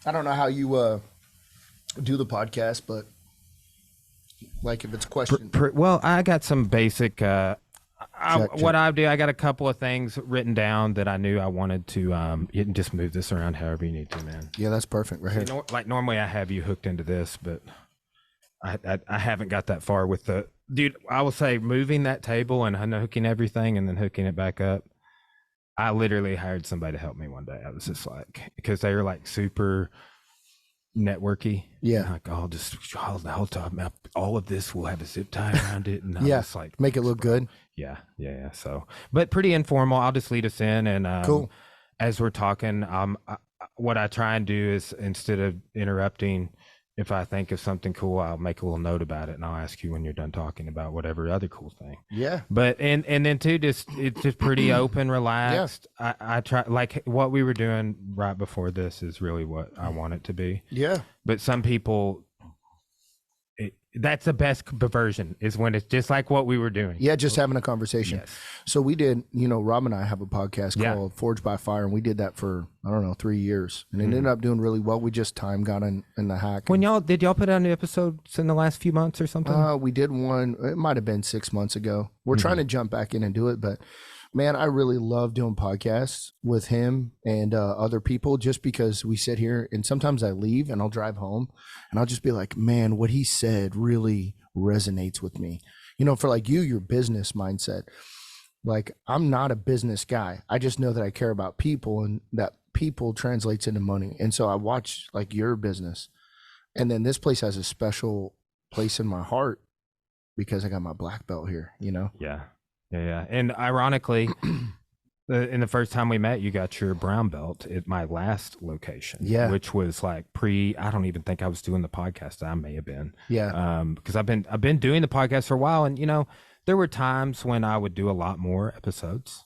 I don't know how you do the podcast, but like if it's a question. Well, I got some basic. Check. What I do, I got a couple of things written down that I knew I wanted to. You can just move this around however you need to, man. Yeah, that's perfect right here. You know, like normally I have you hooked into this, but I haven't got that far with the dude. I will say moving that table and unhooking everything and then hooking it back up. I literally hired somebody to help me one day. I was just like, because they were like super networky. Yeah. Like, oh, just hold the whole time. All of this will have a zip tie around it. And Yeah. was like, Make it look good. Yeah. So, but pretty informal. I'll just lead us in. And Cool. As we're talking, what I try and do is instead of interrupting, if I think of something cool, I'll make a little note about it and I'll ask you when you're done talking about whatever other cool thing. Yeah. But and then too, it's just pretty open, relaxed. Yeah. I try, like what we were doing right before this is really what I want it to be. Yeah. But some people, that's the best version is when it's just like what we were doing. Yeah, just having a conversation. Yes. So we did, Rob and I have a podcast called Forged by Fire, and we did that for, 3 years. And it ended up doing really well. We just time got in the hack. When did y'all put out new episodes in the last few months or something? We did one, it might have been 6 months ago. We're trying to jump back in and do it, but man, I really love doing podcasts with him and other people just because we sit here and sometimes I leave and I'll drive home and I'll just be like, man, what he said really resonates with me. For like your business mindset, like I'm not a business guy. I just know that I care about people and that people translates into money. And so I watch like your business and then this place has a special place in my heart because I got my black belt here, Yeah. And ironically, in the first time we met, you got your brown belt at my last location. Yeah. Which was like I don't even think I was doing the podcast. I may have been. Yeah. Because I've been doing the podcast for a while, and there were times when I would do a lot more episodes,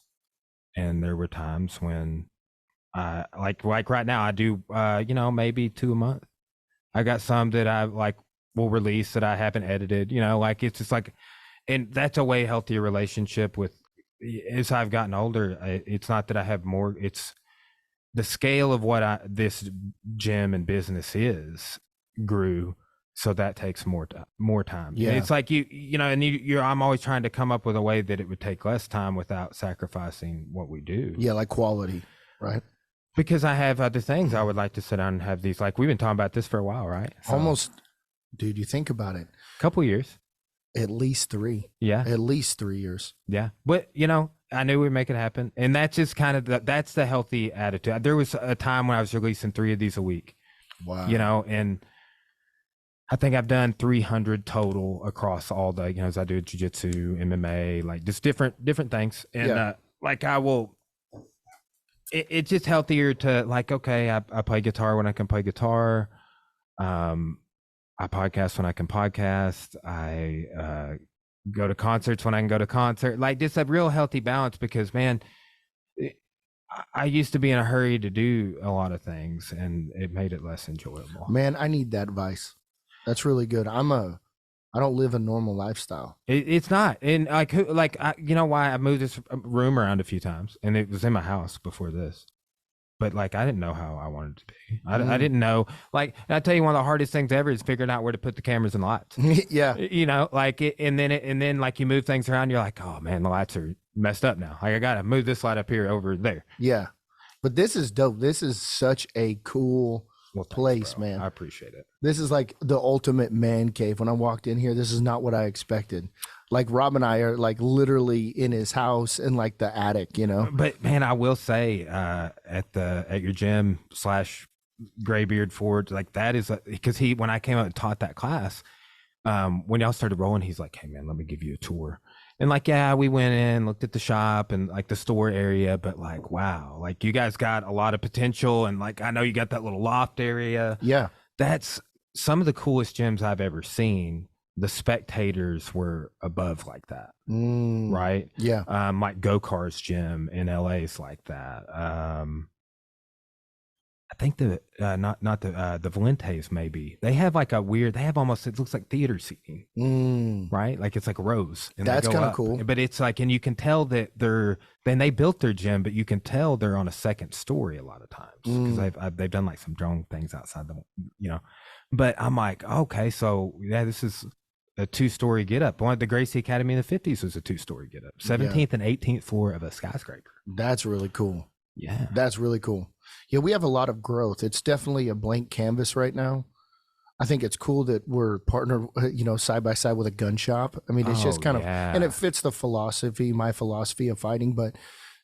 and there were times when I like right now I do maybe 2 a month. I got some that I like will release that I haven't edited. Like it's just like. And that's a way healthier relationship with, as I've gotten older, it's not that I have more, it's the scale of what this gym and business grew. So that takes more time. Yeah. And it's like, I'm always trying to come up with a way that it would take less time without sacrificing what we do. Yeah. Like quality, right? Because I have other things I would like to sit down and have these, like we've been talking about this for a while, right? So, almost, dude, you think about it. Couple years. At least 3. Yeah. At least 3 years. Yeah. But, I knew we'd make it happen. And that's just kind of that's the healthy attitude. There was a time when I was releasing 3 of these a week. Wow. And I think I've done 300 total across all the, as I do jiu-jitsu, MMA, like just different things. And like I will, it's just healthier to like, okay, I play guitar when I can play guitar. I podcast when I can podcast. I go to concerts when I can go to concert. Like just a real healthy balance because, man, I used to be in a hurry to do a lot of things and it made it less enjoyable. Man, I need that advice. That's really good. I don't live a normal lifestyle. It's not. And why I moved this room around a few times and it was in my house before this. But like, I didn't know how I wanted it to be. I didn't know, like, and I tell you, one of the hardest things ever is figuring out where to put the cameras and lights. Yeah. And then like you move things around, you're like, oh man, the lights are messed up now. Like I got to move this light up here over there. Yeah. But this is dope. This is such a cool place, man. I appreciate it. This is like the ultimate man cave. When I walked in here, this is not what I expected. Like Rob and I are like literally in his house in like the attic, But man, I will say at your gym / Gray Beard Forge, like that is because when I came out and taught that class, when y'all started rolling, he's like, hey man, let me give you a tour. And like, yeah, we went in, looked at the shop and like the store area, but like, wow, like you guys got a lot of potential. And like, I know you got that little loft area. Yeah. That's some of the coolest gyms I've ever seen. The spectators were above like that. Right. Yeah. Like Go-Kart's gym in LA is like that. I think the not the Valentes maybe. They have like a weird. They have almost, it looks like theater seating, right? Like it's like rows, and That's they go kind of up. cool. But it's like, and you can tell that they built their gym, but you can tell they're on a second story a lot of times because they've done like some drone things outside the, you know. But I'm like, okay, so yeah, this is a 2-story get up. One of the Gracie Academy in the 50s was a 2-story get up, 17th and 18th floor of a skyscraper. That's really cool. Yeah, that's really cool. Yeah, we have a lot of growth. It's definitely a blank canvas right now. I think it's cool that we're partnered, side by side with a gun shop. I mean, it's just kind of, and it fits the philosophy, my philosophy of fighting, but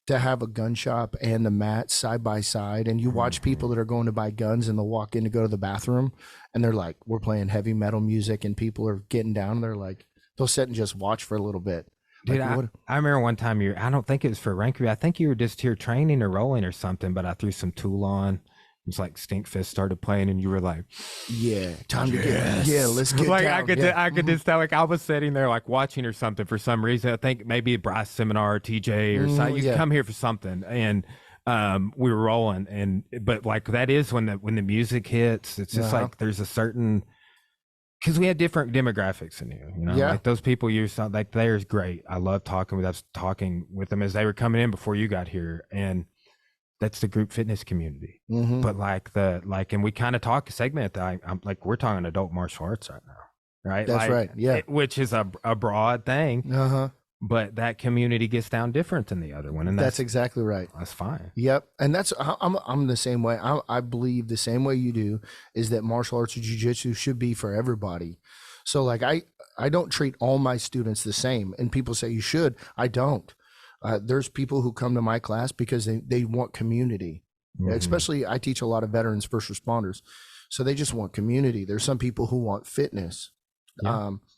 to have a gun shop and the mat side by side, and you watch people that are going to buy guns and they'll walk in to go to the bathroom and they're like, we're playing heavy metal music and people are getting down and they're like, they'll sit and just watch for a little bit. Dude, like, I remember one time I don't think it was for rank review. I think you were just here training or rolling or something, but I threw some Tool on. It was like Stinkfist started playing and you were like, yeah, time to get, yeah, let's get like down. I could just tell, like I was sitting there like watching or something for some reason. I think maybe a Bryce seminar or TJ or something. You come here for something, and we were rolling, but like that is when the music hits, it's just like there's a certain, because we had different demographics in here, like those people you saw, like they're great. I love talking with them as they were coming in before you got here, and that's the group fitness community. But and we kind of segment that. I'm like, we're talking adult martial arts right now, right? That's right. Yeah, which is a broad thing. But that community gets down different than the other one, and that's exactly right. That's fine. Yep, and I'm the same way. I believe the same way you do is that martial arts or jiu-jitsu should be for everybody. So like I don't treat all my students the same, and people say you should. I don't. There's people who come to my class because they want community. Especially I teach a lot of veterans, first responders, so they just want community. There's some people who want fitness.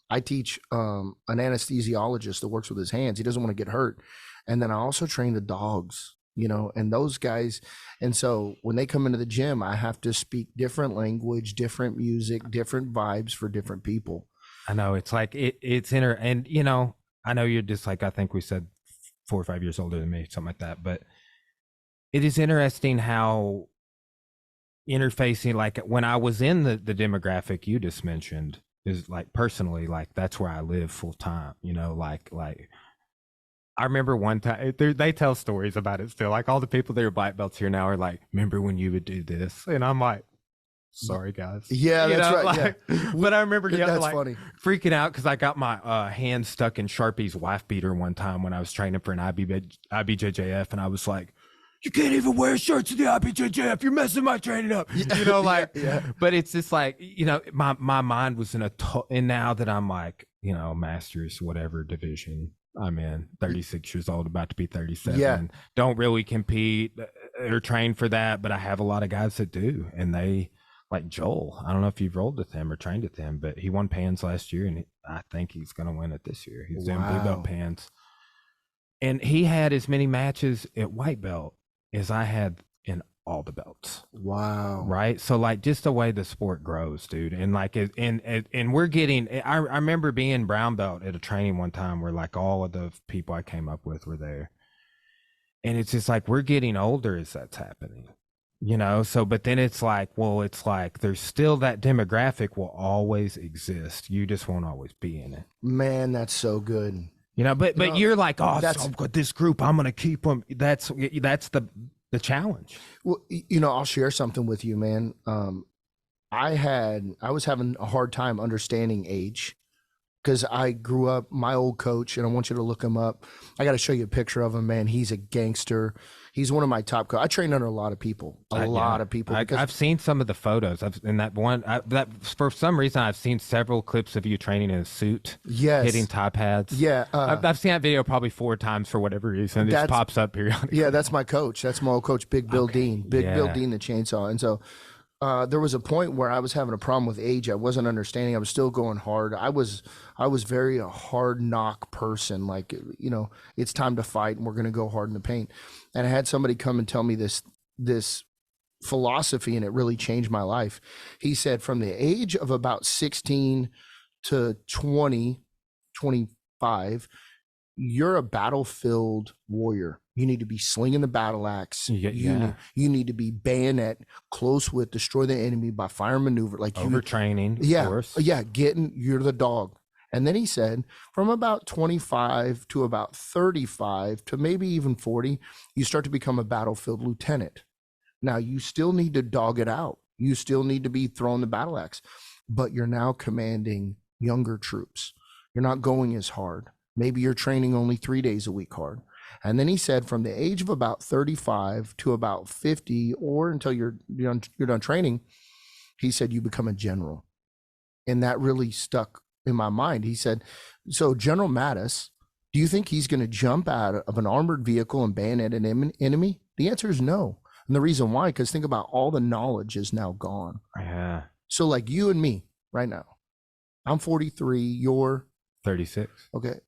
I teach an anesthesiologist that works with his hands. He doesn't want to get hurt. And then I also train the dogs, and those guys. And so when they come into the gym, I have to speak different language, different music, different vibes for different people. I know it's like it's and I know you're just like, I think we said 4 or 5 years older than me, something like that. But it is interesting how interfacing, like when I was in the demographic you just mentioned, is like personally, like that's where I live full time, like I remember one time they tell stories about it still, like all the people that are black belts here now are like, remember when you would do this? And I'm like, sorry guys. Yeah, that's right. Like, but I remember that's like funny. Freaking out because I got my hand stuck in Sharpie's wife beater one time when I was training for an IBJJF, and I was like, you can't even wear shirts in the IBJJF. You're messing my training up. But it's just like, my mind was and now that I'm like, masters, whatever division I'm in, 36 years old, about to be 37. Don't really compete or train for that, but I have a lot of guys that do. And they, like Joel, I don't know if you've rolled with him or trained with him, but he won Pans last year, and I think he's going to win it this year. He's doing blue belt Pans. And he had as many matches at white belt as I had in all the belts. Wow. Right. So like just the way the sport grows, dude. And like, and we're getting, I remember being brown belt at a training one time where like all of the people I came up with were there. And it's just like, we're getting older as that's happening, So, but then it's like, there's still that demographic will always exist. You just won't always be in it. Man, that's so good. But you're like, oh, I've got this group, I'm going to keep them. That's the challenge. Well, I'll share something with you, man. I was having a hard time understanding age because I grew up, my old coach, and I want you to look him up. I got to show you a picture of him, man. He's a gangster. He's one of my top coaches. I train under a lot of people, a lot of people. I've seen some of the photos. That for some reason, I've seen several clips of you training in a suit, hitting tie pads. Yeah. I've seen that video probably 4 times for whatever reason. It just pops up periodically. Yeah, that's my coach. That's my old coach, Big Bill Dean. Bill Dean, the chainsaw. And so there was a point where I was having a problem with age. I wasn't understanding. I was still going hard. I was very a hard knock person. Like, it's time to fight and we're going to go hard in the paint. And I had somebody come and tell me this philosophy, and it really changed my life. He said, from the age of about 16 to 20, 25, you're a battlefield warrior. You need to be slinging the battle axe. Yeah. You need to be bayonet, close with, destroy the enemy by fire maneuver. Like overtraining, yeah, of course. Yeah, you're the dog. And then he said from about 25 to about 35 to maybe even 40, you start to become a battlefield lieutenant. Now, you still need to dog it out. You still need to be throwing the battle axe, but you're now commanding younger troops. You're not going as hard. Maybe you're training only 3 days a week hard. And then he said from the age of about 35 to about 50, or until you're done training, he said you become a general. And that really stuck in my mind. He said, so General Mattis, do you think he's going to jump out of an armored vehicle and bayonet an enemy? The answer is no. And the reason why, because think about all the knowledge is now gone. Yeah. So like you and me right now, I'm 43, you're 36. Okay.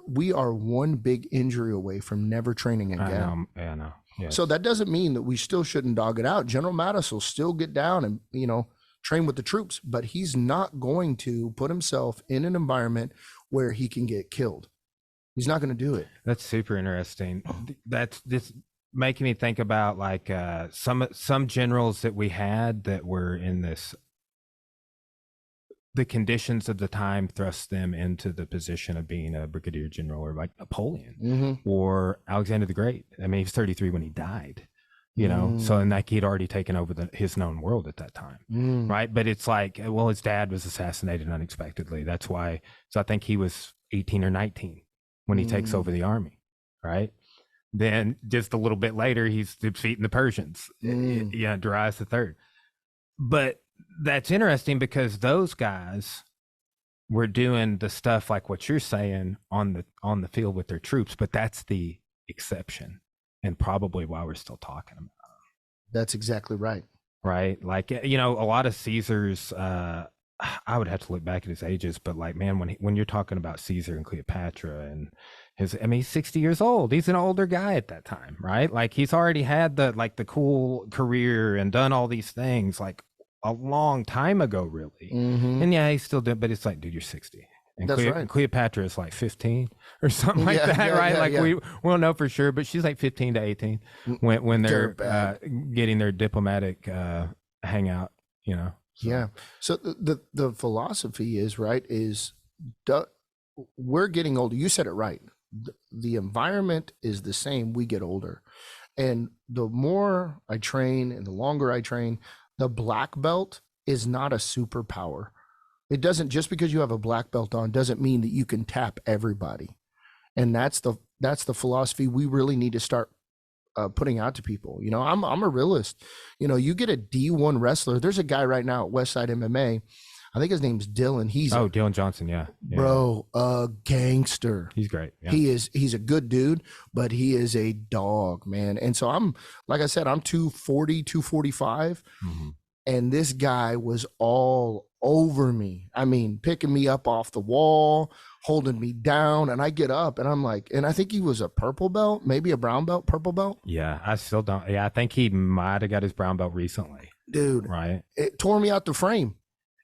We are one big injury away from never training again. I know. Yes. So that doesn't mean that we still shouldn't dog it out. General Mattis will still get down and, train with the troops, but he's not going to put himself in an environment where he can get killed. He's not going to do it. That's super interesting. That's just making me think about like some generals that we had that were in this, the conditions of the time thrust them into the position of being a brigadier general, or like Napoleon or Alexander the Great. I mean, he was 33 when he died. So and like he'd already taken over his known world at that time, right? But it's like, well, his dad was assassinated unexpectedly. That's why. So I think he was 18 or 19 when he takes over the army, right? Then just a little bit later, he's defeating the Persians, Darius III. But that's interesting because those guys were doing the stuff like what you're saying on the field with their troops, but that's the exception. And probably why we're still talking about it. That's exactly right. Right. Like, a lot of Caesar's, I would have to look back at his ages, but like, man, when you're talking about Caesar and Cleopatra and he's 60 years old, he's an older guy at that time, right? Like he's already had the cool career and done all these things like a long time ago, really. And yeah, he's still doing, but it's like, dude, you're 60. And that's right. Cleopatra is like 15 or something like that, right? We don't know for sure, but she's like 15 to 18 when they're getting their diplomatic hangout, So. Yeah. So the philosophy is, right, we're getting older. You said it right. The environment is the same. We get older. And the more I train and the longer I train, the black belt is not a superpower. It doesn't, just because you have a black belt on doesn't mean that you can tap everybody. And that's the philosophy we really need to start putting out to people. I'm a realist. You get a D1 wrestler. There's a guy right now at Westside MMA. I think his name's Dylan. Dylan Johnson. Yeah. Bro, a gangster. He's great. Yeah. He's a good dude, but he is a dog, man. And so like I said, I'm 240, 245. And this guy was all over me. I mean, picking me up off the wall, holding me down. And I get up and I'm like, and I think he was a purple belt, maybe a brown belt, purple belt. Yeah, I still don't. Yeah, I think he might have got his brown belt recently. Dude. Right. It tore me out the frame,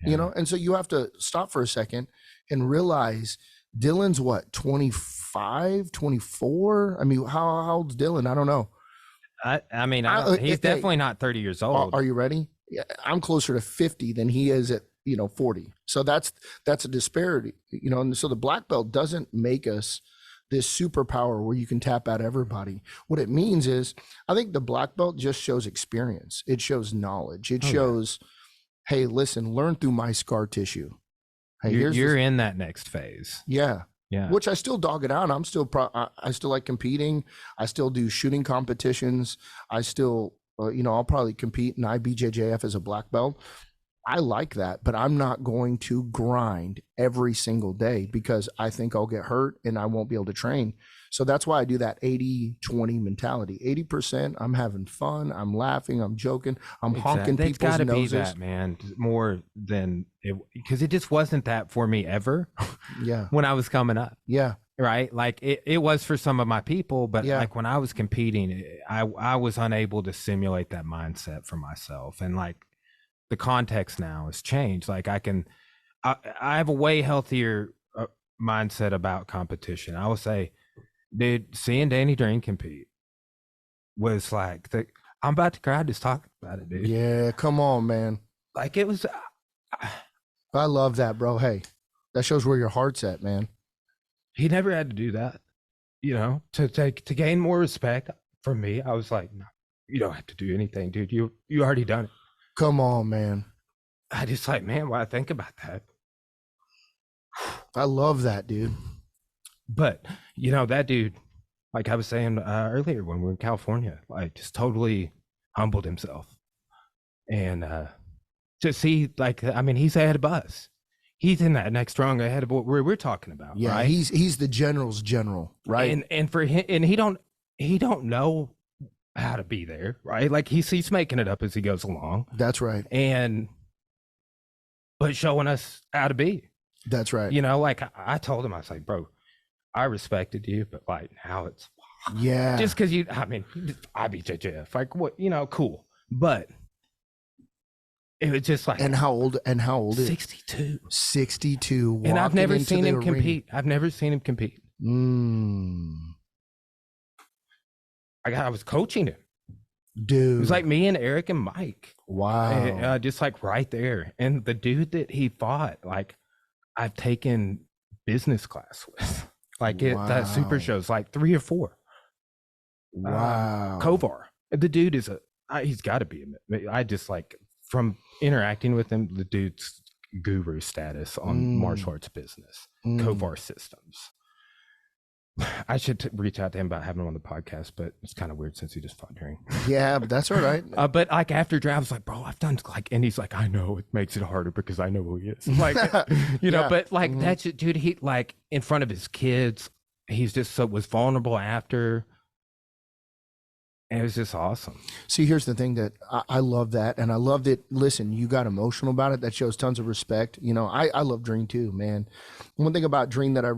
And so you have to stop for a second and realize Dylan's what, 25, 24? I mean, how old's Dylan? I don't know. I mean, he's definitely not 30 years old. Are you ready? Yeah, I'm closer to 50 than he is at 40. So that's a disparity, and so the black belt doesn't make us this superpower where you can tap out everybody. What it means is, I think the black belt just shows experience. It shows knowledge. It shows, hey, listen, learn through my scar tissue. Hey, you're in that next phase. Yeah. Which I still dog it out. I'm still I still like competing. I still do shooting competitions. I still I'll probably compete in IBJJF as a black belt. I like that, but I'm not going to grind every single day because I think I'll get hurt and I won't be able to train. So that's why I do that 80-20 mentality. 80%, I'm having fun, I'm laughing, I'm joking, I'm honking people's noses. It's got to be that, man, more than it, because it just wasn't that for me ever. Yeah. When I was coming up. Yeah. Right. Like it was for some of my people, but like when I was competing, I was unable to simulate that mindset for myself. And like the context now has changed. Like I have a way healthier mindset about competition. I will say, dude, seeing Danny Drain compete was like, I'm about to cry just talking about it, dude. Yeah, come on, man. Like it was. I love that, bro. Hey, that shows where your heart's at, man. He never had to do that, to gain more respect from me. I was like, no, you don't have to do anything, dude. You already done it. Come on, man. I just like, man, when I think about that. I love that, dude. But, that dude, like I was saying earlier when we were in California, like just totally humbled himself. And to see, like, I mean, he's ahead of us. He's in that next rung ahead of what we're talking about. Yeah, right? he's the general's general, right? And for him, and he don't know how to be there, right? Like he's making it up as he goes along. That's right. But showing us how to be. That's right. Like I told him, I was like, bro, I respected you, but like now it's just because IBJJF, like what, cool. But it was just like, and how old is 62. 62. And I've never seen him compete. I've never seen him compete. I was coaching him. Dude. It was like me and Eric and Mike. Wow. Just like right there. And the dude that he fought, like I've taken business class with. Like that super shows, like 3 or 4. Wow. Kovar. The dude is he's got to be. I just like from interacting with him, the dude's guru status on martial arts business, Kovar systems. I should reach out to him about having him on the podcast, but it's kind of weird since he just fought during. Yeah, but that's all right. But like after draft, I was like, bro, I've done like, and he's like, I know it makes it harder because I know who he is. Like, but like that's dude. He like in front of his kids, he's just was vulnerable after. And it was just awesome. See, here's the thing that I love that. And I love that. Listen, you got emotional about it. That shows tons of respect. I love Dream too, man. One thing about Dream that I,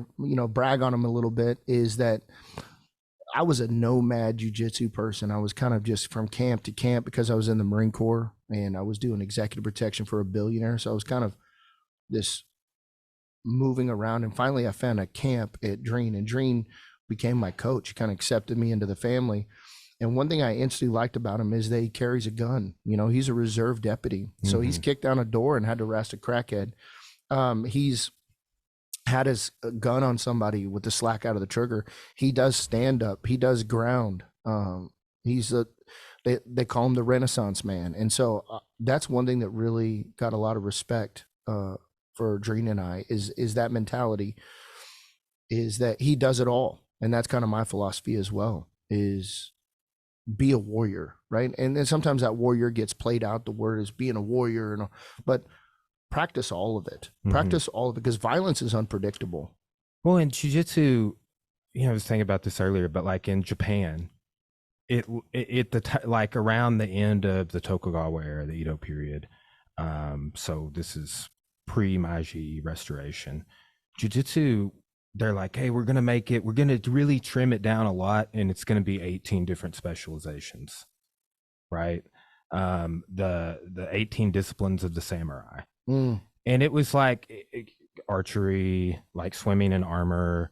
brag on him a little bit is that I was a nomad jiu-jitsu person. I was kind of just from camp to camp because I was in the Marine Corps and I was doing executive protection for a billionaire. So I was kind of this moving around. And finally I found a camp at Dream, and Dream became my coach. He kind of accepted me into the family. And one thing I instantly liked about him is that he carries a gun. He's a reserve deputy. So he's kicked down a door and had to arrest a crackhead. He's had his gun on somebody with the slack out of the trigger. He does stand up. He does ground. They call him the Renaissance man. And so that's one thing that really got a lot of respect for Dreen and I is that mentality, is that he does it all. And that's kind of my philosophy as well, is be a warrior, right? And then sometimes that warrior gets played out. The word is being a warrior, but practice all of it. Practice all of it, because violence is unpredictable. Well, in jiu-jitsu, I was thinking about this earlier, but like in Japan, like around the end of the Tokugawa era, the Edo period. So this is pre-Meiji restoration. Jiu-jitsu, they're like, hey, we're going to really trim it down a lot, and it's going to be 18 different specializations, right? The 18 disciplines of the samurai. And it was like archery, like swimming in armor,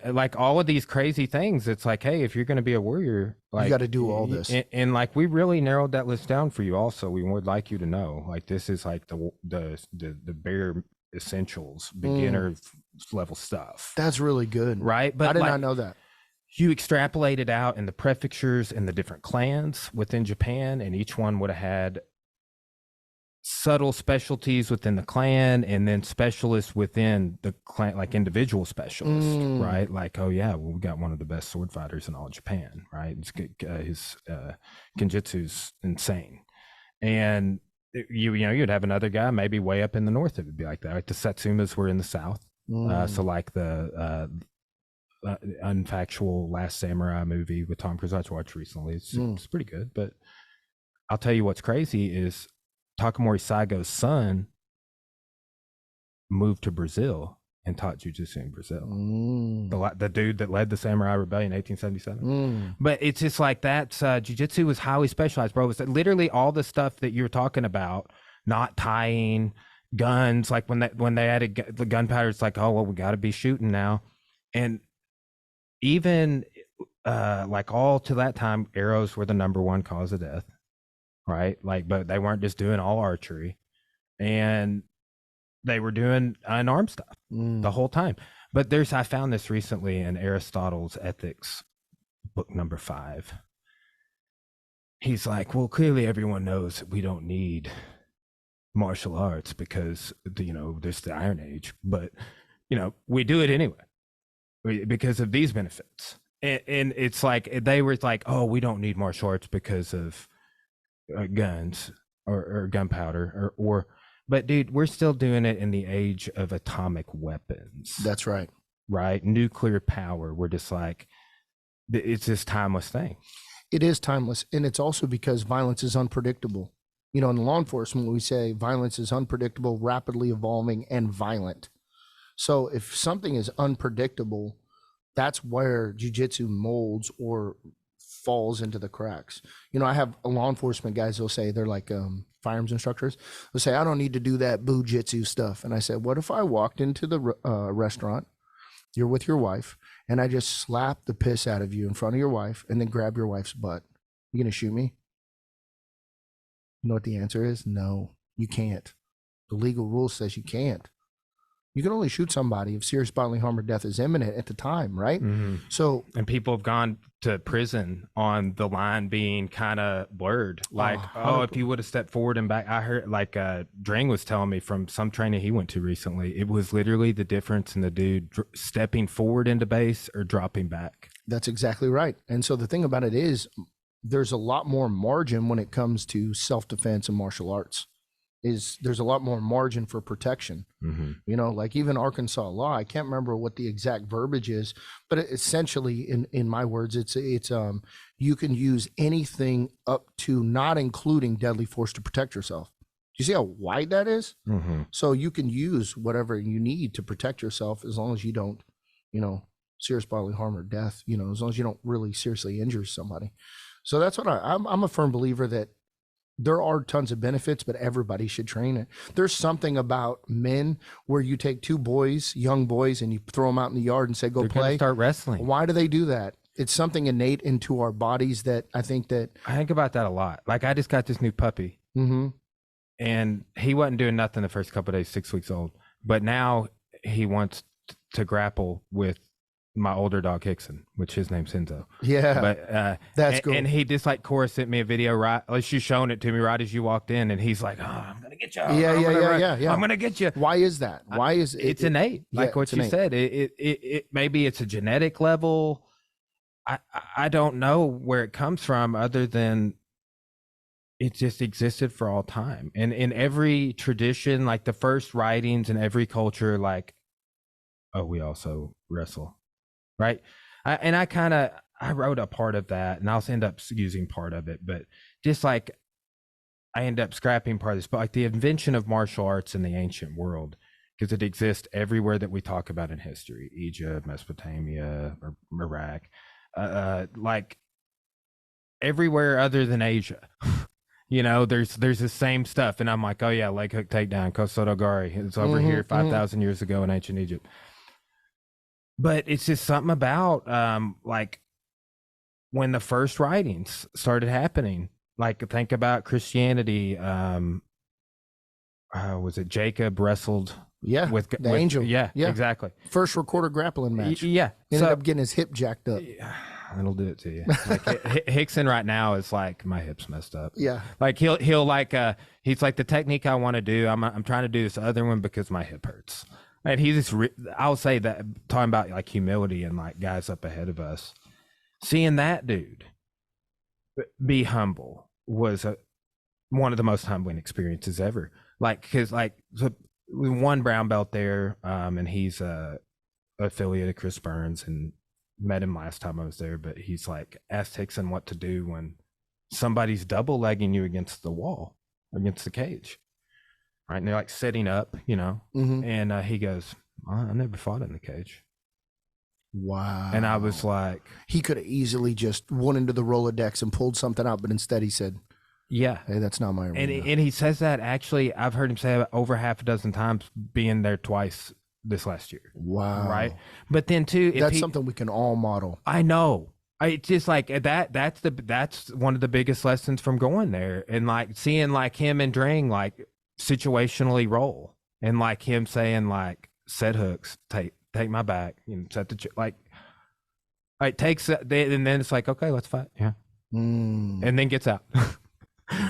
like all of these crazy things. It's like, hey, if you're going to be a warrior, like you got to do all this. And like, we really narrowed that list down for you. Also, we would like you to know, like, this is like the bare essentials, beginner level stuff. That's really good, right? But I did not know that. You extrapolate it out in the prefectures and the different clans within Japan, and each one would have had subtle specialties within the clan, and then specialists within the clan, like individual specialists, right? Like, oh yeah, well, we got one of the best sword fighters in all Japan, right? It's good. His Kenjutsu's insane. And you'd have another guy maybe way up in the north. It would be like that. Like the Satsumas were in the south. So like the Unfactual Last Samurai movie with Tom Cruise I watched recently. It's pretty good. But I'll tell you what's crazy is Takamori Saigo's son moved to Brazil and taught jiu-jitsu in Brazil. The dude that led the Samurai Rebellion in 1877. But it's just like that. Jiu-jitsu was highly specialized, bro. It was literally all the stuff that you're talking about, not tying, guns. Like when they added the gunpowder, it's like, oh, well, we got to be shooting now. And even like all to that time, arrows were the number one cause of death, right? Like, but they weren't just doing all archery, and they were doing unarmed stuff the whole time. But I found this recently in Aristotle's Ethics, book number 5. He's like, well, clearly everyone knows that we don't need martial arts because, there's the Iron Age, but, we do it anyway because of these benefits. And it's like, they were like, oh, we don't need martial arts because of guns or gunpowder but dude, we're still doing it in the age of atomic weapons. That's right. Right? Nuclear power. We're just like, it's this timeless thing. It is timeless. And it's also because violence is unpredictable. In law enforcement, we say violence is unpredictable, rapidly evolving, and violent. So if something is unpredictable, that's where jiu-jitsu molds or falls into the cracks. I have law enforcement guys, they'll say, they're like firearms instructors. They'll say, I don't need to do that boo-jitsu stuff. And I said, what if I walked into the restaurant, you're with your wife, and I just slap the piss out of you in front of your wife and then grab your wife's butt? You gonna shoot me? You know what the answer is? No, you can't. The legal rule says you can't. You can only shoot somebody if serious bodily harm or death is imminent at the time, right? Mm-hmm. So, and people have gone to prison on the line being kind of blurred. Like, if you would have stepped forward and back. I heard, like, Drang was telling me from some training he went to recently, it was literally the difference in the dude stepping forward into base or dropping back. That's exactly right. And so the thing about it is, there's a lot more margin when it comes to self-defense and martial arts. There's a lot more margin for protection. Mm-hmm. Like even Arkansas law, I can't remember what the exact verbiage is, but essentially in my words, it's you can use anything up to not including deadly force to protect yourself. Do you see how wide that is? Mm-hmm. So you can use whatever you need to protect yourself as long as you don't, serious bodily harm or death, as long as you don't really seriously injure somebody. So that's what I'm a firm believer that there are tons of benefits, but everybody should train it. There's something about men where you take 2 boys, young boys, and you throw them out in the yard and say, go play. Start wrestling. Why do they do that? It's something innate into our bodies that I think about that a lot. Like, I just got this new puppy, and he wasn't doing nothing the first couple of days, 6 weeks old. But now he wants to grapple with my older dog Hickson, which his name's Enzo. Yeah, but that's cool. And he just like Cora sent me a video right, like she's showing it to me right as you walked in, and he's like, "Oh, I'm gonna get you." Yeah. I'm gonna get you. Why is that? Why is it? It's innate, like what you said. It maybe it's a genetic level. I don't know where it comes from, other than it just existed for all time, and in every tradition, like the first writings in every culture, like, oh, we also wrestle. Right. I wrote a part of that, and I'll end up using part of it, but just like I end up scrapping part of this, but like the invention of martial arts in the ancient world, because it exists everywhere that we talk about in history, Egypt, Mesopotamia, or Iraq, like everywhere other than Asia. There's the same stuff. And I'm like, oh yeah, leg hook takedown, Kosodogari. It's over here 5,000 years ago in ancient Egypt. But it's just something about like when the first writings started happening. Like, think about Christianity. Was it Jacob wrestled? Yeah, with the angel. Yeah, exactly. First recorded grappling match. Yeah, ended up getting his hip jacked up. It'll do it to you. Like Hickson right now is like, my hip's messed up. Yeah, like he'll like he's like, the technique I want to do, I'm trying to do this other one because my hip hurts. And he's just, I'll say that, talking about like humility and like guys up ahead of us, seeing that dude be humble was one of the most humbling experiences ever. Like, because like, so we won brown belt there, and he's affiliate of Chris Burns, and met him last time I was there. But he's like, asked Hickson what to do when somebody's double legging you against the wall, against the cage. Right, and they're like setting up, and he goes, I never fought in the cage. Wow. And I was like, he could have easily just went into the Rolodex and pulled something out, but instead he said, yeah, hey, that's not my arena. And he says that, actually, I've heard him say it over half a dozen times, being there twice this last year. Wow. Right. But then too, that's something we can all model. I know. It's just like that's one of the biggest lessons from going there, and like seeing like him and Drang like situationally roll, and like him saying like set hooks, take my back, set the like it takes and then it's like, okay, let's fight, and then gets out.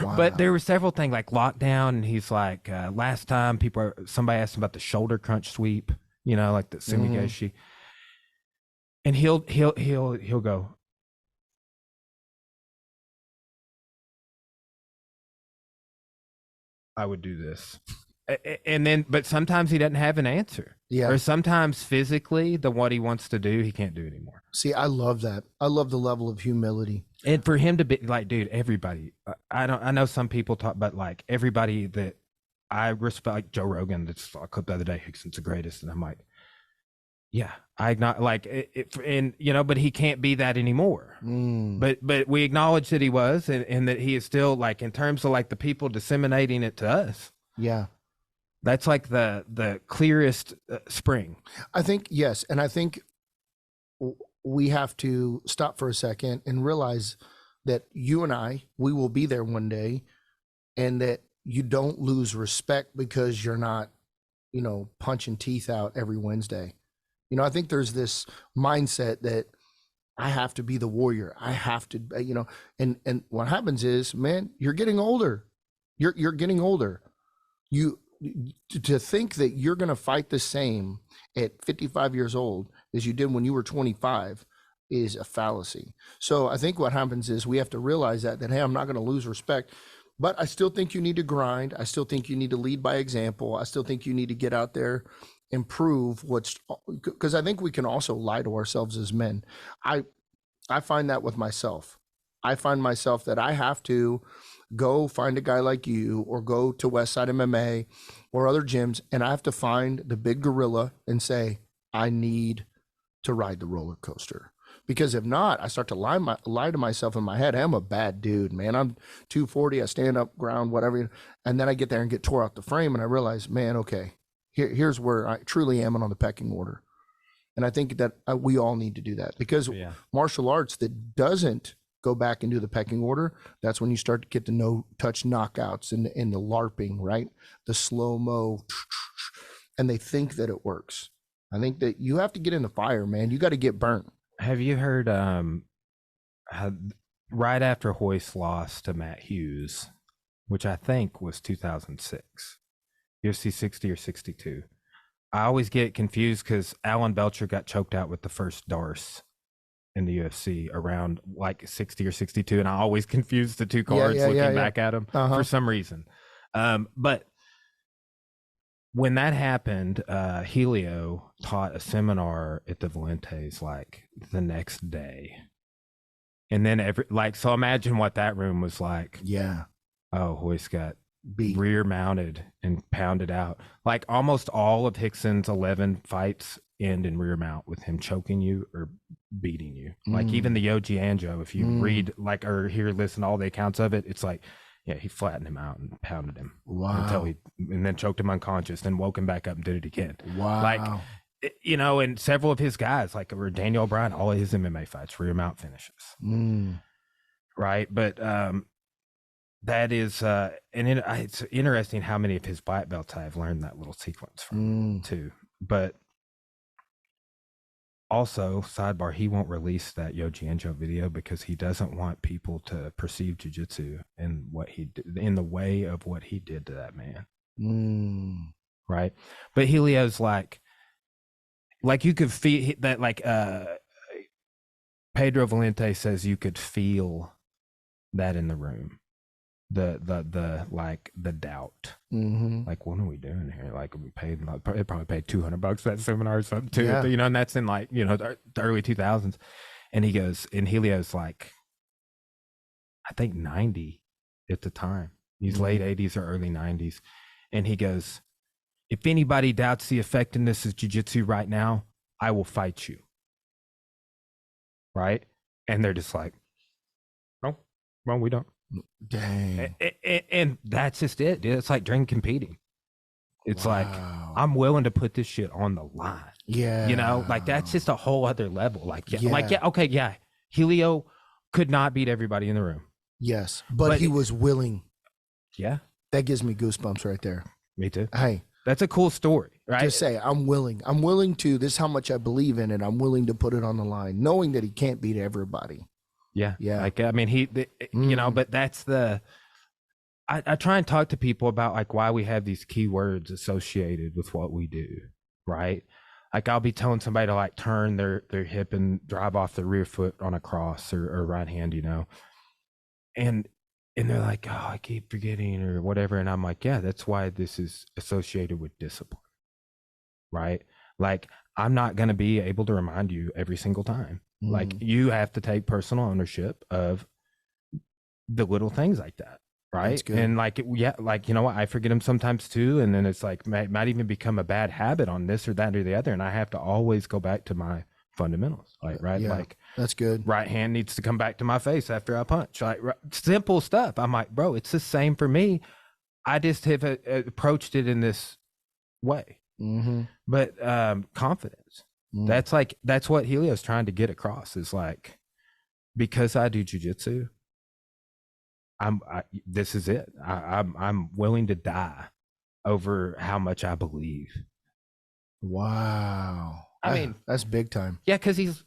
Wow. But there were several things like lockdown, and he's like, last time somebody asked him about the shoulder crunch sweep, like the sumigashi, and he'll go, I would do this. And then, but sometimes he doesn't have an answer. Yeah. Or sometimes physically, what he wants to do, he can't do anymore. See, I love that. I love the level of humility. And for him to be like, dude, everybody, I know some people talk about like everybody that I respect, like Joe Rogan, that's a clip the other day, Hickson's the greatest. And I'm like, yeah, not like but he can't be that anymore. But we acknowledge that he was, and that he is still like, in terms of like the people disseminating it to us. Yeah. That's like the clearest spring. I think, yes. And I think we have to stop for a second and realize that you and we will be there one day, and that you don't lose respect because you're not, punching teeth out every Wednesday. I think there's this mindset that I have to be the warrior. I have to, and what happens is, man, you're getting older. You're getting older. To think that you're going to fight the same at 55 years old as you did when you were 25 is a fallacy. So I think what happens is we have to realize that, hey, I'm not going to lose respect, but I still think you need to grind. I still think you need to lead by example. I still think you need to get out there and prove because I think we can also lie to ourselves as men. I find that with myself. I find myself that I have to go find a guy like you, or go to Westside MMA or other gyms, and I have to find the big gorilla and say, I need to ride the roller coaster. Because if not, I start to lie to myself in my head. I'm a bad dude, man. I'm 240, I stand up, ground, whatever. And then I get there and get tore out the frame, and I realize, man, okay, here's where I truly am on the pecking order. And I think that we all need to do that, because martial arts that doesn't go back into the pecking order, that's when you start to get the no-touch knockouts and the LARPing, right? The slow-mo, and they think that it works. I think that you have to get in the fire, man. You got to get burnt. Have you heard right after Hoist lost to Matt Hughes, which I think was 2006, UFC 60 or 62. I always get confused because Alan Belcher got choked out with the first Darce in the UFC around like 60 or 62, and I always confuse the two cards looking back at them for some reason. But when that happened, Helio taught a seminar at the Valentes like the next day, and then so imagine what that room was like. Yeah. Oh, Hoist got rear mounted and pounded out. Like almost all of Hickson's 11 fights end in rear mount with him choking you or beating you. Like even the Yoji Anjo, if you read or listen to all the accounts of it, it's like, yeah, he flattened him out and pounded him and then choked him unconscious, then woke him back up and did it again. Wow. Like, and several of his guys, like Daniel O'Brien, all of his MMA fights, rear mount finishes. Right. But, that is, it's interesting how many of his black belts I have learned that little sequence from too. But also, sidebar, he won't release that Yoji Anjo video because he doesn't want people to perceive jiu-jitsu in the way of what he did to that man. Right. But Helio's like you could feel that, like Pedro Valente says you could feel that in the room. The doubt, like, what are we doing here? Like, we paid, probably paid $200 for that seminar or something too, and that's in the early 2000s. And he goes, and Helio's like, I think 90 at the time. He's late 80s or early 90s. And he goes, if anybody doubts the effectiveness of jiu-jitsu right now, I will fight you. Right. And they're just like, oh, well, we don't. Dang. And that's just it, dude. It's like drink competing. It's like, I'm willing to put this shit on the line. Yeah. Like that's just a whole other level. Like, okay, Helio could not beat everybody in the room. Yes, but he was willing. Yeah. That gives me goosebumps right there. Me too. Hey, that's a cool story, right? Just say, I'm willing. I'm willing to, this is how much I believe in it. I'm willing to put it on the line, knowing that he can't beat everybody. Yeah. Yeah. Like, I mean, you know, but that's I try and talk to people about like why we have these keywords associated with what we do, right? Like I'll be telling somebody to like turn their hip and drive off the rear foot on a cross or right hand, you know, and they're like, oh, I keep forgetting or whatever. And I'm like, yeah, that's why this is associated with discipline, right? Like I'm not going to be able to remind you every single time. Like you have to take personal ownership of the little things like that. Right. And like, like, you know what, I forget them sometimes too. And then it's like, might even become a bad habit on this or that or the other. And I have to always go back to my fundamentals. Like, right. Yeah, like that's good. Right hand needs to come back to my face after I punch. Like simple stuff. I'm like, bro, it's the same for me. I just have approached it in this way. But confidence. That's what Helio's trying to get across is like, because I do jiu-jitsu, this is it. I'm willing to die over how much I believe. Wow. I mean, that's big time. Yeah. Cause he's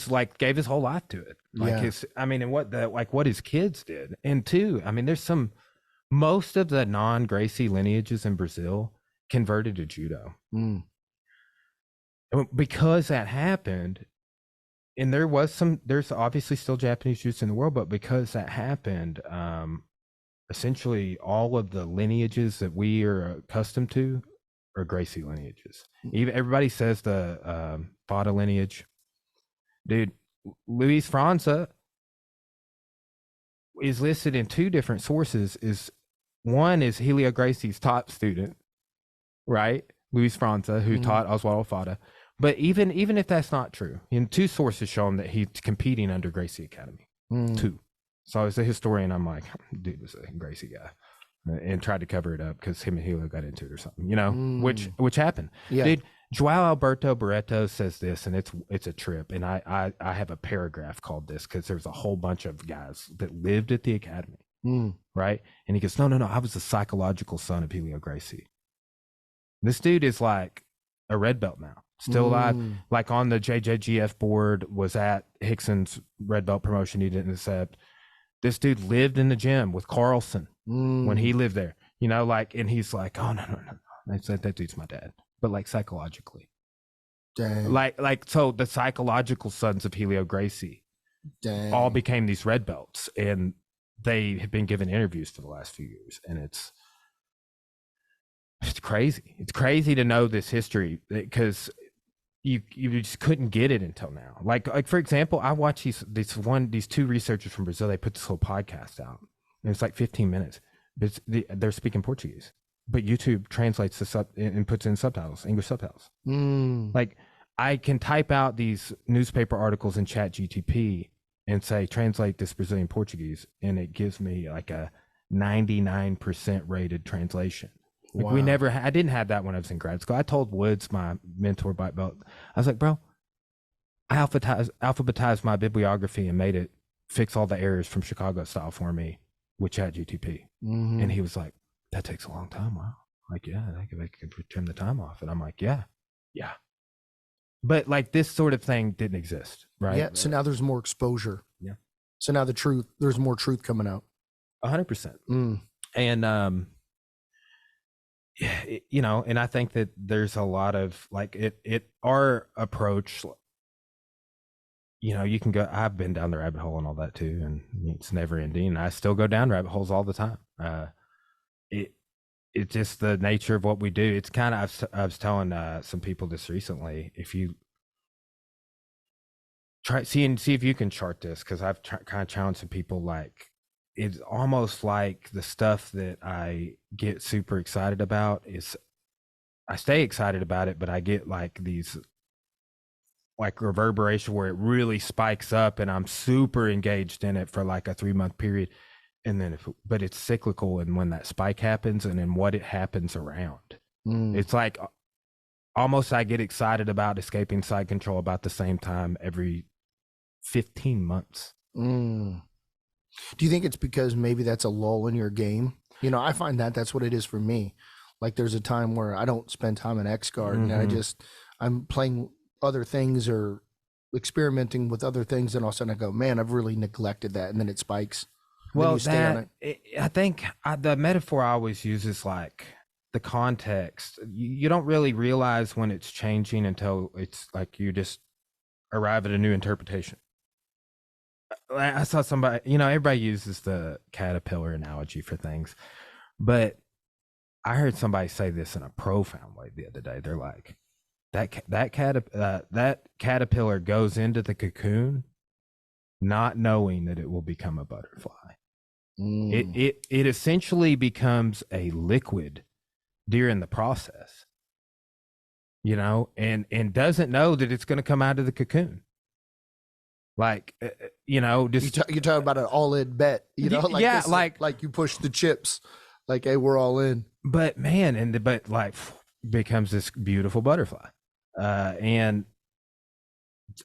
like gave his whole life to it. Like and what his kids did. And two, I mean, there's most of the non-Gracie lineages in Brazil converted to judo. Because that happened, and there's obviously still Japanese jiu-jitsu in the world, but because that happened, essentially all of the lineages that we are accustomed to are Gracie lineages. Even everybody says the Fada lineage. Dude, Luis França is listed in two different sources. One is Helio Gracie's top student, right? Luis França, who taught Oswaldo Fada. But even if that's not true, in two sources show him that he's competing under Gracie Academy. Two. So as a historian, I'm like, dude was a Gracie guy, and tried to cover it up because him and Helio got into it or something, you know, which happened. Yeah. Dude, Joao Alberto Barreto says this, and it's a trip. And I have a paragraph called this because there's a whole bunch of guys that lived at the academy, right? And he goes, no, I was the psychological son of Helio Gracie. This dude is like a red belt now. Still alive, like on the JJGF board, was at Hickson's red belt promotion he didn't accept. This dude lived in the gym with Carlson when he lived there, you know, like, and he's like, oh, no. I said, that dude's my dad, but like psychologically. Dang. Like, so the psychological sons of Helio Gracie all became these red belts, and they have been given interviews for the last few years. And it's crazy. It's crazy to know this history because you just couldn't get it until now. Like for example, I watch these two researchers from Brazil. They put this whole podcast out, and it's like 15 minutes. They're speaking Portuguese, but YouTube translates this up and puts in subtitles, English subtitles. Like I can type out these newspaper articles in Chat GTP and say translate this Brazilian Portuguese, and it gives me like a 99% rated translation. Like I didn't have that when I was in grad school. I told Woods, my mentor black belt, I was like, bro, I alphabetized my bibliography and made it fix all the errors from Chicago style for me with ChatGTP. And he was like, that takes a long time. Wow. Like, yeah, I could trim the time off. And I'm like, yeah. But like this sort of thing didn't exist, right? Yeah. So now there's more exposure. Yeah. So now there's more truth coming out. 100%. And, you know, and I think that there's a lot of like our approach, you know, you can go, I've been down the rabbit hole and all that too, and it's never ending. I still go down rabbit holes all the time. It's just the nature of what we do. It's kind of, I was telling some people this recently, if you see if you can chart this, because I've kind of challenged some people, like, it's almost like the stuff that I get super excited about is I stay excited about it, but I get like these like reverberation where it really spikes up and I'm super engaged in it for like a 3-month period. And then but it's cyclical. And when that spike happens and then what it happens around, it's like almost I get excited about escaping side control about the same time every 15 months. Do you think it's because maybe that's a lull in your game? You know, I find that's what it is for me. Like there's a time where I don't spend time in X guard and I'm playing other things or experimenting with other things. And all of a sudden I go, man, I've really neglected that. And then it spikes. Well, I think the metaphor I always use is like the context. You don't really realize when it's changing until it's like you just arrive at a new interpretation. I saw somebody, you know, everybody uses the caterpillar analogy for things, but I heard somebody say this in a profound way the other day. They're like, that caterpillar goes into the cocoon not knowing that it will become a butterfly. It essentially becomes a liquid during the process, you know, and doesn't know that it's going to come out of the cocoon. Like, you know, just you're talking about an all-in bet, you know, like, yeah, like you push the chips, like, hey, we're all in. But man, but like becomes this beautiful butterfly, and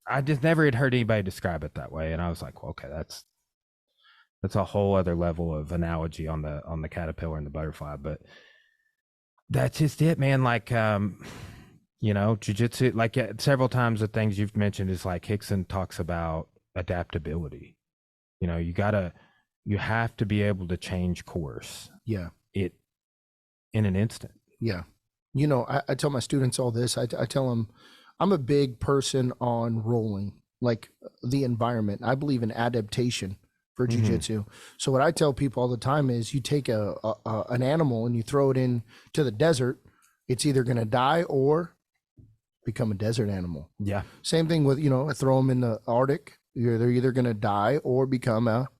I just never had heard anybody describe it that way, and I was like, well, okay, that's a whole other level of analogy on the caterpillar and the butterfly, but that's just it, man. Like, you know, jiu-jitsu, like several times the things you've mentioned is like Hickson talks about adaptability. You know, you have to be able to change course. Yeah. In an instant. Yeah. You know, I tell my students all this. I tell them I'm a big person on rolling, like the environment. I believe in adaptation for jiu-jitsu. So what I tell people all the time is you take an animal and you throw it into the desert, it's either going to die or become a desert animal. Yeah. Same thing with, you know, throw them in the Arctic. They're either going to die or become a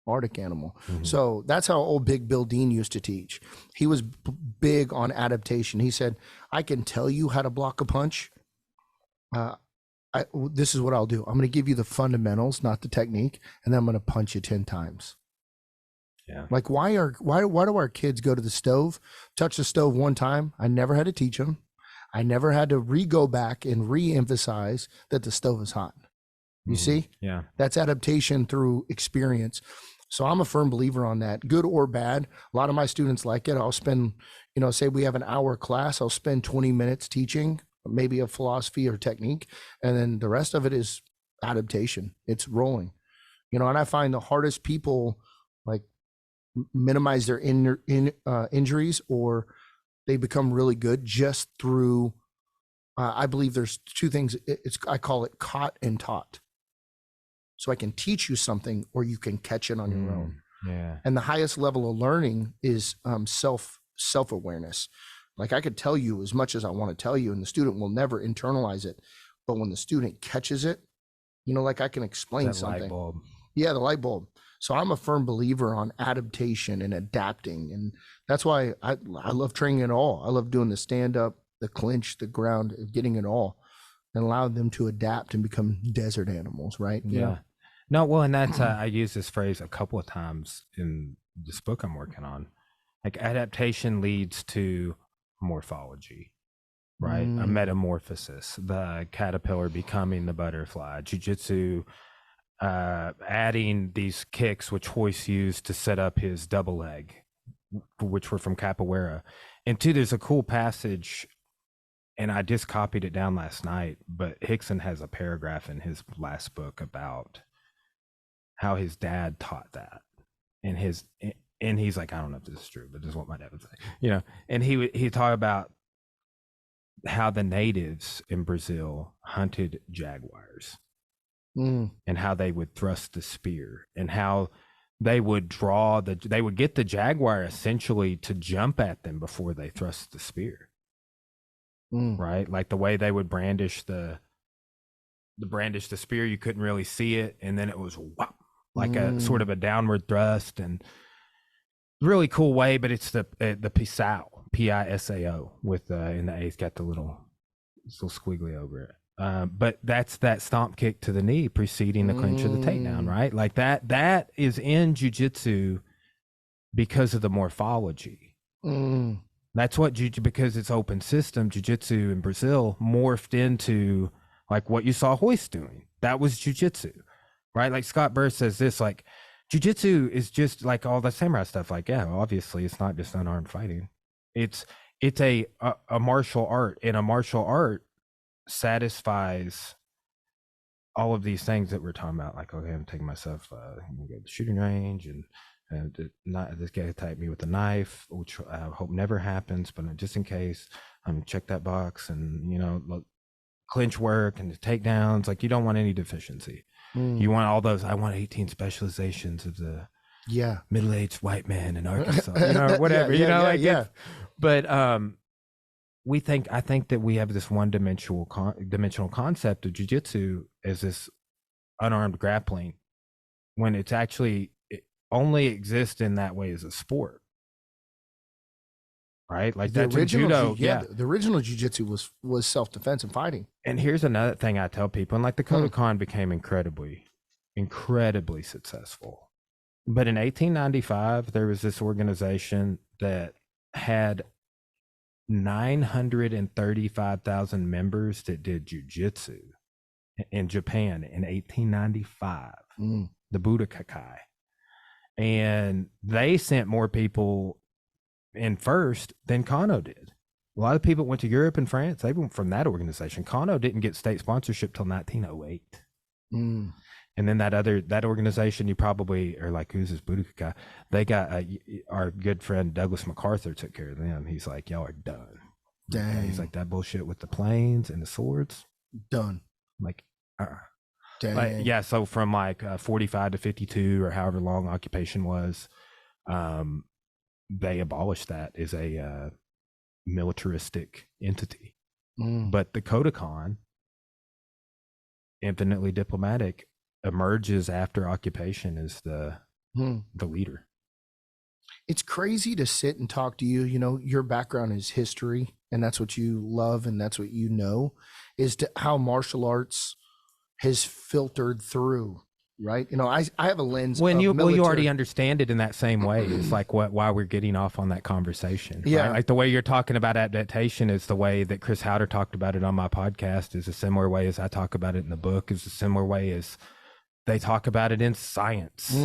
Arctic animal. So that's how old Big Bill Dean used to teach. He was big on adaptation. He said, I can tell you how to block a punch. This is what I'll do. I'm going to give you the fundamentals, not the technique, and then I'm going to punch you 10 times. Yeah. Like why do our kids go to the stove, touch the stove one time? I never had to teach them. I never had to go back and re-emphasize that the stove is hot. You see? Yeah. That's adaptation through experience. So I'm a firm believer on that, good or bad. A lot of my students like it. I'll spend, you know, say we have an hour class, I'll spend 20 minutes teaching maybe a philosophy or technique. And then the rest of it is adaptation. It's rolling, you know, and I find the hardest people like minimize their injuries, or they become really good just through, I believe there's two things. I call it caught and taught. So I can teach you something or you can catch it on your own. Yeah. And the highest level of learning is self-awareness. Like I could tell you as much as I want to tell you, and the student will never internalize it. But when the student catches it, you know, like I can explain something. Light bulb. Yeah, the light bulb. So I'm a firm believer on adaptation and adapting. And that's why I love training it all. I love doing the stand-up, the clinch, the ground, getting it all. And allow them to adapt and become desert animals, right? Yeah. know? No, well, and that's I use this phrase a couple of times in this book I'm working on. Like adaptation leads to morphology, right? A metamorphosis, the caterpillar becoming the butterfly. Jiu-jitsu, adding these kicks which Hoist used to set up his double leg, which were from capoeira. And two, there's a cool passage, and I just copied it down last night, but Hickson has a paragraph in his last book about how his dad taught that. And he's like, I don't know if this is true, but this is what my dad would say, you know. And he talked about how the natives in Brazil hunted jaguars and how they would thrust the spear, and how they would they would get the jaguar essentially to jump at them before they thrust the spear. Right? Like the way they would brandish the spear, you couldn't really see it. And then it was whop, like a sort of a downward thrust, and really cool way. But it's the pisao, P-I-S-A-O with, in the A, it's got the little squiggly over it. But that's that stomp kick to the knee preceding the clinch of the takedown, right? Like that is in jiu-jitsu because of the morphology. That's what because it's open system, jiu-jitsu in Brazil morphed into like what you saw Hoist doing. That was jiu-jitsu. right? Like Scott Burr says this, like, jiu-jitsu is just like all the samurai stuff. Like, yeah, obviously it's not just unarmed fighting. It's a martial art, and a martial art satisfies all of these things that we're talking about. like, okay, I'm taking myself go to the shooting range, and not this guy attacked me with a knife, which I hope never happens, but just in case, check that box, and look, clinch work and the takedowns. Like, you don't want any deficiency. You want all those. I want 18 specializations of the middle-aged white man in Arkansas, whatever, but I think that we have this one-dimensional concept of jiu-jitsu as this unarmed grappling, when it's actually, it only exists in that way as a sport, right? Like the original judo. The original jiu-jitsu was self-defense and fighting. And here's another thing I tell people, and like the Kodokan became incredibly successful. But in 1895, there was this organization that had 935,000 members that did jiu-jitsu in Japan in 1895, the Budokai. And they sent more people in first than Kano did. A lot of people went to Europe and France. They went from that organization. Kano didn't get state sponsorship till 1908. And then that organization, you probably are like, who's this Budokai? They got our good friend Douglas MacArthur took care of them. He's like, y'all are done. Dang. He's like, that bullshit with the planes and the swords, done. Like, Dang. like, yeah. So from like 45 to 52 or however long occupation was, they abolished that as a militaristic entity. But the Kodokan, infinitely diplomatic, emerges after occupation as the leader. It's crazy to sit and talk to you. Your background is history, and that's what you love, and that's what is to how martial arts has filtered through, right? I have a lens. When you already understand it in that same way. It's like why we're getting off on that conversation. Yeah, right? Like the way you're talking about adaptation is the way that Chris Howder talked about it on my podcast. Is a similar way as I talk about it in the book. Is a similar way as they talk about it in science.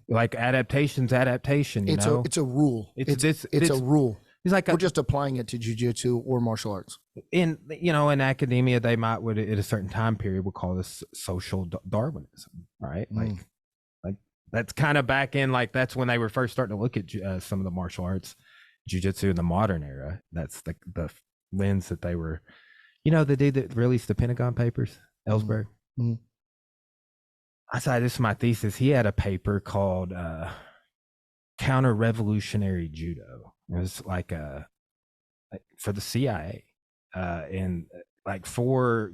Like adaptation. It's a rule. It's a rule. It's like we're just applying it to jiu-jitsu or martial arts. In academia, they might would at a certain time period would call this social Darwinism, right? Like that's kind of back in, like, that's when they were first starting to look at some of the martial arts, jiu-jitsu in the modern era. That's the lens that they were, the dude that released the Pentagon Papers, Ellsberg. I said, this is my thesis. He had a paper called Counter-Revolutionary Judo. It was like for the CIA, and like for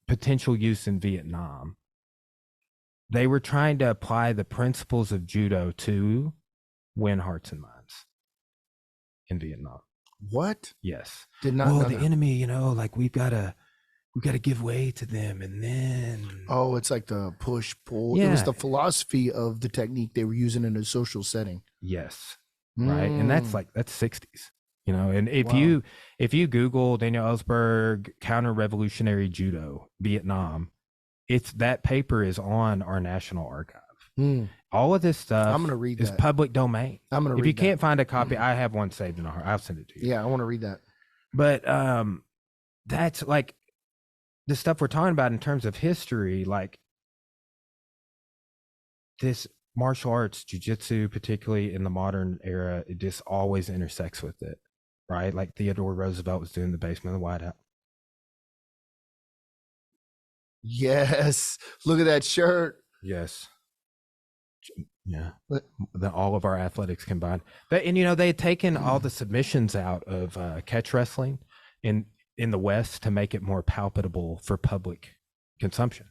potential use in Vietnam. They were trying to apply the principles of judo to win hearts and minds in Vietnam. What? Yes. Did not know the that. enemy, like we gotta give way to them, and then it's like the push pull. Yeah. It was the philosophy of the technique they were using in a social setting. Yes. Right. And that's 60s, and if you Google Daniel Ellsberg counter-revolutionary judo Vietnam, that paper is on our National Archive. All of this stuff I'm gonna read is that. public domain. If you can't find a copy, I have one saved in I'll send it to you. Yeah, I want to read that. But that's like the stuff we're talking about in terms of history, like this martial arts, jiu-jitsu, particularly in the modern era, it just always intersects with it, right? Like Theodore Roosevelt was doing in the basement of the White House. Yes. Look at that shirt. Yes. Yeah. All of our athletics combined. And they had taken all the submissions out of catch wrestling in the West to make it more palatable for public consumption.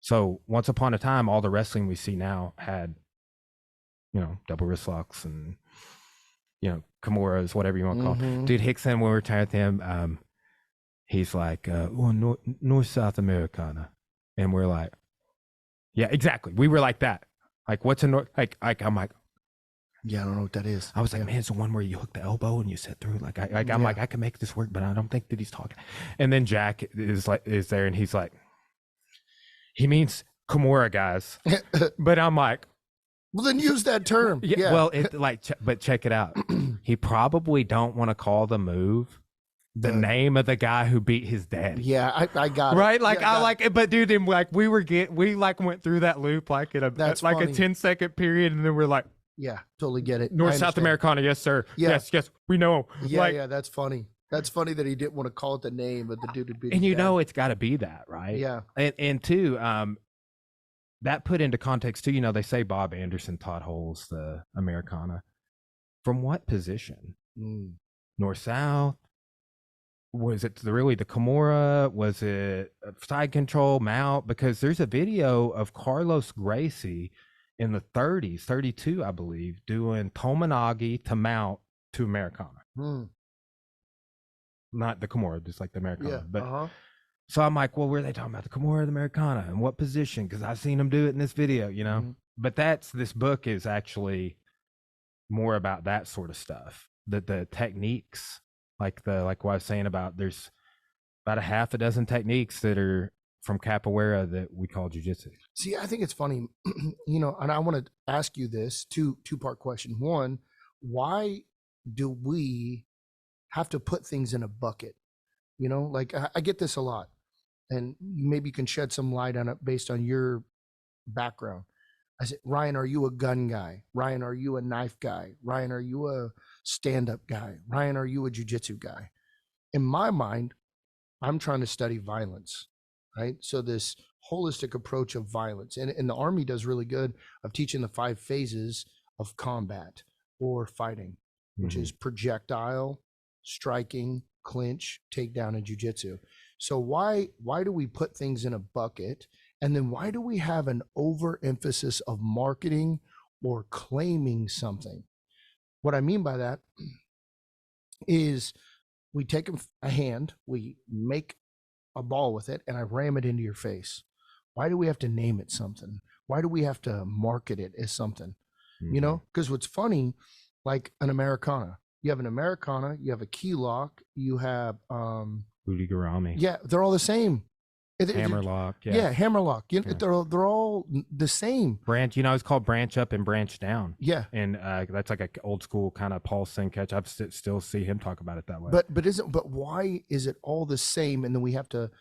So once upon a time, all the wrestling we see now had, double wrist locks and, Kimuras, whatever you want to call them. Dude, Hickson, when we were talking with him, he's like, North South Americana. And we're like, yeah, exactly. We were like that. Like, what's a North? I'm like, yeah, I don't know what that is. I was like, man, it's the one where you hook the elbow and you sit through. Like, I'm like, I can make this work, but I don't think that he's talking. And then Jack is there, and he's like, he means Kimura guys. But I'm like, well, then use that term. Yeah. Well, but check it out. He probably don't want to call the move the name of the guy who beat his daddy. Yeah, I got it. Right? Like, yeah, I like it, but dude, then like we went through that loop like in a That's like funny. a 10-second period, and then we're like, yeah, totally get it. North South Americana, yes, sir. Yeah. Yes, we know. Yeah, like, yeah, that's funny. That's funny that he didn't want to call it the name of the dude who beat his and you dad. know it's got to be that, right? Yeah. And two, that put into context too. You know, they say Bob Anderson taught Holes the Americana. From what position? North South? Was it really the Kimura? Was it side control, mount? Because there's a video of Carlos Gracie in the 30s, 32, I believe, doing Tomonagi to mount to Americana. Not the Kimura, just like the Americana. Yeah. But so I'm like, well, were they talking about the Kimura or the Americana? And what position? Because I've seen them do it in this video, you know? But this book is actually more about that sort of stuff. The techniques. Like what I was saying about, there's about a half a dozen techniques that are from capoeira that we call jiu-jitsu. See, I think it's funny, you know, and I want to ask you this two-part question. One, why do we have to put things in a bucket? You know, like I get this a lot, and maybe you can shed some light on it based on your background. I said, Ryan, are you a gun guy? Ryan, are you a knife guy? Ryan, are you a stand-up guy? Ryan, are you a jiu-jitsu guy? In my mind, I'm trying to study violence, right? So this holistic approach of violence, and the Army does really good of teaching the 5 phases of combat or fighting, which is projectile, striking, clinch, takedown, and jiu-jitsu. So why do we put things in a bucket? And then why do we have an overemphasis of marketing or claiming something? What I mean by that is we take a hand, we make a ball with it, and I ram it into your face. Why do we have to name it something? Why do we have to market it as something? You know, because what's funny, like an Americana, you have an Americana, you have a key lock, you have Udigarami. Yeah, they're all the same. Hammerlock. Yeah, hammerlock. You know, they're all the same. Branch, you know, it's called branch up and branch down. Yeah. And that's like a old school kind of Paul Sinketch. I still see him talk about it that way. But why is it all the same? And then we have to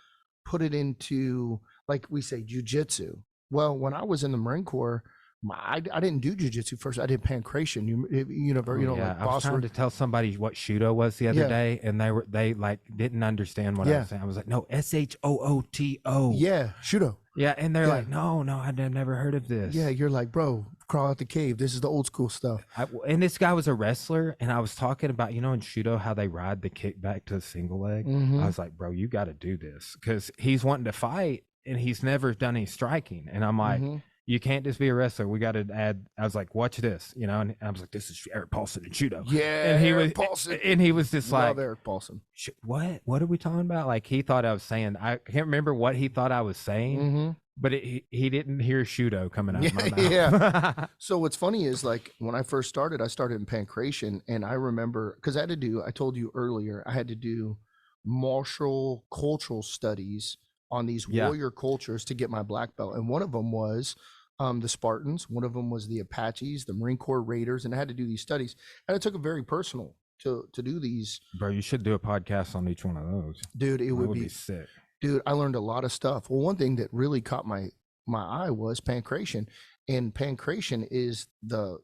put it into, like we say, jiu-jitsu. Well, when I was in the Marine Corps, I didn't do jiu-jitsu first. I did pancration. Like I was trying to tell somebody what shudo was the other day, and they like didn't understand what I was saying. I was like, no, SHOOTO. Yeah, shudo. Yeah, and they're like, no, I've never heard of this. Yeah, you're like, bro, crawl out the cave. This is the old school stuff. And this guy was a wrestler, and I was talking about, you know, in shudo how they ride the kick back to the single leg. I was like, bro, you got to do this, because he's wanting to fight, and he's never done any striking. And I'm like, you can't just be a wrestler. We got to add. I was like, watch this, you know. And I was like, this is Eric Paulson and judo. Yeah, and Eric Paulson. And he was just Love like, Eric Paulson. What are we talking about? Like, he thought I was saying. I can't remember what he thought I was saying, but he didn't hear shudo coming out of my mouth. Yeah. So what's funny is, like, when I first started, I started in pancration, and I remember, because I told you earlier, I had to do martial cultural studies on these warrior cultures to get my black belt, and one of them was the Spartans, one of them was the Apaches, the Marine Corps Raiders, and I had to do these studies, and I took it very personal to do these. Bro, you should do a podcast on each one of those, dude. It would be sick, dude. I learned a lot of stuff. Well, one thing that really caught my eye was pancration, and pancration is the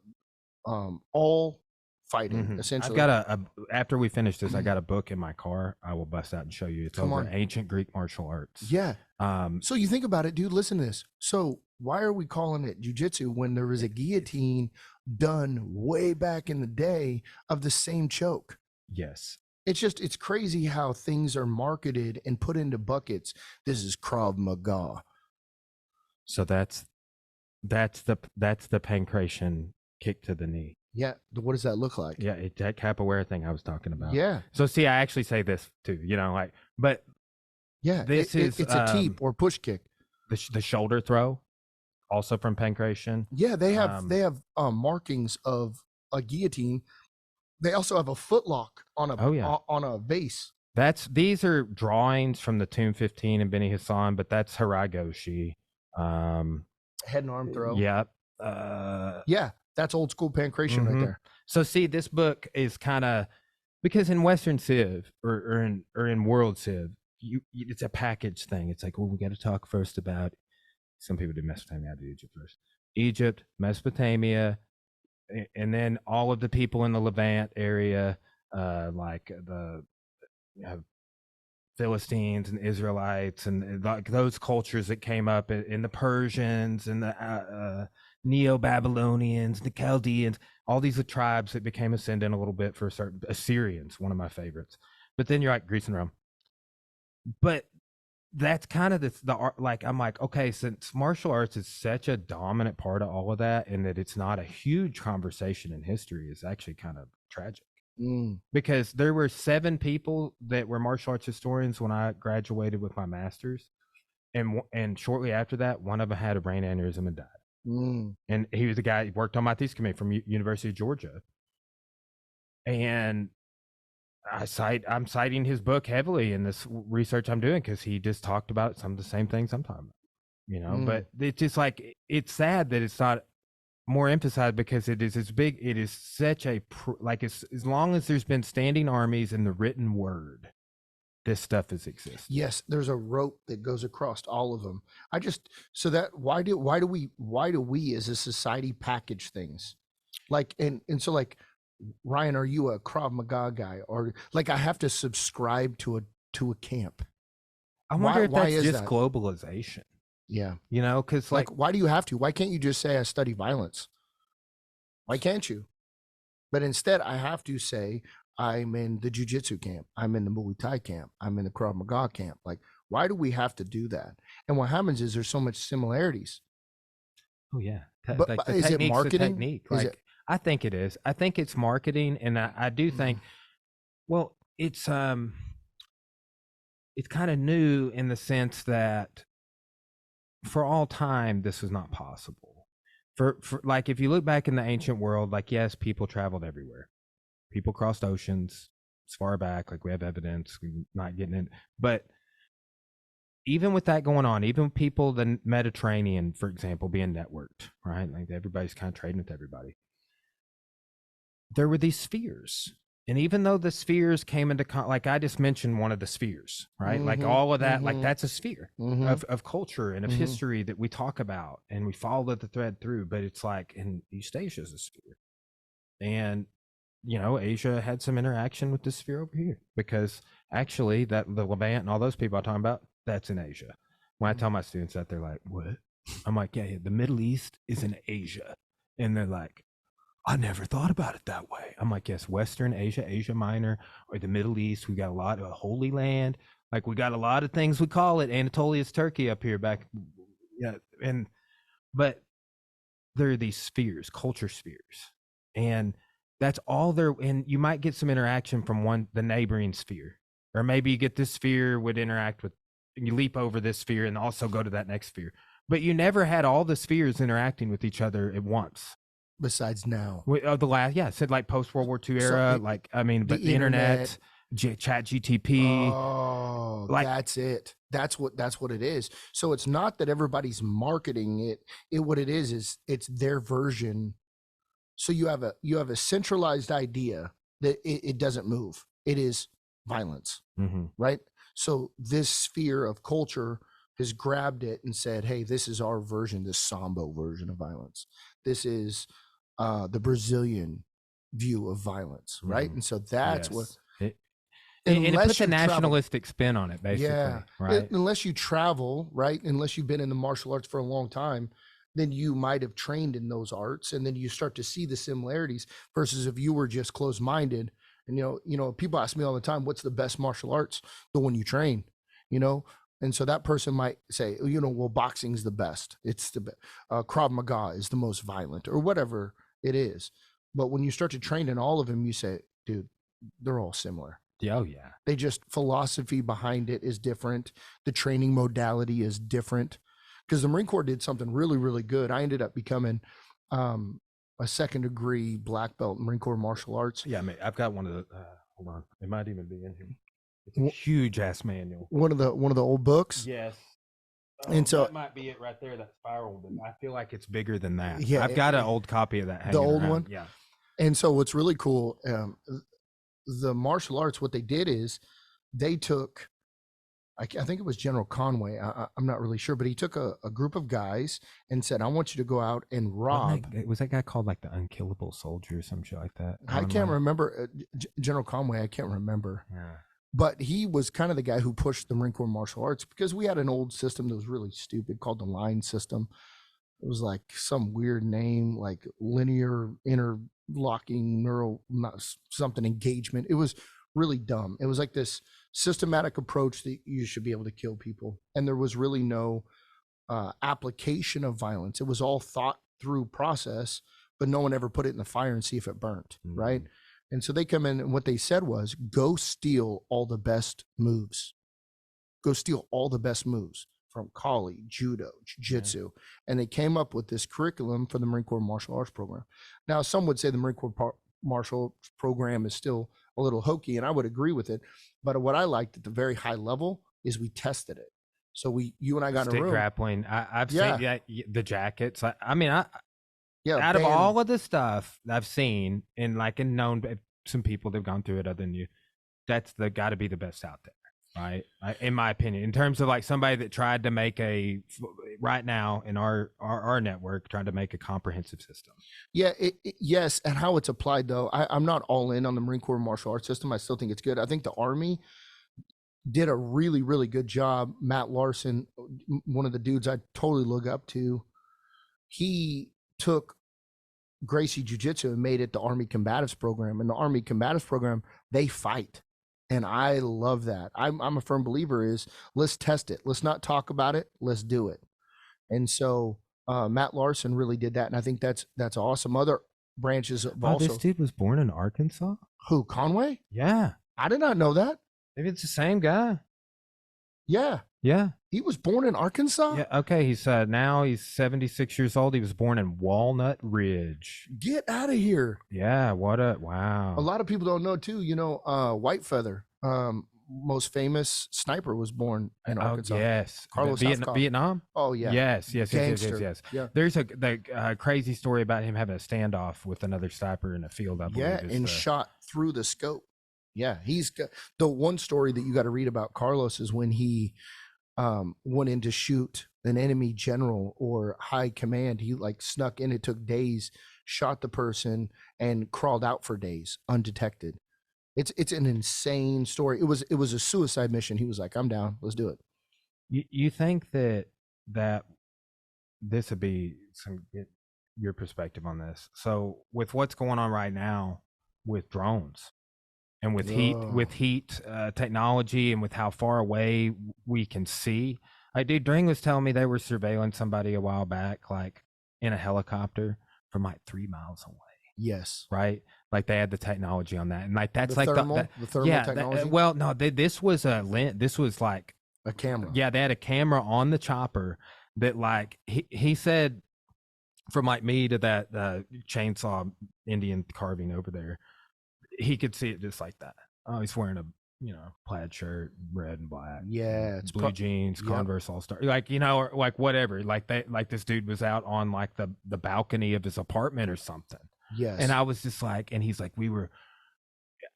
all fighting, essentially. I've got after we finish this, I got a book in my car. I will bust out and show you. It's over ancient Greek martial arts. Yeah. So you think about it, dude. Listen to this. So why are we calling it jiu-jitsu when there was a guillotine done way back in the day of the same choke? Yes. It's crazy how things are marketed and put into buckets. This is Krav Maga. So that's the pancration kick to the knee. Yeah. What does that look like? Yeah, that capoeira thing I was talking about. Yeah. So see, I actually say this too, you know, like, but yeah, it's a teep or push kick. The shoulder throw, also from pancration. Yeah, they have markings of a guillotine. They also have a footlock on a vase. These are drawings from the Tomb 15 and Beni Hassan, but that's Haragoshi. Head and arm throw. Yeah. Yeah, that's old school pancration right there. So see, this book is kind of, because in Western Civ or in World Civ, it's a package thing. It's like, well, we got to talk first about, some people do Mesopotamia, I do Egypt first. Egypt, Mesopotamia, and then all of the people in the Levant area, like the Philistines and Israelites and like those cultures that came up in the Persians and the Neo-Babylonians, the Chaldeans, all these tribes that became ascendant a little bit for certain Assyrians, one of my favorites. But then you're like Greece and Rome. But that's kind of the art. Like, I'm like, okay, since martial arts is such a dominant part of all of that, and that it's not a huge conversation in history, is actually kind of tragic. Because there were 7 people that were martial arts historians when I graduated with my master's, and shortly after that, one of them had a brain aneurysm and died. And he was the guy who worked on my thesis committee from University of Georgia. And I'm citing his book heavily in this research I'm doing, because he just talked about some of the same things I'm talking about, But it's just like, it's sad that it's not more emphasized, because it is as big. It is such a as long as there's been standing armies in the written word, this stuff has existed. Yes, there's a rope that goes across all of them. Why do we as a society package things like, and so like, Ryan, are you a Krav Maga guy, or like I have to subscribe to a camp? I wonder if that's just globalization. Yeah. Because like, why do you have to? Why can't you just say I study violence? Why can't you? But instead, I have to say I'm in the Jiu-Jitsu camp. I'm in the Muay Thai camp. I'm in the Krav Maga camp. Like, why do we have to do that? And what happens is there's so much similarities. Oh yeah. But is it marketing? Technique. Like, I think it is. I think it's marketing, and I do think, well, it's kind of new in the sense that for all time this was not possible. For like, if you look back in the ancient world, like, yes, people traveled everywhere. People crossed oceans as far back, like we have evidence. We're not getting in, but even with that going on, even people, the Mediterranean, for example, being networked, right? Like everybody's kind of trading with everybody. There were these spheres. And even though the spheres came into, like I just mentioned one of the spheres, right? Like all of that, like that's a sphere of culture and of history that we talk about, and we follow the thread through. But it's like, in East Asia is a sphere. And, Asia had some interaction with this sphere over here, because actually that the Levant and all those people I'm talking about, that's in Asia. When I tell my students that, they're like, what? I'm like, yeah, the Middle East is in Asia. And they're like, I never thought about it that way. I'm like, yes, Western Asia, Asia Minor, or the Middle East. We got a lot of Holy Land. Like, we got a lot of things we call it. Anatolia's Turkey up here back. Yeah. But there are these spheres, culture spheres. And that's all there. And you might get some interaction from the neighboring sphere. Or maybe you get this sphere would interact with, and you leap over this sphere and also go to that next sphere. But you never had all the spheres interacting with each other at once. Besides now, said like post World War II era, but the internet, Chat GTP. Oh, like, that's it. That's what it is. So it's not that everybody's marketing it. What it is it's their version. So you have a centralized idea that it doesn't move. It is violence, right? So this sphere of culture has grabbed it and said, hey, this is our version, this Sambo version of violence. This is the Brazilian view of violence, right? And so that's what it puts a nationalistic spin on it, basically. Right. Unless you travel, right? Unless you've been in the martial arts for a long time, then you might have trained in those arts, and then you start to see the similarities. Versus if you were just closed-minded, and people ask me all the time, "What's the best martial arts?" The one you train, And so that person might say, well, boxing's the best. It's the best. Krav Maga is the most violent, or whatever it is. But when you start to train in all of them, you say, dude, they're all similar. Oh, yeah. They just, philosophy behind it is different. The training modality is different. Because the Marine Corps did something really, really good. I ended up becoming a 2nd degree black belt in Marine Corps martial arts. Yeah, mate, I've got one of the, hold on, it might even be in here. It's a huge ass manual. One of the old books. Yes. And so that might be it right there, that spiral, but I feel like it's bigger than that. Yeah, I've got an old copy of that hanging the old around. one. Yeah. And so what's really cool, the martial arts, what they did is they took, I think it was General Conway. I'm not really sure, but he took a group of guys and said, I want you to go out and rob. Was that guy called like the Unkillable Soldier or some shit like that? I can't remember. General Conway, I can't remember. Yeah. But he was kind of the guy who pushed the Marine Corps martial arts, because we had an old system that was really stupid called the line system. It was like some weird name, like linear interlocking neural, not something engagement. It was really dumb. It was like this systematic approach that you should be able to kill people. And there was really no application of violence. It was all thought through process, but no one ever put it in the fire and see if it burnt, right? And so they come in, and what they said was, go steal all the best moves. Go steal all the best moves from Kali, Judo, Jiu-Jitsu. And they came up with this curriculum for the Marine Corps Martial Arts Program. Now, some would say the Marine Corps Martial Arts Program is still a little hokey, and I would agree with it. But what I liked at the very high level is we tested it. So you and I got in a room. Grappling. I've seen the jackets. I mean, yeah, out of all of the stuff I've seen and known some people that have gone through it other than you, that's got to be the best out there, right? In my opinion, in terms of like somebody that tried to make right now in our network, trying to make a comprehensive system. Yeah, yes, and how it's applied though, I'm not all in on the Marine Corps martial arts system. I still think it's good. I think the Army did a really, really good job. Matt Larson, one of the dudes I totally look up to, he took Gracie Jiu-Jitsu and made it the Army Combatives Program. And the Army Combatives Program, they fight. And I love that. I'm a firm believer is, let's test it. Let's not talk about it. Let's do it. And so Matt Larson really did that. And I think that's awesome. Other branches also. This dude was born in Arkansas? Who, Conway? Yeah. I did not know that. Maybe it's the same guy. Yeah. Yeah. He was born in Arkansas? Yeah. Okay. He's now he's 76 years old. He was born in Walnut Ridge. Get out of here. Yeah. Wow. A lot of people don't know too, White Feather, most famous sniper, was born in Arkansas. Yes. Carlos Vietnam? Oh yeah. Yes. Yeah. There's the crazy story about him having a standoff with another sniper in a field, I believe. Yeah, and shot through the scope. Yeah, he's got the one story that you got to read about Carlos is when he went in to shoot an enemy general or high command. He snuck in. It took days, shot the person, and crawled out for days undetected. It's an insane story. It was a suicide mission. He was like, I'm down. Let's do it. You think that this would be your perspective on this? So with what's going on right now with drones, and with heat technology, and with how far away we can see. Dude, Dring was telling me they were surveilling somebody a while back, in a helicopter from 3 miles away. Yes. Right? They had the technology on that. And that's the thermal technology? This was a camera. Yeah, they had a camera on the chopper that he said from me to that chainsaw Indian carving over there, he could see it just like that. Oh, he's wearing a plaid shirt, red and black. Yeah, it's blue jeans, Converse All Star, or whatever. This dude was out on the balcony of his apartment or something. Yes, and I was just and he's we were.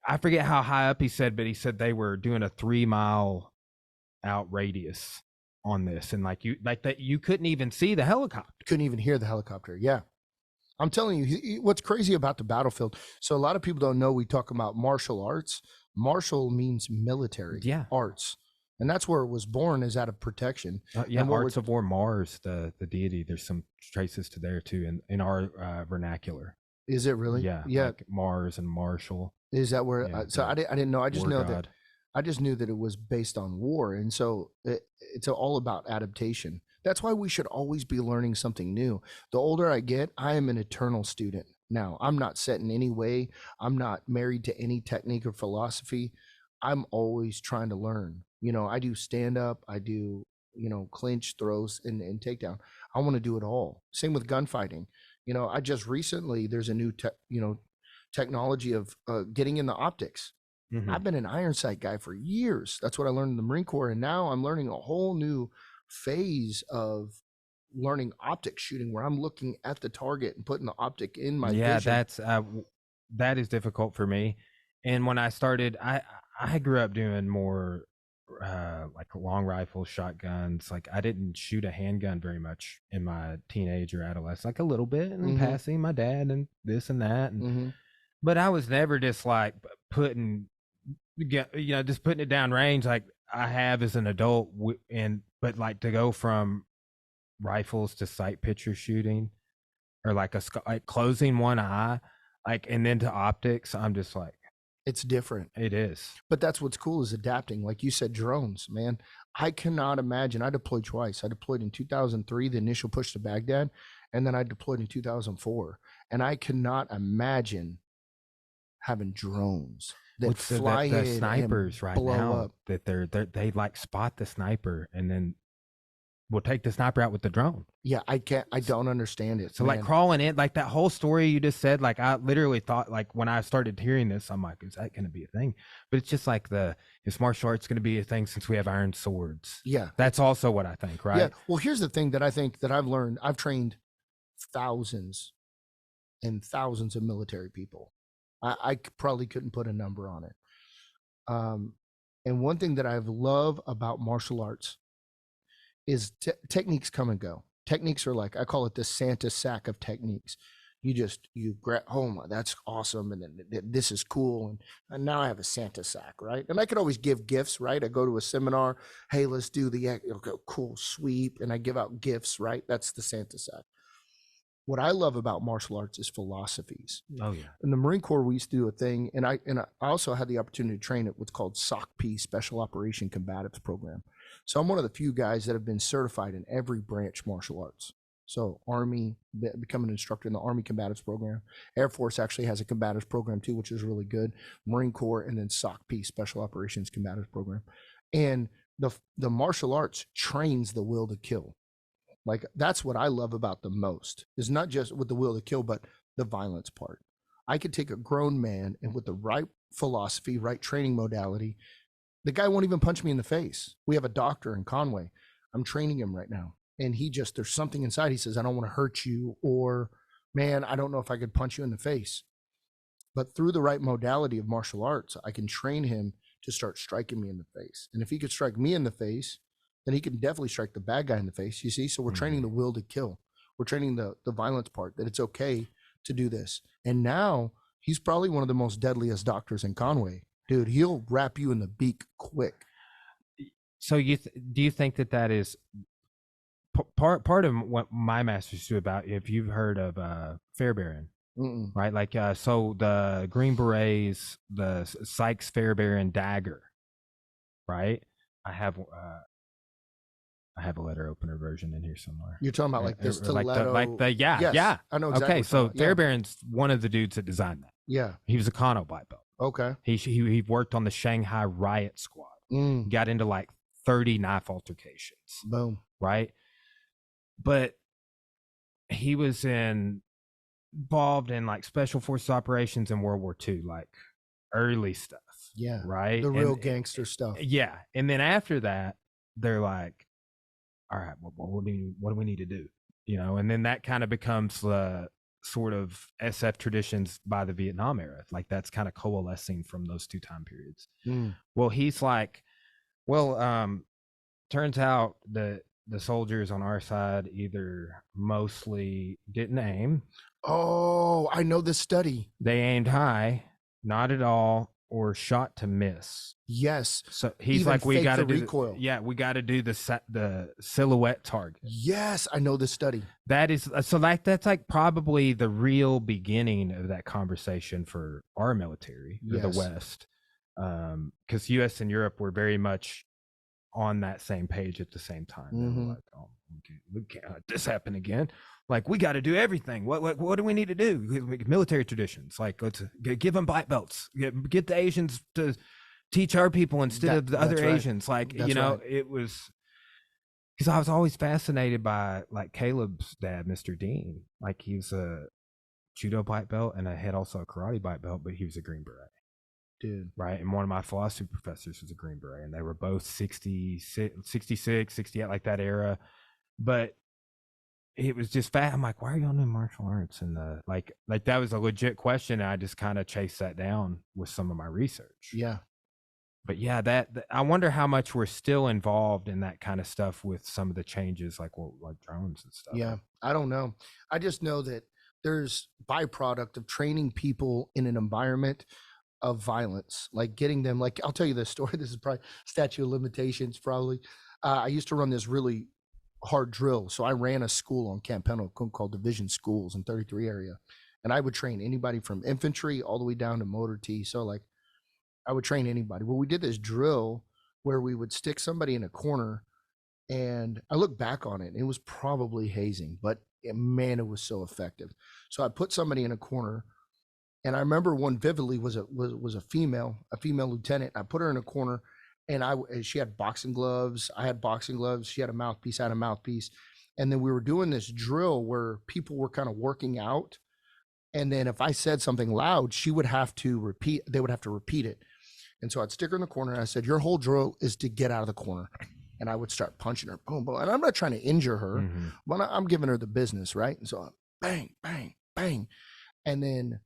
I forget how high up he said, but he said they were doing a 3 mile out radius on this, and you couldn't even see the helicopter, couldn't even hear the helicopter. Yeah. I'm telling you, what's crazy about the battlefield. So a lot of people don't know we talk about martial arts. Martial means military arts. And that's where it was born, is out of protection. Arts of War, Mars, the deity. There's some traces to there too in our vernacular. Is it really? Yeah. Yeah. Mars and Marshall. Is that where? I didn't know. I just know that. I just knew that it was based on war. And so it's all about adaptation. That's why we should always be learning something new. The older I get, I am an eternal student. Now, I'm not set in any way. I'm not married to any technique or philosophy. I'm always trying to learn. I do stand up. I do, clinch, throws, and takedown. I want to do it all. Same with gunfighting. I just recently, there's a new, technology of getting in the optics. Mm-hmm. I've been an iron sight guy for years. That's what I learned in the Marine Corps. And now I'm learning a whole new phase of learning optic shooting where I'm looking at the target and putting the optic in my vision. That's that is difficult for me. And when I started, I grew up doing more like long rifles, shotguns. Like I didn't shoot a handgun very much in my teenage or adolescence, like a little bit and passing my dad and this and that. And, but I was never just like putting, just putting it down range like I have as an adult. But like to go from rifles to sight picture shooting or like like closing one eye, like, and then to optics, I'm just like, it's different. It is. But that's what's cool is adapting. Like you said, drones, man. I cannot imagine. I deployed twice. I deployed in 2003, the initial push to Baghdad, and then I deployed in 2004. And I cannot imagine having drones that fly the in snipers and right blow now up. That they like spot the sniper and then we'll take the sniper out with the drone. Yeah, I don't understand it. So man, like crawling in, like that whole story you just said, like I literally thought, like when I started hearing this, I'm like, is that going to be a thing? But it's just like is martial arts going to be a thing since we have iron swords? Yeah. That's also what I think, right? Yeah. Well, here's the thing that I think that I've learned. I've trained thousands and thousands of military people. I probably couldn't put a number on it. And one thing that I love about martial arts is techniques come and go. Techniques are like, I call it the Santa sack of techniques. You grab, oh, that's awesome. And then this is cool. And now I have a Santa sack, right? And I could always give gifts, right? I go to a seminar. Hey, let's do the cool sweep. And I give out gifts, right? That's the Santa sack. What I love about martial arts is philosophies. Oh yeah. In the Marine Corps, we used to do a thing, and I also had the opportunity to train at what's called SOCP, Special Operation Combatives Program. So I'm one of the few guys that have been certified in every branch martial arts. So Army, become an instructor in the Army Combatives Program. Air Force actually has a Combatives Program too, which is really good. Marine Corps, and then SOCP, Special Operations Combatives Program. And the martial arts trains the will to kill. Like that's what I love about the most, is not just with the will to kill, but the violence part. I could take a grown man and with the right philosophy, right training modality, the guy won't even punch me in the face. We have a doctor in Conway. I'm training him right now. And there's something inside. He says, I don't want to hurt you, or man, I don't know if I could punch you in the face. But through the right modality of martial arts, I can train him to start striking me in the face. And if he could strike me in the face, then he can definitely strike the bad guy in the face. You see? So we're training the will to kill. We're training the violence part, that it's okay to do this. And now he's probably one of the most deadliest doctors in Conway. Dude, he'll wrap you in the beak quick. So do you think that is part of what my master's do about, if you've heard of Fairbairn, right? Like, so the Green Berets, the Sykes Fairbairn dagger, right? I have a letter opener version in here somewhere. You're talking about like the stiletto, yeah. I know exactly. Okay, so Fairbairn's one of the dudes that designed that. Yeah, he was a Kano black belt. Okay, he worked on the Shanghai riot squad. Got into like 30 knife altercations. Boom. Right, but he was involved in like special forces operations in World War II, like early stuff. Yeah, right, the real gangster stuff. Yeah, and then after that, they're like, all right, what do we need to do? And then that kind of becomes the sort of SF traditions by the Vietnam era. Like that's kind of coalescing from those two time periods. Well, he's like, turns out that the soldiers on our side either mostly didn't aim. Oh, I know this study. They aimed high, not at all, or shot to miss. Yes. So he's like, we got to do recoil. We got to do the silhouette target. Yes, I know this study. That is so like that's like probably the real beginning of that conversation for our military, or the West, because U.S. and Europe were very much on that same page at the same time. They were like, oh, we can't let this happen again. Like, we got to do everything. What do we need to do? Military traditions. Like, let's give them black belts. Get the Asians to teach our people instead of the other Asians. Like, it was, because I was always fascinated by like Caleb's dad, Mr. Dean. Like, he was a judo black belt and I had also a karate black belt, but he was a Green Beret. Dude. right? And one of my philosophy professors was a Green Beret, and they were both 66, 68, like that era. But it was just fat. I'm like, why are y'all doing martial arts? And like that was a legit question. And I just kind of chased that down with some of my research. Yeah. But yeah, that I wonder how much we're still involved in that kind of stuff with some of the changes, like drones and stuff. Yeah, I don't know. I just know that there's byproduct of training people in an environment of violence, like getting them. Like, I'll tell you this story. This is probably statute of limitations. Probably, I used to run this really hard drill. So I ran a school on Camp Pendleton called Division Schools in 33 area, and I would train anybody from infantry all the way down to motor T. So like, I would train anybody. Well, we did this drill where we would stick somebody in a corner, and I look back on it, and it was probably hazing, but man, it was so effective. So I put somebody in a corner, and I remember one vividly was a female lieutenant. I put her in a corner, and she had boxing gloves. I had boxing gloves. She had a mouthpiece. I had a mouthpiece. And then we were doing this drill where people were kind of working out. And then if I said something loud, they would have to repeat it. And so I'd stick her in the corner, and I said, your whole drill is to get out of the corner. And I would start punching her, boom, boom. And I'm not trying to injure her, but I'm giving her the business, right? And so bang, bang, bang. And then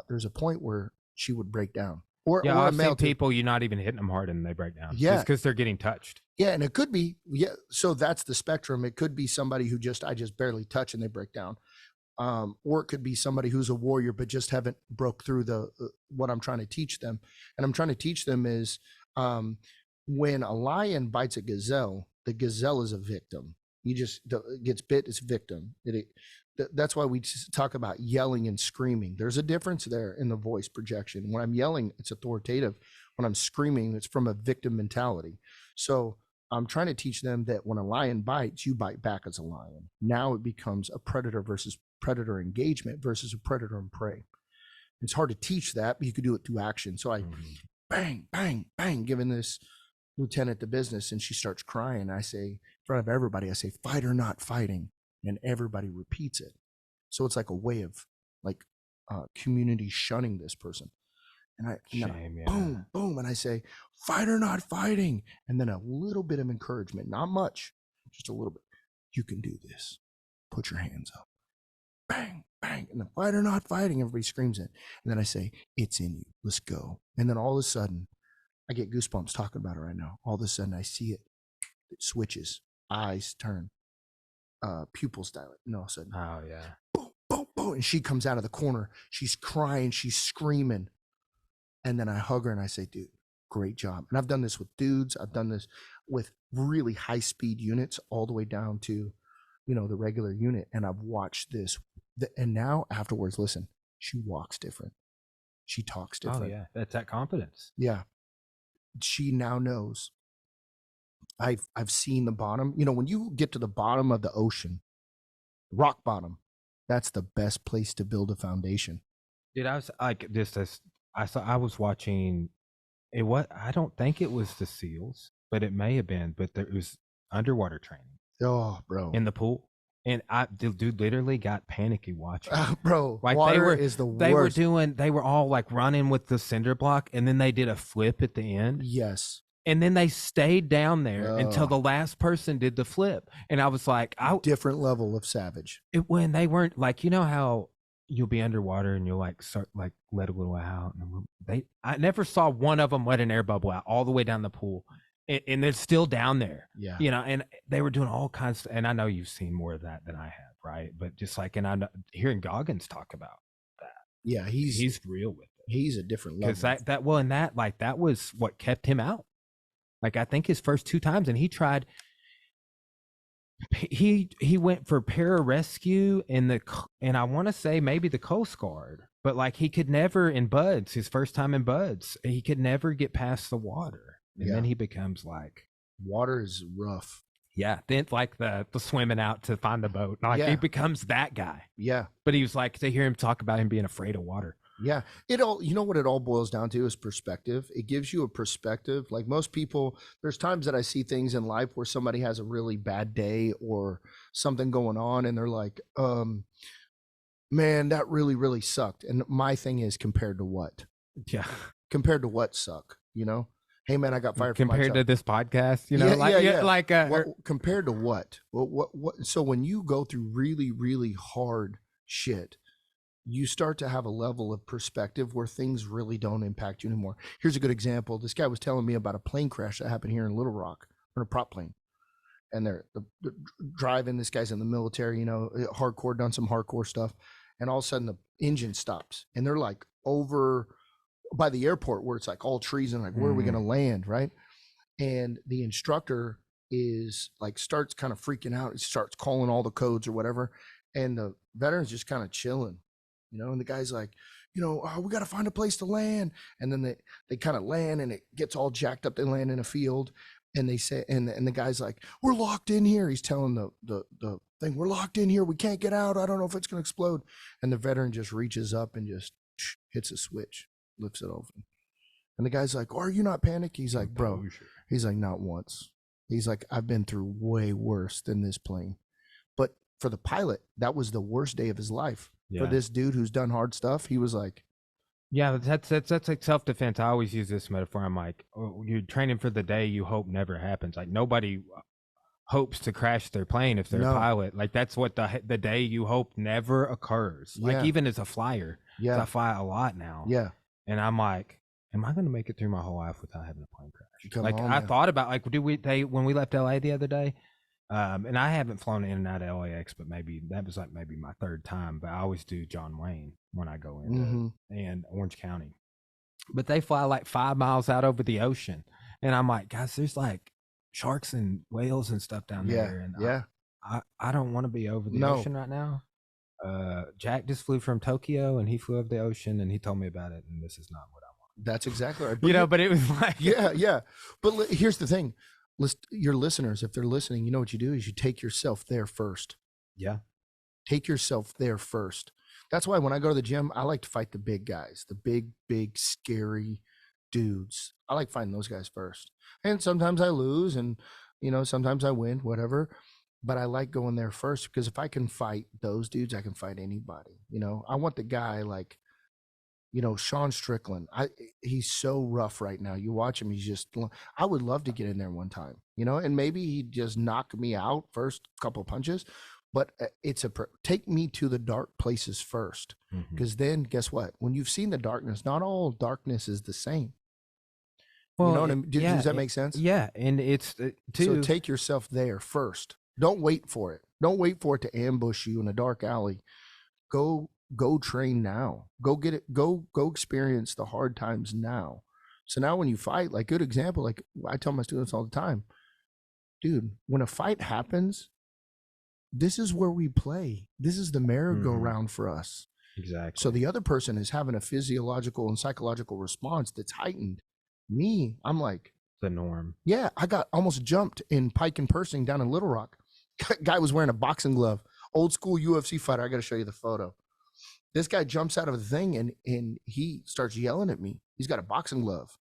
there's a point where she would break down. Or I've seen people, you're not even hitting them hard and they break down. Yeah. Just because they're getting touched. Yeah, and it could be, so that's the spectrum. It could be somebody who I just barely touch and they break down. Or it could be somebody who's a warrior but just haven't broke through what I'm trying to teach them. And I'm trying to teach them is when a lion bites a gazelle, the gazelle is a victim. He just gets bit, it's a victim. That's why we talk about yelling and screaming. There's a difference there in the voice projection. When I'm yelling, it's authoritative. When I'm screaming, it's from a victim mentality. So I'm trying to teach them that when a lion bites, you bite back as a lion. Now it becomes a predator versus predator engagement versus a predator and prey. It's hard to teach that, but you could do it through action. So I bang, bang, bang, giving this lieutenant the business, and she starts crying. I say, in front of everybody, I say, fight or not fighting, and everybody repeats it. So it's like a way of like community shunning this person. And I boom, boom, and I say, fight or not fighting, and then a little bit of encouragement, not much, just a little bit. You can do this. Put your hands up. Bang, bang, and the fight or not fighting, everybody screams it. And then I say, it's in you. Let's go. And then all of a sudden, I get goosebumps talking about it right now. All of a sudden, I see it. It switches. Eyes turn. Pupils dilate. And all of a sudden, oh yeah, boom, boom, boom, and she comes out of the corner. She's crying. She's screaming. And then I hug her and I say, dude, great job. And I've done this with dudes. I've done this with really high speed units all the way down to, the regular unit. And I've watched this. And now afterwards, listen, she walks different. She talks different. Oh yeah, that's that confidence. Yeah. She now knows. I've seen the bottom. When you get to the bottom of the ocean, rock bottom, that's the best place to build a foundation. Dude, I was like, I was watching it. I don't think it was the SEALs, but it may have been. But it was underwater training. Oh, bro, in the pool, and dude literally got panicky watching. Bro, like water is the worst. They were all like running with the cinder block, and then they did a flip at the end. Yes. And then they stayed down there until the last person did the flip. And I was like, different level of savage. When they weren't like, how you'll be underwater and you'll like start like let a little out. And I never saw one of them let an air bubble out all the way down the pool. And they're still down there. Yeah. And they were doing all kinds and I know you've seen more of that than I have, right? But just like, and I'm hearing Goggins talk about that. Yeah, he's real with it. He's a different level. Because that was what kept him out. Like I think his first 2 times, and he tried. He went for pararescue and I want to say maybe the Coast Guard, but like he could never in Buds. His first time in Buds, he could never get past the water, and then he becomes like water is rough. Yeah, then like the swimming out to find the boat, like he becomes that guy. Yeah, but he was like to hear him talk about him being afraid of water. Yeah. What it all boils down to is perspective. It gives you a perspective. Like most people, there's times that I see things in life where somebody has a really bad day or something going on and they're like, man, that really, really sucked. And my thing is compared to what? Yeah. Compared to what suck, you know? Hey man, I got fired from my compared job. to this podcast, you know, Compared to what? What? So when you go through really, really hard shit, you start to have a level of perspective where things really don't impact you anymore. Here's a good example. This guy was telling me about a plane crash that happened here in Little Rock, on a prop plane. And they're driving. This guy's in the military, you know, hardcore, done some hardcore stuff. And all of a sudden the engine stops. And they're like over by the airport where it's like all trees and like, where are we going to land, right? And the instructor is like, starts kind of freaking out. He starts calling all the codes or whatever. And the veteran's just kind of chilling, you know, and the guy's like, you know, oh, we got to find a place to land. And then they kind of land and it gets all jacked up. They land in a field and they say, and the guy's like, we're locked in here. He's telling the thing, we're locked in here. We can't get out. I don't know if it's going to explode. And the veteran just reaches up and just hits a switch, lifts it open. And the guy's like, oh, are you not panicked? He's like, bro, he's like, not once. He's like, I've been through way worse than this plane. But for the pilot, that was the worst day of his life. Yeah. For this dude who's done hard stuff, he was like, yeah, that's like self-defense. I always use this metaphor. I'm like, oh, you're training for the day you hope never happens. Like nobody hopes to crash their plane if they're a pilot. Like that's what the day you hope never occurs. Like even as a flyer, I fly a lot now. Yeah. And I'm like, am I going to make it through my whole life without having a plane crash? I thought about like, when we left LA the other day, and I haven't flown in and out of LAX, but that was maybe my third time. But I always do John Wayne when I go in and Orange County. But they fly like 5 miles out over the ocean, and I'm like, guys, there's like sharks and whales and stuff down there, and I don't want to be over the ocean right now. Jack just flew from Tokyo, and he flew over the ocean, and he told me about it, and this is not what I want. That's exactly right. But it was like, yeah. But here's the thing. Your listeners, if they're listening, you know what you do is you take yourself there first. Yeah. Take yourself there first. That's why when I go to the gym, I like to fight the big guys, the big, scary dudes. I like fighting those guys first. And sometimes I lose and, you know, sometimes I win, whatever. But I like going there first because if I can fight those dudes, I can fight anybody. You know, I want the guy like, you know, Sean Strickland. He's so rough right now. You watch him, he's just, I would love to get in there one time, you know, and maybe he just knock me out first couple punches, but take me to the dark places first. Because then guess what? When you've seen the darkness, not all darkness is the same. Well, you know what I mean? Does that make sense? Yeah. And it's so take yourself there first. Don't wait for it. Don't wait for it to ambush you in a dark alley. Go train now. Go get it. Go experience the hard times now. So now when you fight, like good example, like I tell my students all the time, dude, when a fight happens, this is where we play. This is the merry-go-round for us. Exactly. So the other person is having a physiological and psychological response that's heightened. Me, I'm like the norm. Yeah, I got almost jumped in pike and pursing down in Little Rock. Guy was wearing a boxing glove, old school UFC fighter. I got to show you the photo. This guy jumps out of the thing and he starts yelling at me. He's got a boxing glove.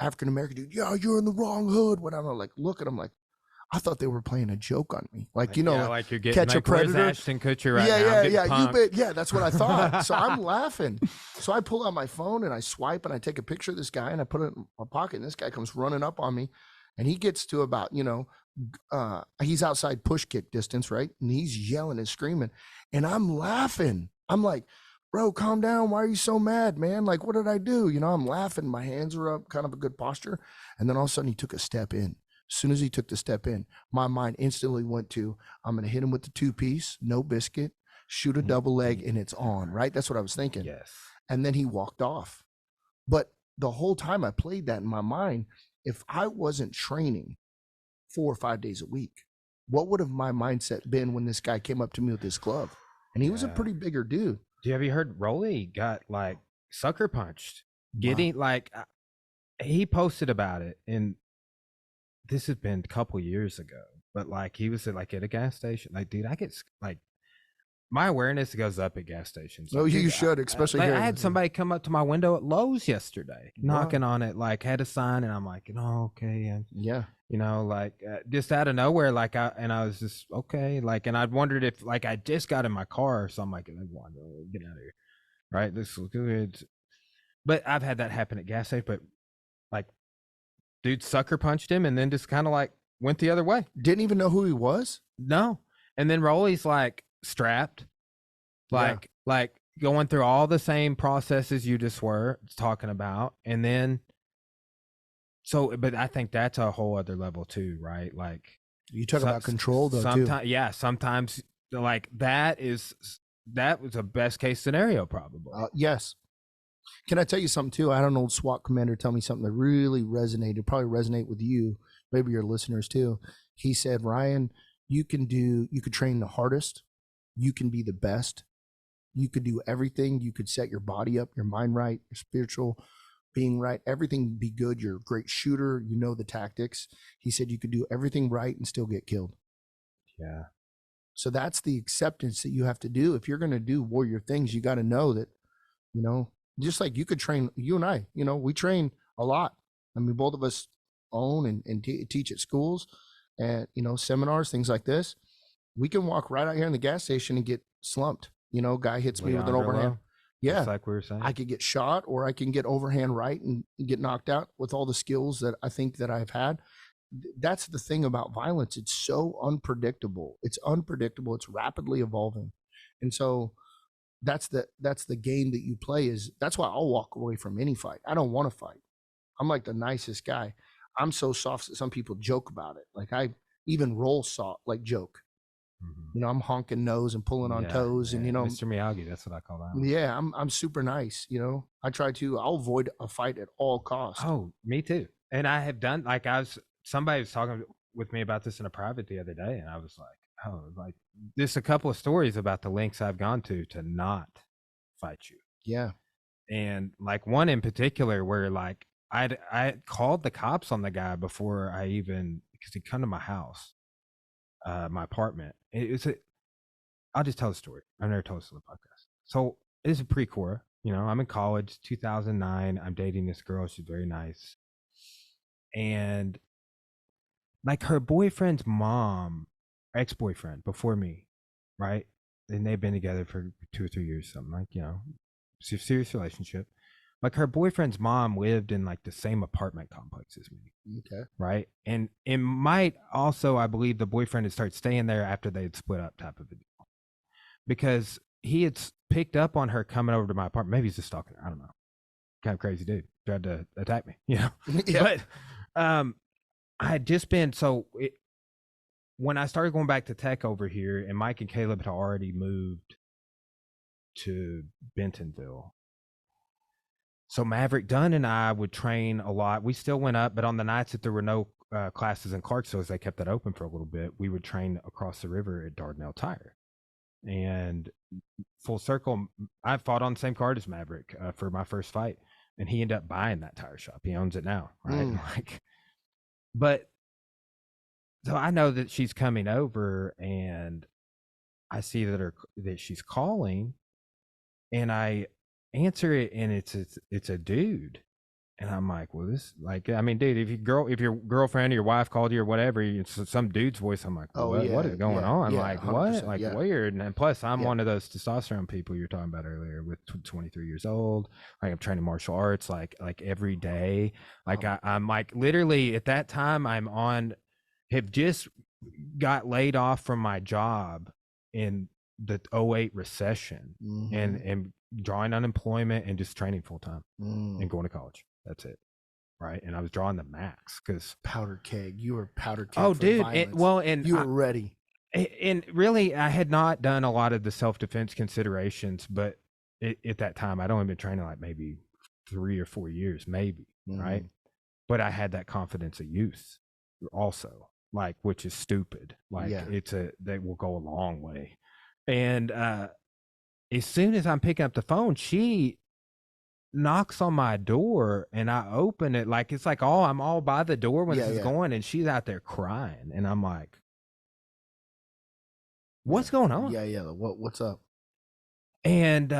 African American dude, yeah, you're in the wrong hood. When I'm like, look at him like, I thought they were playing a joke on me. Like, you know, like you're getting catch a predator. Ashton Kutcher right now. You bet. Yeah, that's what I thought. So I'm laughing. So I pull out my phone and I swipe and I take a picture of this guy and I put it in my pocket. And this guy comes running up on me and he gets to about, you know, he's outside push kick distance, right? And he's yelling and screaming and I'm laughing. I'm like, bro, calm down. Why are you so mad, man? Like, what did I do? You know, I'm laughing. My hands are up, kind of a good posture. And then all of a sudden he took a step in. As soon as he took the step in, my mind instantly went to, I'm going to hit him with the 2-piece, no biscuit, shoot a double leg, and it's on, right? That's what I was thinking. Yes. And then he walked off. But the whole time I played that in my mind, if I wasn't training 4 or 5 days a week, what would have my mindset been when this guy came up to me with this glove? And he was a pretty bigger dude. Have you heard Rolly got like sucker punched? Getting like, he posted about it and this has been a couple years ago, but like he was at a gas station. Like, dude, I get like my awareness goes up at gas stations. Oh, you should, especially here. I had somebody come up to my window at Lowe's yesterday, knocking on it, like had a sign, and I'm like, okay, and yeah, you know, like just out of nowhere, like I was just okay, like, and I wondered if like I just got in my car, so I'm like, get out of here, right? This is good. But I've had that happen at gas station, but like dude sucker punched him and then just kind of like went the other way. Didn't even know who he was? No. And then Rolly's like strapped, like going through all the same processes you just were talking about. And then, but I think that's a whole other level too, right? Like you talk about control though, too. Yeah. Sometimes like that was a best case scenario probably. Yes. Can I tell you something too? I had an old SWAT commander tell me something that really resonated, probably resonate with you, maybe your listeners too. He said, Ryan, you could train the hardest. You can be the best. You could do everything. You could set your body up, your mind right, your spiritual being right, everything be good. You're a great shooter. You know the tactics. He said you could do everything right and still get killed. Yeah. So that's the acceptance that you have to do. If you're going to do warrior things, you got to know that, you know, just like you could train, you and I, you know, we train a lot. I mean, both of us own and teach at schools and, you know, seminars, things like this. We can walk right out here in the gas station and get slumped. You know, guy hits me with an overhand. Yeah. Just like we were saying. I could get shot or I can get overhand right and get knocked out with all the skills that I think that I've had. That's the thing about violence. It's so unpredictable. It's unpredictable. It's rapidly evolving. And so that's the game that you play. That's why I'll walk away from any fight. I don't want to fight. I'm like the nicest guy. I'm so soft that some people joke about it. Like I even roll soft, like joke. You know, I'm honking nose and pulling on toes, and you know, Mr. Miyagi. That's what I call that. Yeah, I'm super nice. You know, I'll avoid a fight at all costs. Oh, me too. And I have done like somebody was talking with me about this in a private the other day, and I was like, oh, like there's a couple of stories about the lengths I've gone to not fight you. Yeah. And like one in particular where like I called the cops on the guy before because he'd come to my house, my apartment. I'll just tell the story. I've never told this on the podcast. So it's a pre-Cora. You know, I'm in college, 2009. I'm dating this girl. She's very nice. And like her boyfriend's mom, ex-boyfriend before me, right? And they've been together for 2 or 3 years, something like, you know, serious relationship. Like her boyfriend's mom lived in like the same apartment complex as me. Okay. Right. And it might also, I believe the boyfriend had started staying there after they had split up type of a deal. Because he had picked up on her coming over to my apartment. Maybe he's just stalking her. I don't know. Kind of crazy dude. Tried to attack me, you know? Yeah. But I had just been, when I started going back to tech over here and Mike and Caleb had already moved to Bentonville. So Maverick Dunn and I would train a lot. We still went up, but on the nights that there were no classes in Clarksville, as they kept that open for a little bit, we would train across the river at Dardanelle Tire. And full circle, I fought on the same card as Maverick for my first fight, and he ended up buying that tire shop. He owns it now, right? Like, but so I know that she's coming over, and I see that she's calling, and I answer it, and it's a dude, and I'm like, well, this, like, I mean, dude, if your girlfriend or your wife called you or whatever, it's some dude's voice, I'm like, what is going on? Like, what? Like, weird. And plus, I'm one of those testosterone people you were talking about earlier, with 23 years old. Like, I'm training martial arts like every day. Like, I'm like literally at that time, have just got laid off from my job in the 2008 recession, and drawing unemployment and just training full time and going to college. That's it. Right. And I was drawing the max because powder keg. You were powder keg. Oh, dude. And you were ready. And really, I had not done a lot of the self-defense considerations, but at that time, I'd only been training like maybe 3 or 4 years, maybe. Right. But I had that confidence of youth also, like, which is stupid. Like, they will go a long way. And as soon as I'm picking up the phone, she knocks on my door, and I open it. Like, it's like, I'm all by the door when this is going, and she's out there crying, and I'm like, what's going on? What's up? And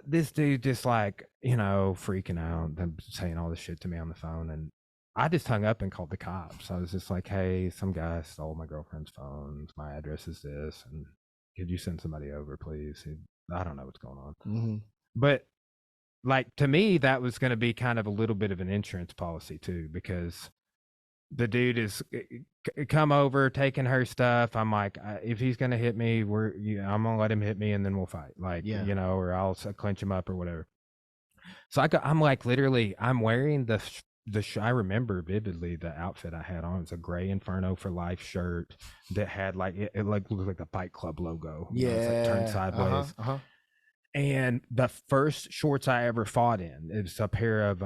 this dude just, like, you know, freaking out and saying all this shit to me on the phone, and I just hung up and called the cops. I was just like, hey, some guy stole my girlfriend's phone. My address is this, and could you send somebody over, please? I don't know what's going on. But like to me, that was going to be kind of a little bit of an insurance policy too, because the dude is come over taking her stuff. I'm like, if he's going to hit me, I'm going to let him hit me and then we'll fight. Like, you know, or I'll clinch him up or whatever. So I'm like, literally, I'm wearing I remember vividly the outfit I had on. It was a gray Inferno for Life shirt that had like, it like looked like the Fight Club logo. Yeah. It was like turned sideways. And the first shorts I ever fought in, it was a pair of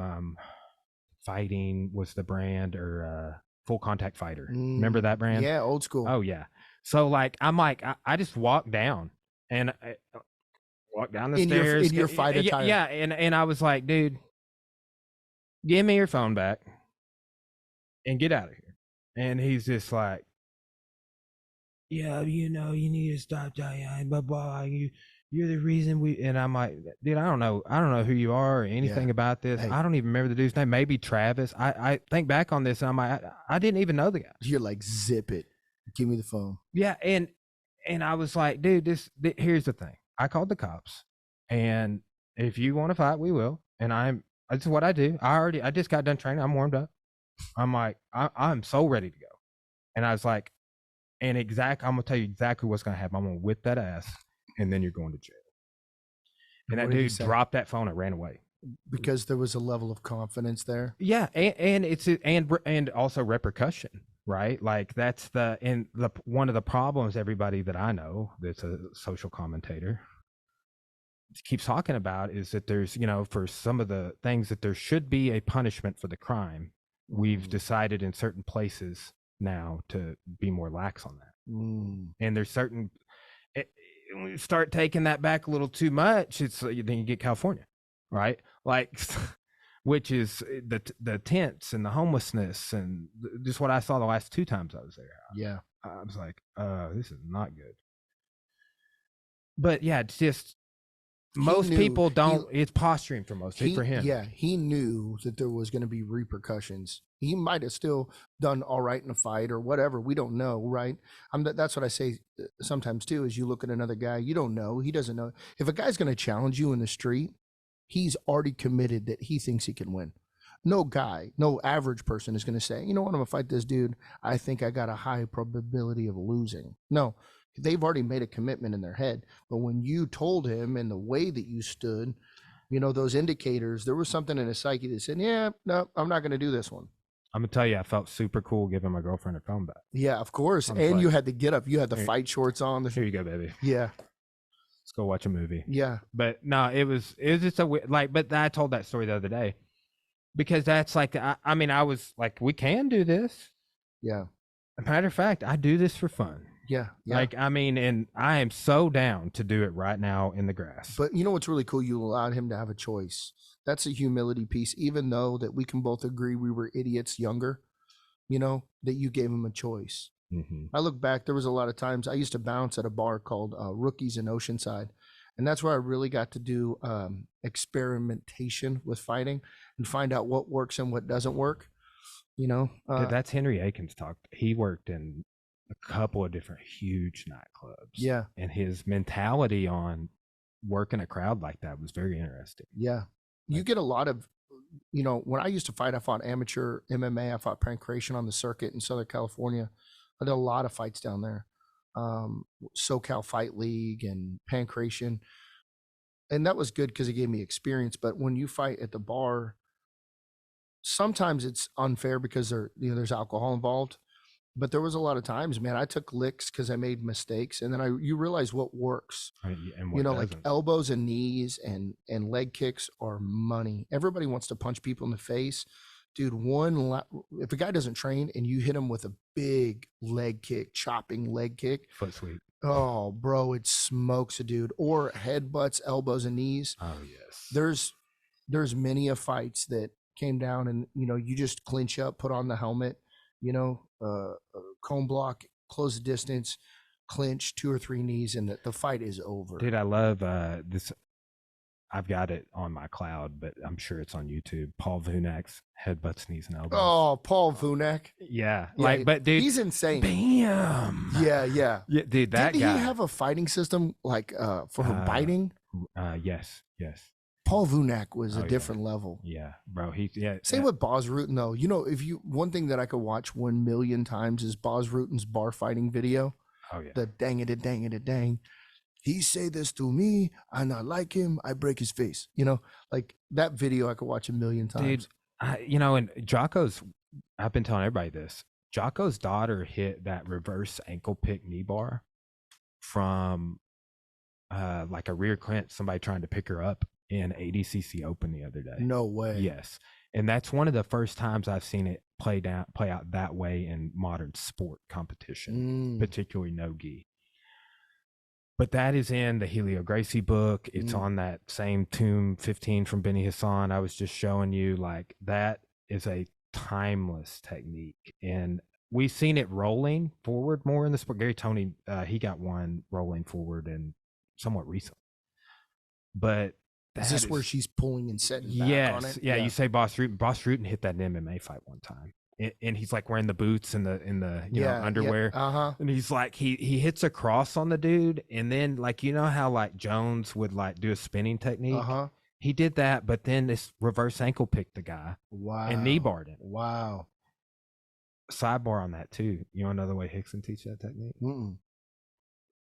Fighting was the brand, or Full Contact Fighter. Remember that brand? Yeah, old school. Oh yeah. So like I'm like I just walked down and walked down the stairs in your fight attire. Yeah, and I was like, dude, give me your phone back and get out of here. And he's just like, yeah, you know, you need to stop dying, blah blah. You're the reason we. And I'm like, dude, I don't know who you are or anything about this. Hey. I don't even remember the dude's name. Maybe Travis. I think back on this and I'm like, I didn't even know the guy. You're like, zip it, give me the phone. Yeah, and I was like, dude, here's the thing. I called the cops, and if you want to fight, we will. And that's what I do. I just got done training. I'm warmed up. I'm like, I'm so ready to go. And I was like, I'm gonna tell you exactly what's gonna happen. I'm gonna whip that ass. And then you're going to jail. And that dude dropped that phone and ran away because there was a level of confidence there. Yeah, and also repercussion, right? Like that's one of the problems everybody that I know that's a social commentator keeps talking about is that there's, you know, for some of the things that there should be a punishment for the crime. We've decided in certain places now to be more lax on that. And there's certain. When you start taking that back a little too much, then you get California, right? Like, which is the tents and the homelessness and just what I saw the last 2 times I was there. Yeah, I was like, this is not good. But yeah, it's just most people don't. It's posturing for for him. Yeah, he knew that there was going to be repercussions. He might have still done all right in a fight or whatever. We don't know, right? That's what I say sometimes too. Is you look at another guy, you don't know. He doesn't know. If a guy's going to challenge you in the street, he's already committed that he thinks he can win. No average person is going to say, you know what, I'm going to fight this dude. I think I got a high probability of losing. No. They've already made a commitment in their head. But when you told him and the way that you stood, you know, those indicators, there was something in his psyche that said, yeah, no, I'm not going to do this one. I'm going to tell you, I felt super cool giving my girlfriend her phone back. Yeah, of course. And like, you had to get up. You had the fight shorts on. Here you go, baby. Yeah. Let's go watch a movie. Yeah. But no, it was just but I told that story the other day because that's like, I was like, we can do this. Yeah. As a matter of fact, I do this for fun. Yeah. Like, and I am so down to do it right now in the grass. But you know what's really cool? You allowed him to have a choice. That's a humility piece, even though that we can both agree we were idiots younger, you know, that you gave him a choice. Mm-hmm. I look back, there was a lot of times I used to bounce at a bar called Rookies in Oceanside. And that's where I really got to do experimentation with fighting and find out what works and what doesn't work. You know, that's Henry Aikens talked. He worked in a couple of different huge nightclubs. Yeah. And his mentality on working a crowd like that was very interesting. Yeah. You get a lot of, you know, when I used to fight, I fought amateur MMA. I fought pancration on the circuit in Southern California. I did a lot of fights down there. SoCal Fight League and pancration. And that was good because it gave me experience. But when you fight at the bar, sometimes it's unfair because there's alcohol involved. But there was a lot of times, man, I took licks because I made mistakes, and then you realize what works. And what doesn't. Like elbows and knees and leg kicks are money. Everybody wants to punch people in the face, dude. If a guy doesn't train and you hit him with a big leg kick, chopping leg kick, foot sweep. Oh, bro, it smokes a dude. Or headbutts, elbows, and knees. Oh yes. There's many of fights that came down, and you just clinch up, put on the helmet. Cone block, close the distance, clinch 2 or 3 knees, and the fight is over. Dude, I love this. I've got it on my cloud, but I'm sure it's on YouTube. Paul Vunak's headbutts, knees, and elbows. Oh, Paul Vunak. Yeah. But dude, he's insane. Bam. Yeah, dude, that Didn't guy. he have a fighting system for biting? Yes. Paul Vunak was Oh, a yeah. different level. Yeah, bro. Same with Boz Rutan though. You know, one thing that I could watch 1 million times is Boz Rutan's bar fighting video. Oh yeah. The dang it, dang it, dang. He say this to me, I not like him, I break his face. You know, like that video I could watch 1 million times. Dude, and Jocko's, I've been telling everybody this. Jocko's daughter hit that reverse ankle pick knee bar from like a rear clinch, somebody trying to pick her up in ADCC Open the other day. No way. Yes. And that's one of the first times I've seen it play out that way in modern sport competition, particularly no-gi. But that is in the Helio Gracie book. It's on that same Tomb 15 from Benny Hassan. I was just showing you, like, that is a timeless technique. And we've seen it rolling forward more in the sport. Gary Toney, he got one rolling forward and somewhat recently. But is this where she's pulling and setting back yes, on it? Yeah, you say Boss Rutan. Boss Rutan hit that in an MMA fight one time. And he's like wearing the boots and the you know, underwear. Yeah, and he's like he hits a cross on the dude, and then, like, you know how like Jones would like do a spinning technique. He did that, but then this reverse ankle picked the guy. Wow. And knee barred him. Wow. Sidebar on that too. You know another way Hickson teach that technique? Mm-mm.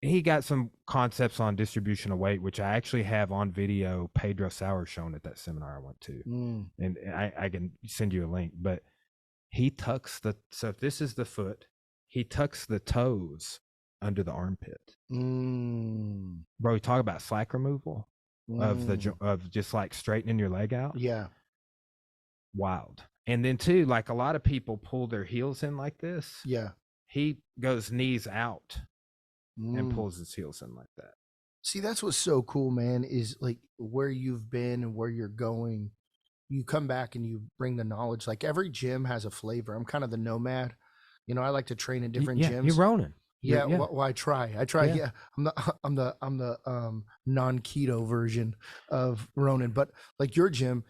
He got some concepts on distribution of weight, which I actually have on video. Pedro Sauer shown at that seminar I went to, and I can send you a link, but. He tucks so if this is the foot, he tucks the toes under the armpit. Bro, we talk about slack removal of just like straightening your leg out. Yeah. Wild. And then too, like a lot of people pull their heels in like this. Yeah. He goes knees out and pulls his heels in like that. See, that's what's so cool, man, is like where you've been and where you're going. You come back and you bring the knowledge. Like every gym has a flavor. I'm kind of the nomad. You know, I like to train in different gyms. You're Ronin. Yeah, well, I try. Yeah, I'm the non-keto version of Ronin. But like your gym,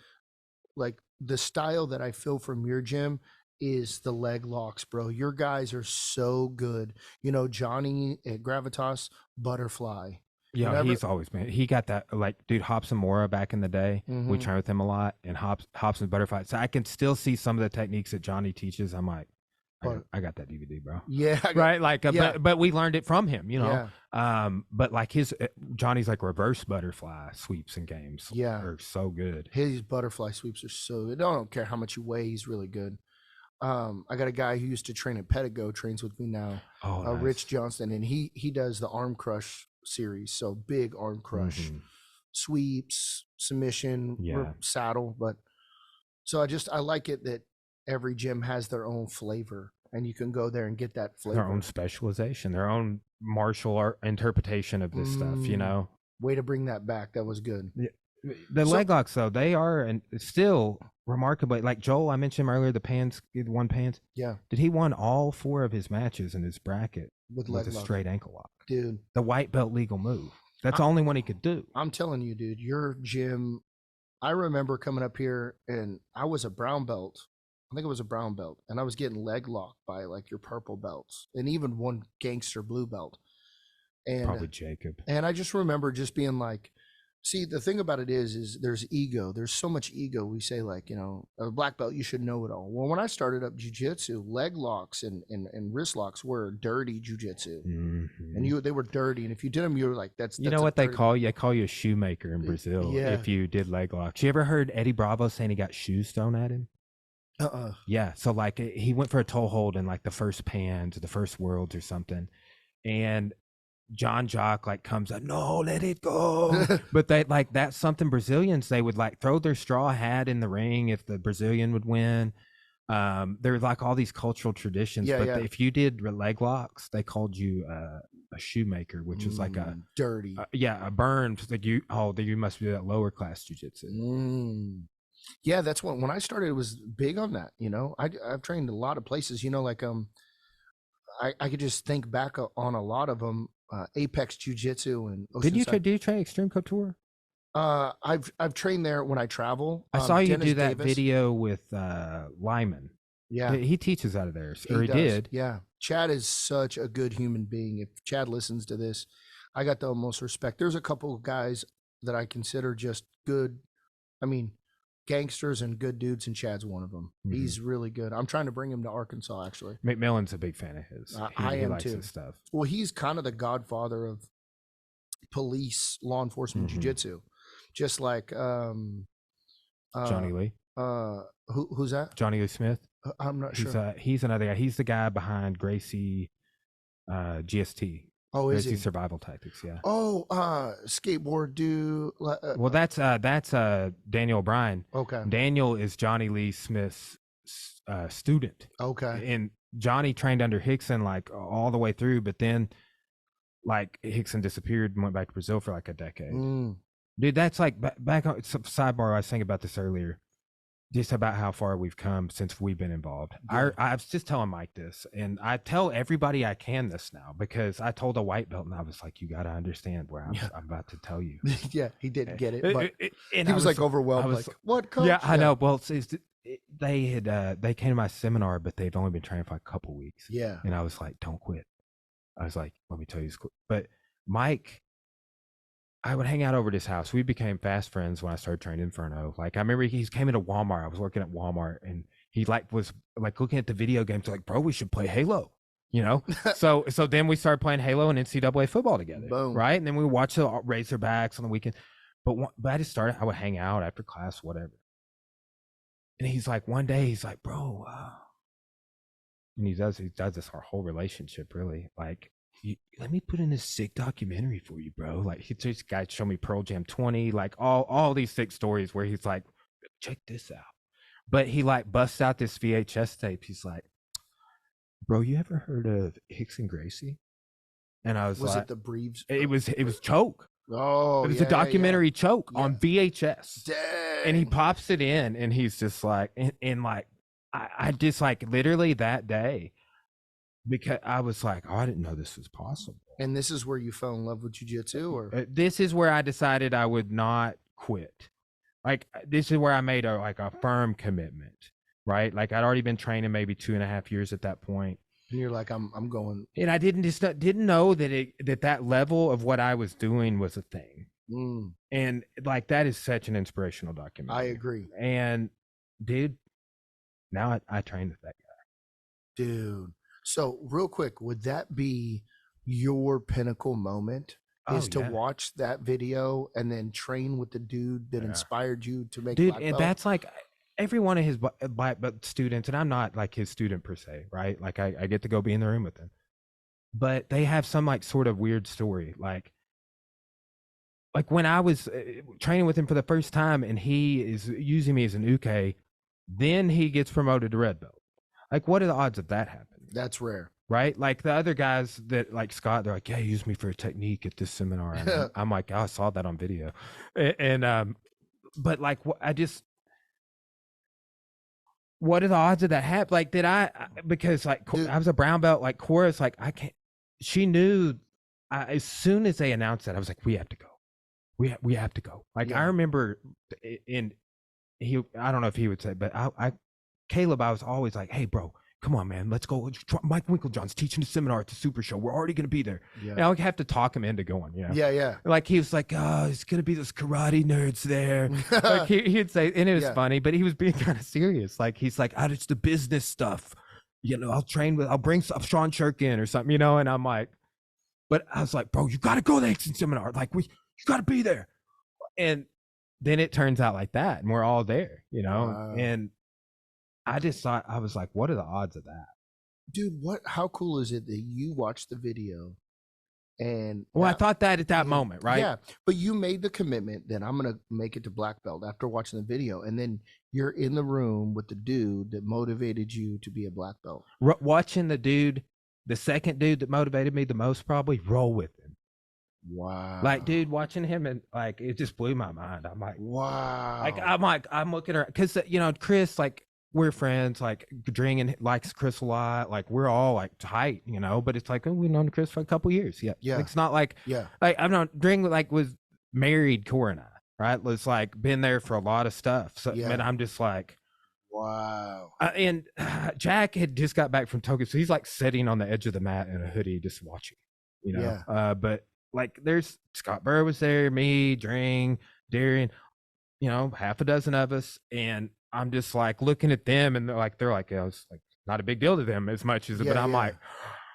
like the style that I feel from your gym is the leg locks, bro. Your guys are so good. You know, Johnny at Gravitas, butterfly. Yeah, he's always been. He got that, like, dude, Hops and Mora back in the day. We trained with him a lot, and Hops and Butterfly. So I can still see some of the techniques that Johnny teaches. I'm like, I got that DVD, bro. Yeah, right. Like, but we learned it from him, you know. Yeah. But like Johnny's like reverse butterfly sweeps and games. Yeah, are so good. His butterfly sweeps are so good. I don't care how much you weigh; he's really good. I got a guy who used to train at Pedigo, trains with me now. Oh, nice. Rich Johnston, and he does the arm crush series, so big arm crush, sweeps, submission, saddle. But so I like it that every gym has their own flavor, and you can go there and get that flavor, their own specialization, their own martial art interpretation of this stuff. You know, way to bring that back. That was good. Yeah. The leg locks, though, they are and still remarkably, like Joel, I mentioned him earlier, the pants. Yeah. Did he won all 4 of his matches in his bracket with a straight ankle lock? Dude. The white belt legal move. That's the only one he could do. I'm telling you, dude, your gym, I remember coming up here and I was a brown belt. I think it was a brown belt. And I was getting leg locked by like your purple belts and even one gangster blue belt. And probably Jacob. And I just remember just being like, see, the thing about it is there's ego. There's so much ego. We say, like, you know, a black belt, you should know it all. Well, when I started up jiu-jitsu, leg locks and wrist locks were dirty jiu-jitsu. And they were dirty. And if you did them, you were like, that's you know what they call you? They call you a shoemaker in Brazil if you did leg locks. You ever heard Eddie Bravo saying he got shoes thrown at him? Yeah. So, like, he went for a toe hold in, like, the first Pans, the first Worlds or something. And John Jock like comes up, no, let it go. But they like that's something Brazilians, they would like throw their straw hat in the ring if the Brazilian would win. There's like all these cultural traditions. If you did leg locks, they called you a shoemaker, which is like a dirty, a burn. Like you must be that lower class jiu-jitsu. Yeah, that's when I started. It was big on that. You know, I've trained a lot of places. You know, like I could just think back on a lot of them. Apex Jiu-Jitsu and did you train Extreme Couture? I've trained there when I travel. I saw you Dennis do that video with Lyman. Yeah, he teaches out of there, or he did. Yeah, Chad is such a good human being. If Chad listens to this, I got the most respect. There's a couple of guys that I consider just good I mean, gangsters and good dudes, and Chad's one of them. Mm-hmm. He's really good. I'm trying to bring him to Arkansas, actually. McMillan's a big fan of his. I am likes too. his stuff. Well, he's kind of the godfather of police, law enforcement, jiu-jitsu. Just like Johnny Lee. Who's that? Johnny Lee Smith. I'm not sure. He's another guy. He's the guy behind Gracie GST. Oh, is he? Survival Tactics, yeah. Oh, skateboard dude. Well, that's Daniel O'Brien. Okay. Daniel is Johnny Lee Smith's student. Okay. And Johnny trained under Hickson like all the way through, but then like Hickson disappeared and went back to Brazil for like a decade. Dude, that's like back on sidebar. I was thinking about this earlier. Just about how far we've come since we've been involved. Yeah. I was just telling Mike this, and I tell everybody I can this now, because I told a white belt and I was like, you got to understand where I'm about to tell you. Yeah, he didn't get it, but and he was like overwhelmed. Like, what, Coach? Yeah, I know. Well, they came to my seminar, but they've only been training for a couple weeks. Yeah. And I was like, don't quit. I was like, let me tell you this. But Mike, I would hang out over at his house. We became fast friends when I started training Inferno. Like, I remember he came into Walmart. I was working at Walmart, and he was looking at the video games, like, bro, we should play Halo, you know? so then we started playing Halo and NCAA football together. Boom. Right? And then we watched the Razorbacks on the weekend. But I just started, I would hang out after class, whatever. And he's like, one day, he's like, bro, and he does this our whole relationship, really. Like, let me put in this sick documentary for you, bro. Like, this guy showed me Pearl Jam 20, like all these sick stories where he's like, check this out. But he like busts out this VHS tape. He's like, bro, you ever heard of Hicks and Gracie? And I was like, it the Breves? It was Choke. Oh, it was a documentary Choke on VHS. Dang. And he pops it in, and he's just like, and like, I just like literally that day, because I was like, oh, I didn't know this was possible. And this is where you fell in love with jiu-jitsu, or this is where I decided I would not quit. Like, this is where I made a firm commitment, right? Like, I'd already been training maybe 2.5 years at that point. And you're like, I'm going. And I didn't know that that level of what I was doing was a thing. And like, that is such an inspirational documentary. I agree. And dude, now I trained with that guy. Dude. So real quick, would that be your pinnacle moment? To watch that video and then train with the dude that inspired you to make black belt? And that's like every one of his black belt students, and I'm not like his student per se, right? Like, I get to go be in the room with them, but they have some like sort of weird story. Like when I was training with him for the first time, and he is using me as an uke, then he gets promoted to red belt. Like, what are the odds of that happening? That's rare. Right? Like, the other guys that, like Scott, they're like, yeah, use me for a technique at this seminar. And I'm like, oh, I saw that on video. And but like, what are the odds of that happen? Like, because like, dude, I was a brown belt, like Cora's like, I can't, she knew, as soon as they announced that, I was like, we have to go. We have to go. Like, I remember I don't know if he would say, but Caleb, I was always like, hey, bro, come on, man, let's go. Mike Winklejohn's teaching a seminar at the Super Show. We're already going to be there. Yeah. And I would have to talk him into going, you know? Yeah. Like, he was like, oh, it's going to be those karate nerds there. Like, he'd say, and it was funny, but he was being kind of serious. Like, he's like, oh, it's the business stuff. You know, I'll bring Sean Shirk in or something, you know? And I'm like, but I was like, bro, you got to go to the Hickson seminar. Like, you got to be there. And then it turns out like that, and we're all there, you know? Wow. And I just thought, I was like, what are the odds of that? Dude, how cool is it that you watched the video and... Well, I thought that at that moment, right? Yeah, but you made the commitment that I'm going to make it to black belt after watching the video, and then you're in the room with the dude that motivated you to be a black belt. Watching the second dude that motivated me the most, probably, roll with him. Wow. Like, dude, watching him, and like, it just blew my mind. I'm like, wow. Like, I'm looking at her, because, you know, Chris, like, we're friends, like, Dringen likes Chris a lot, like, we're all like tight, you know, but it's like, we've known Chris for a couple years. Yeah. Like, it's not like, like, I'm not, Dring like was married Cora and I, right? Was like been there for a lot of stuff. So, and I'm just like, wow. And Jack had just got back from Tokyo, so he's like sitting on the edge of the mat in a hoodie, just watching, you know. But like, there's Scott Burr was there, me, Dring, Darian, half a dozen of us, and I'm just like looking at them, and they're like, it's like not a big deal to them as much as it, but I'm like,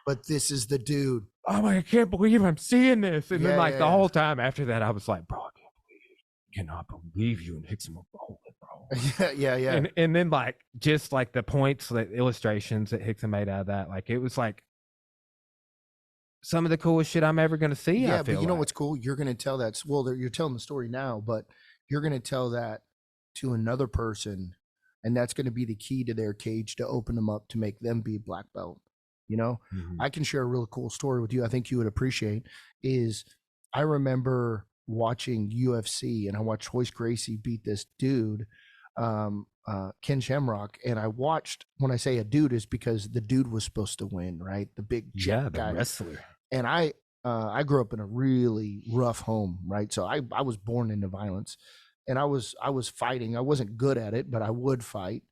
but this is the dude. Oh my, I can't believe I'm seeing this. And then like the whole time after that, I was like, bro, cannot believe you and Hickson were bowling, bro. Yeah. And then like just like the points, the illustrations that Hickson made out of that, like it was like some of the coolest shit I'm ever gonna see. Yeah, but you know what's cool? You're gonna tell that. Well, you're telling the story now, but you're gonna tell that to another person, and that's gonna be the key to their cage to open them up to make them be a black belt. I can share a really cool story with you. I think you would appreciate. Is I remember watching UFC, and I watched Royce Gracie beat this dude, Ken Shamrock, and I watched. When I say a dude, is because the dude was supposed to win, right? The big the guy. wrestler. And I grew up in a really rough home, right? So I was born into violence, and I was fighting. I wasn't good at it, but I would fight.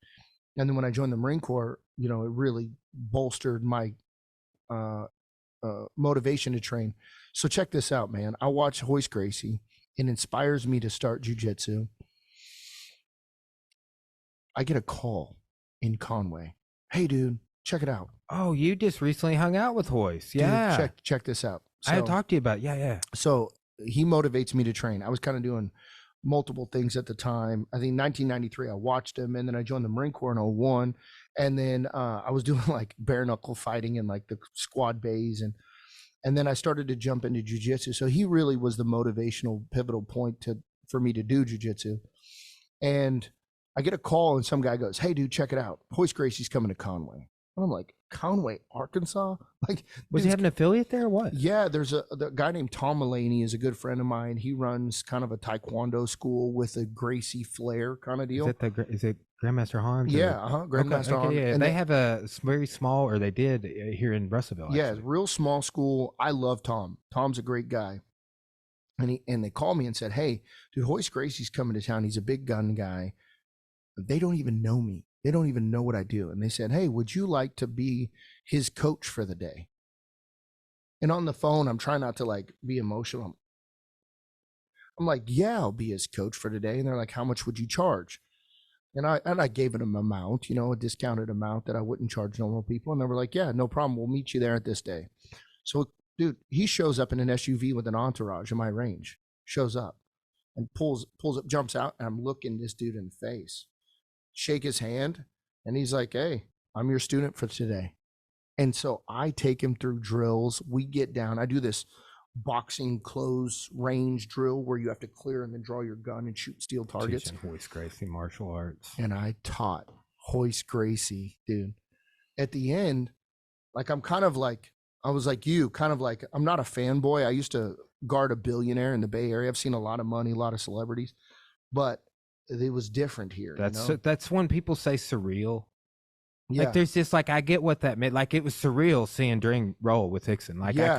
And then when I joined the Marine Corps, it really bolstered my motivation to train. So check this out, man. I watch Royce Gracie. It inspires me to start jiu-jitsu. I get a call in Conway. Hey, dude, check it out. Oh, you just recently hung out with Royce. Yeah. Dude, check this out. So, I had talked to you about it. Yeah. So he motivates me to train. I was kind of doing multiple things at the time. I think 1993, I watched him, and then I joined the Marine Corps in 01. And then I was doing like bare knuckle fighting in like the squad bays. And then I started to jump into jiu-jitsu. So he really was the motivational pivotal point for me to do jiu-jitsu. And I get a call, and some guy goes, hey, dude, check it out. Royce Gracie's coming to Conway. And I'm like, Conway, Arkansas? Like, was he have an affiliate there or what? Yeah, there's the guy named Tom Mulaney is a good friend of mine. He runs kind of a taekwondo school with a Gracie flair kind of deal. Is it Grandmaster Hans? Yeah, Grandmaster Hans. Yeah. And they have a very small, or they did here in Russellville. Yeah, real small school. I love Tom. Tom's a great guy. And they called me and said, hey, dude, Royce Gracie's coming to town. He's a big gun guy. They don't even know me. They don't even know what I do. And they said, hey, would you like to be his coach for the day? And on the phone, I'm trying not to like be emotional. I'm like, yeah, I'll be his coach for today. And they're like, how much would you charge? And I gave it an amount, a discounted amount that I wouldn't charge normal people. And they were like, yeah, no problem. We'll meet you there at this day. So, dude, he shows up in an SUV with an entourage in my range, shows up and pulls up, jumps out. And I'm looking this dude in the face, shake his hand. And he's like, hey, I'm your student for today. And so I take him through drills. We get down. I do this boxing close range drill where you have to clear and then draw your gun and shoot steel targets. Teaching Royce Gracie martial arts. And I taught Royce Gracie, dude. At the end, like I'm kind of like, I was like you, kind of like, I'm not a fanboy. I used to guard a billionaire in the Bay Area. I've seen a lot of money, a lot of celebrities, but it was different here. That's when people say surreal. Yeah. Like there's just like, I get what that meant. Like it was surreal seeing Dream roll with Hickson. Like I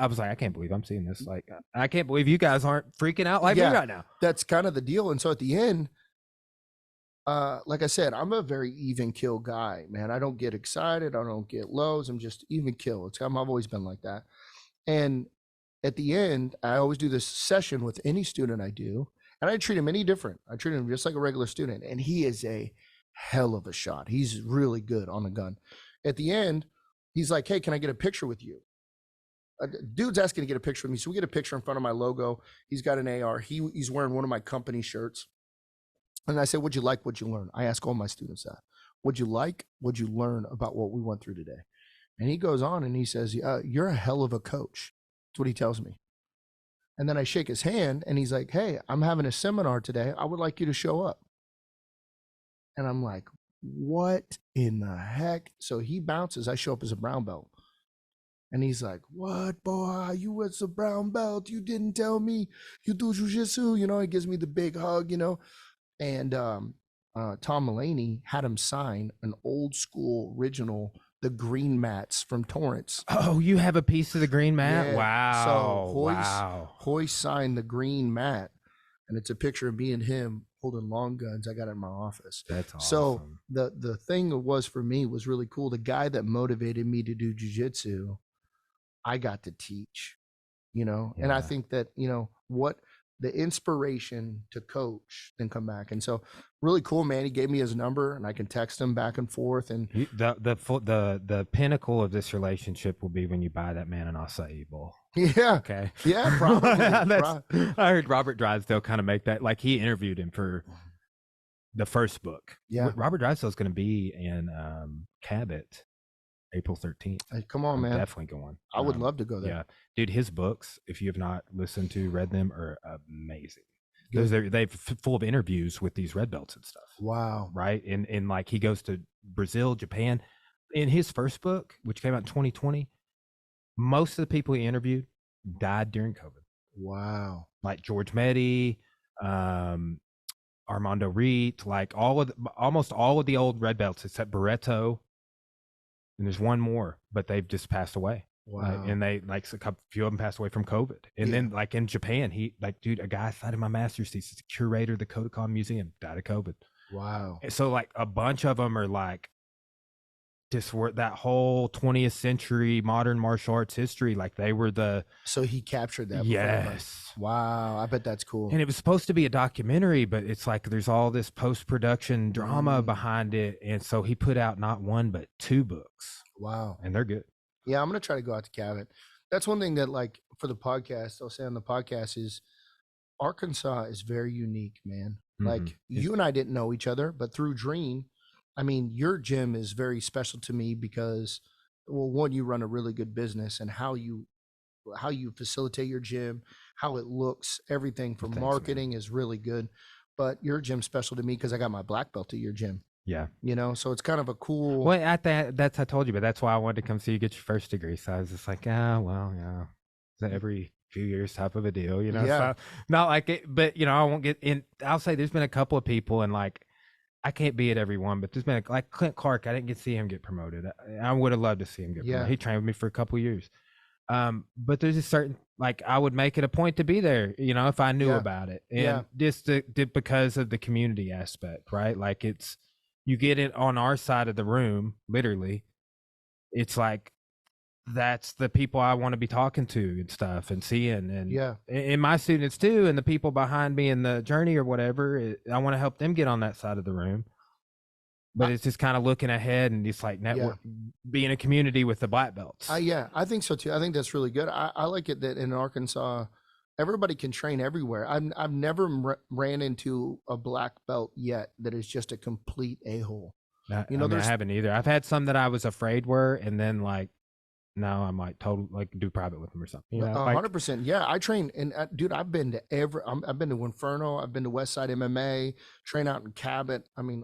was like, I can't believe I'm seeing this. Like I can't believe you guys aren't freaking out like me right now. That's kind of the deal. And so at the end, like I said, I'm a very even kill guy, man. I don't get excited. I don't get lows. I'm just even kill. I've always been like that. And at the end, I always do this session with any student I do. And I treat him any different. I treat him just like a regular student. And he is a hell of a shot. He's really good on a gun. At the end, he's like, hey, can I get a picture with you? Dude's asking to get a picture with me. So we get a picture in front of my logo. He's got an AR. He's wearing one of my company shirts. And I said, what'd you like? What'd you learn? I ask all my students that. What'd you like? What'd you learn about what we went through today? And he goes on and he says, you're a hell of a coach. That's what he tells me. And then I shake his hand and he's like, hey, I'm having a seminar today. I would like you to show up. And I'm like, what in the heck? So he bounces. I show up as a brown belt. And he's like, what, boy? You was a brown belt. You didn't tell me you do jiu-jitsu. He gives me the big hug, And Tom Mulaney had him sign an old school original, the green mats from Torrance. Oh, you have a piece of the green mat? Yeah. Wow. So Royce signed the green mat, and it's a picture of me and him holding long guns. I got it in my office. That's awesome. So the thing was for me was really cool. The guy that motivated me to do jiu-jitsu, I got to teach, And I think that, what the inspiration to coach, then come back. And so really cool, man. He gave me his number and I can text him back and forth. And The pinnacle of this relationship will be when you buy that man an acai bowl. yeah. Okay. Yeah, probably. I heard Robert Drysdale kind of make that, like he interviewed him for the first book. Yeah. Robert Drysdale is going to be in Cabot April 13th. Hey, come on, man. Definitely going. I would love to go there. Yeah. Dude, his books, if you have not listened to, read them, are amazing. They're full of interviews with these red belts and stuff. Wow. Right. And like he goes to Brazil, Japan. In his first book, which came out in 2020, most of the people he interviewed died during COVID. Wow. Like George Meddy, Armando Reed, like almost all of the old red belts except Barreto. And there's one more, but they've just passed away. Wow. And they like a few of them passed away from COVID. And then like in Japan, dude, a guy sat in my master's thesis, the curator of the Kodokan Museum, died of COVID. Wow. And so like a bunch of them are like just were that whole 20th century modern martial arts history. Like they were so he captured that. Yes. Wow. I bet that's cool. And it was supposed to be a documentary, but it's like there's all this post-production drama behind it. And so he put out not one, but 2 books. Wow. And they're good. Yeah, I'm going to try to go out to Cabot. That's one thing that, like, for the podcast, I'll say on the podcast is Arkansas is very unique, man. Mm-hmm. Like, you and I didn't know each other, but through Dream, I mean, your gym is very special to me because, well, one, you run a really good business, and how you facilitate your gym, how it looks, everything from marketing is really good. But your gym's special to me because I got my black belt at your gym. Yeah. You know, so it's kind of a cool. Well, I told you, but that's why I wanted to come see you get your first degree. So I was just like, well, yeah, it's every few years type of a deal, you know? Yeah. So, not like it, but you know, I won't get in. I'll say there's been a couple of people, and like, I can't be at every one, but there's been like Clint Clark. I didn't get to see him get promoted. I would have loved to see him get promoted. He trained with me for a couple of years. But there's a certain, like, I would make it a point to be there, you know, if I knew about it. And just because of the community aspect, right? Like you get it on our side of the room, literally. It's like, that's the people I want to be talking to and stuff and seeing. And my students too, and the people behind me in the journey or whatever, I want to help them get on that side of the room. But it's just kind of looking ahead and just like network, being a community with the black belts. I think so too. I think that's really good. I like it that in Arkansas, everybody can train everywhere. I've never ran into a black belt yet that is just a complete a-hole. You know, I haven't either. I've had some that I was afraid were, and then like, now I'm like totally like do private with them or something. You know, 100%. Yeah, I train, and dude, I've been to I've been to Inferno, I've been to Westside MMA, train out in Cabot. I mean,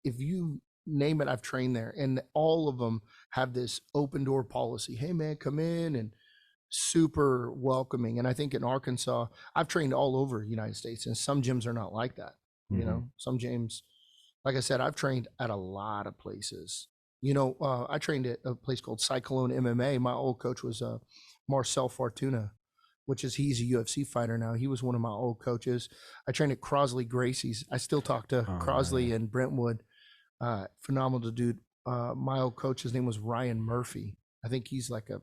if you name it, I've trained there, and all of them have this open door policy. Hey, man, come in, and super welcoming. And I think in Arkansas, I've trained all over the United States, and some gyms are not like that. You know, some gyms, like I said, I've trained at a lot of places. You know, I trained at a place called Cyclone MMA. My old coach was Marcel Fortuna, he's a UFC fighter now. He was one of my old coaches. I trained at Crosley Gracie's. I still talk to Crosley and Brentwood. Phenomenal dude. My old coach, his name was Ryan Murphy. I think he's like a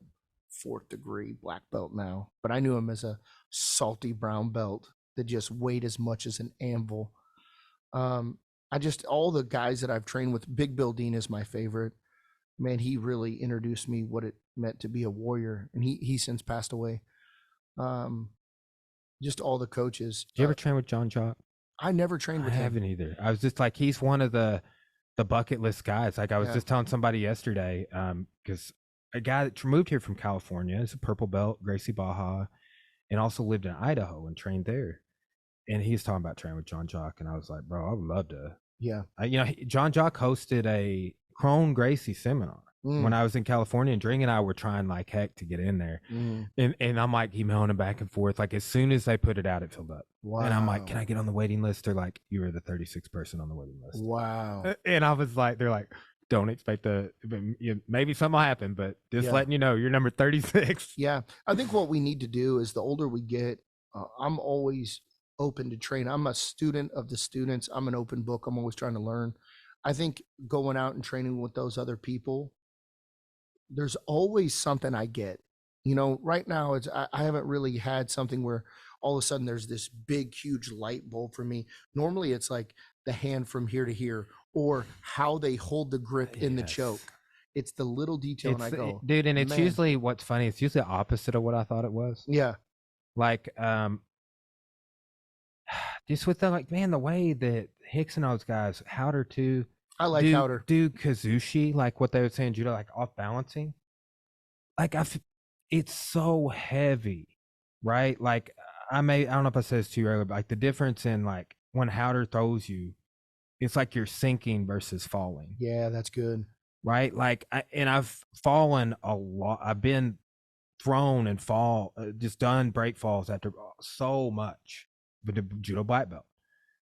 4th degree black belt now, but I knew him as a salty brown belt that just weighed as much as an anvil. All the guys that I've trained with, Big Bill Dean is my favorite. Man, he really introduced me what it meant to be a warrior, and he since passed away. Just all the coaches. Did you ever train with John Jock? I never trained with him. I haven't either. I was just like, he's one of the bucket list guys. Like I was just telling somebody yesterday, because a guy that moved here from California is a purple belt, Gracie Baja, and also lived in Idaho and trained there. And he's talking about training with John Jock, and I was like, bro, I would love to. Yeah. John Jock hosted a Crone Gracie seminar when I was in California, and Dring and I were trying like heck to get in there. And I'm like emailing him back and forth. Like as soon as they put it out, it filled up. Wow. And I'm like, can I get on the waiting list? They're like, you are the 36th person on the waiting list. Wow. And I was like, they're like, don't expect maybe something will happen, but just letting you know, you're number 36. Yeah. I think what we need to do is the older we get, I'm always open to train. I'm a student of the students. I'm an open book. I'm always trying to learn. I think going out and training with those other people, there's always something I get. You know, right now I haven't really had something where, all of a sudden there's this big, huge light bulb for me. Normally it's like the hand from here to here, or how they hold the grip in the choke. It's the little detail, and I go, dude, and it's man. usually, what's funny, it's usually the opposite of what I thought it was. Yeah. Like, just with the, like, man, the way that Hicks and those guys, Howder too, I like Howder. Do Kazushi, like what they would say in judo, like off balancing. Like, it's so heavy, right? Like, I don't know if I said this too earlier, but like the difference in like when Howder throws you, it's like you're sinking versus falling. Yeah, that's good. Right? Like, I've fallen a lot. I've been thrown and just done break falls after so much with the judo black belt.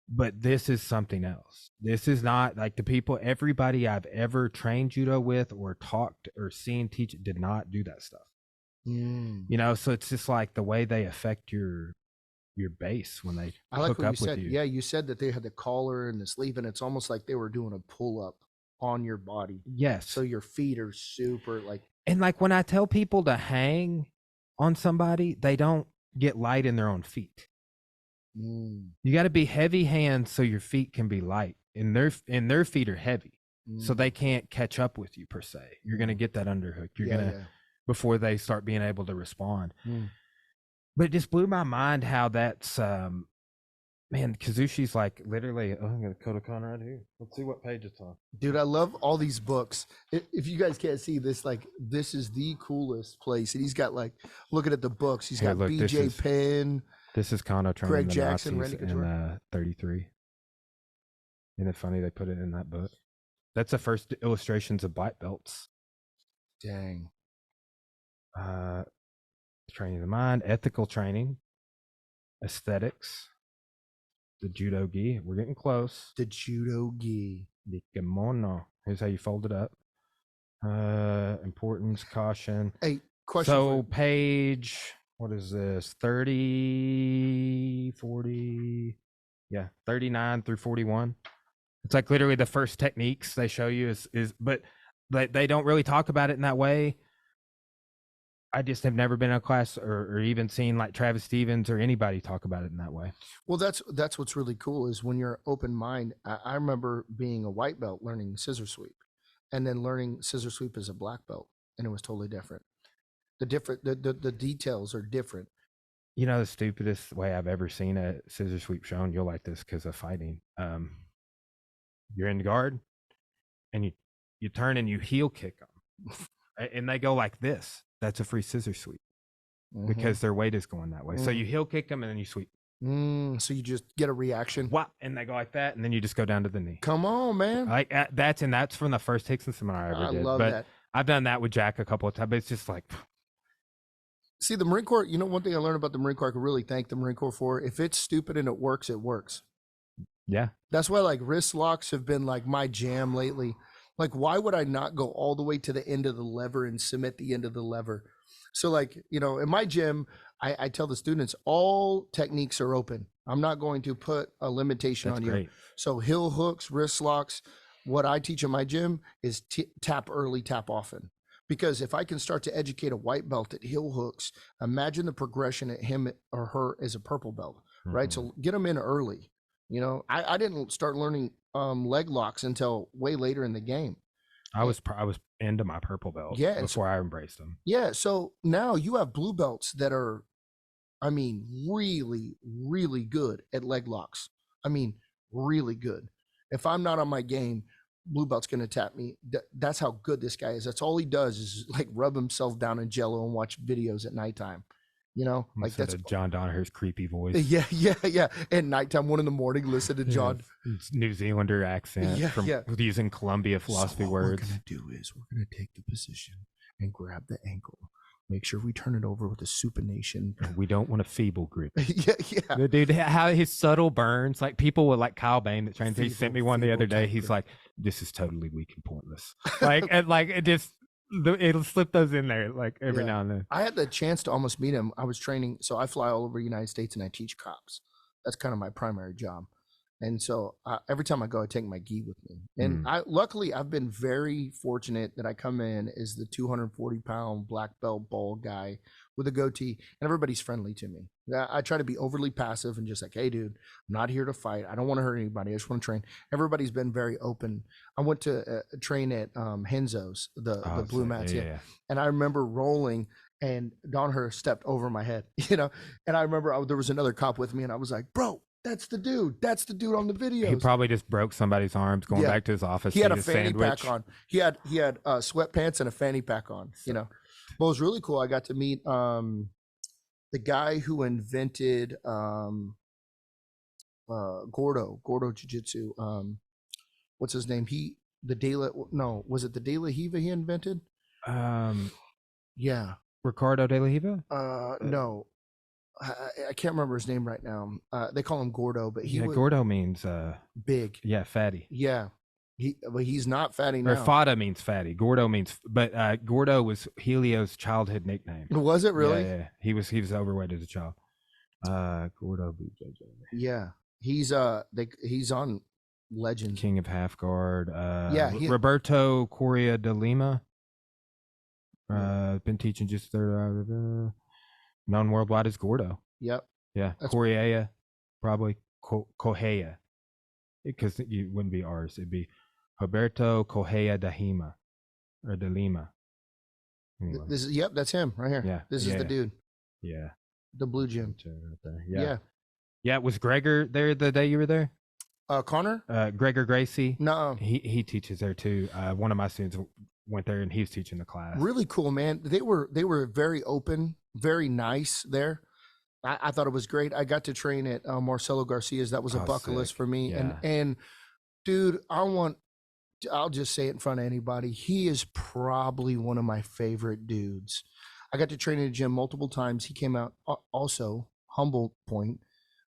But this is something else. This is not like everybody I've ever trained judo with or talked or seen teach did not do that stuff. You know, so it's just like the way they affect your base when they hook up with you. Yeah, you said that they had the collar and the sleeve, and it's almost like they were doing a pull up on your body. Yes. So your feet are super like. And like when I tell people to hang on somebody, they don't get light in their own feet. You got to be heavy hands so your feet can be light, and their feet are heavy, so they can't catch up with you per se. You're gonna get that underhook. You're gonna before they start being able to respond. But it just blew my mind how that's man. Kazushi's like literally. Oh, I'm gonna Kodokan right here. Let's see what page it's on. Dude, I love all these books. If you guys can't see this, like this is the coolest place. And he's got like looking at the books. He's got BJ Penn. This is Kano training Greg the Jackson, Nazis in 33. Isn't it funny they put it in that book? That's the first illustrations of black belts. Dang. Training the mind, ethical training, aesthetics, the judo gi. We're getting close. The judo gi. The kimono. Here's how you fold it up. Importance, caution. Hey, question. So page... What is this? 30, 40, 39 through 41. It's like literally the first techniques they show you but they don't really talk about it in that way. I just have never been in a class or even seen like Travis Stevens or anybody talk about it in that way. Well, that's what's really cool is when you're open mind. I remember being a white belt learning scissor sweep, and then learning scissor sweep as a black belt, and it was totally different. The details are different. You know, the stupidest way I've ever seen a scissor sweep shown, you'll like this because of fighting. You're in guard and you turn and you heel kick them and they go like this. That's a free scissor sweep because their weight is going that way. So you heel kick them and then you sweep. So you just get a reaction. What? And they go like that, and then you just go down to the knee. Come on, man. Like that's from the first Hickson seminar I ever did. Love that. I've done that with Jack a couple of times, but it's just like... See, the Marine Corps, one thing I learned about the Marine Corps, I could really thank the Marine Corps for, if it's stupid and it works, it works. Yeah. That's why like wrist locks have been like my jam lately. Like, why would I not go all the way to the end of the lever and submit the end of the lever? So like, in my gym, I tell the students, all techniques are open. I'm not going to put a limitation on you. So heel hooks, wrist locks, what I teach in my gym is tap early, tap often. Because if I can start to educate a white belt at heel hooks, imagine the progression at him or her as a purple belt, right? So get them in early. I didn't start learning leg locks until way later in the game. I was into my purple belt before I embraced them. Yeah. So now you have blue belts that are, really, really good at leg locks. Really good. If I'm not on my game, blue belt's going to tap me. That's how good this guy is. That's all he does is like rub himself down in Jello and watch videos at nighttime. Like that's John Donaher's creepy voice. Yeah. At nighttime, 1 a.m, listen to John. New Zealander accent using Columbia philosophy words. What we're going to do is we're going to take the position and grab the ankle. Make sure we turn it over with a supination. We don't want a feeble grip. Yeah. The dude, how his subtle burns, like people with like Kyle Bain that trains. He sent me one the other day. He's like, "This is totally weak and pointless." Like, and like it just it'll slip those in there like every now and then. I had the chance to almost meet him. I was training, so I fly all over the United States and I teach cops. That's kind of my primary job. And so every time I go, I take my gi with me. And luckily, I've been very fortunate that I come in as the 240-pound black belt bald guy with a goatee, and everybody's friendly to me. I try to be overly passive and just like, hey, dude, I'm not here to fight. I don't want to hurt anybody. I just want to train. Everybody's been very open. I went to train at Henzo's, the blue mats. Yeah. And I remember rolling, and Donner stepped over my head, and I remember there was another cop with me, and I was like, bro, that's the dude. That's the dude on the video. He probably just broke somebody's arms going back to his office. He had a fanny pack on. He had sweatpants and a fanny pack on. But it was really cool. I got to meet the guy who invented Gordo Jiu-Jitsu. What's his name? Was it the De La Hiva he invented? Yeah. Ricardo De La Hiva? No. I can't remember his name right now. They call him Gordo, but Gordo means big. Yeah, fatty. Yeah, he's not fatty now. Or fada means fatty. Gordo means, but Gordo was Helio's childhood nickname. Was it really? Yeah. He was overweight as a child. Gordo BJJ. Yeah, he's on Legends. King of Half Guard. Roberto Correa de Lima. Been teaching just there. Known worldwide as Gordo. Yep. Yeah. Correa, probably Correa, because it wouldn't be ours. It'd be Roberto Correa de Lima, or de Lima. Anyway. That's him right here. Yeah. This is the dude. Yeah. The blue gym. Right there. Yeah. Was Gregor there the day you were there? Connor? Gregor Gracie. No. He teaches there too. One of my students went there and he was teaching the class. Really cool, man. They were very open, very nice there. I thought it was great. I got to train at Marcelo Garcia's. That was a bucket list for me. Yeah. And dude, I'll just say it in front of anybody. He is probably one of my favorite dudes. I got to train in the gym multiple times. He came out also, humble point.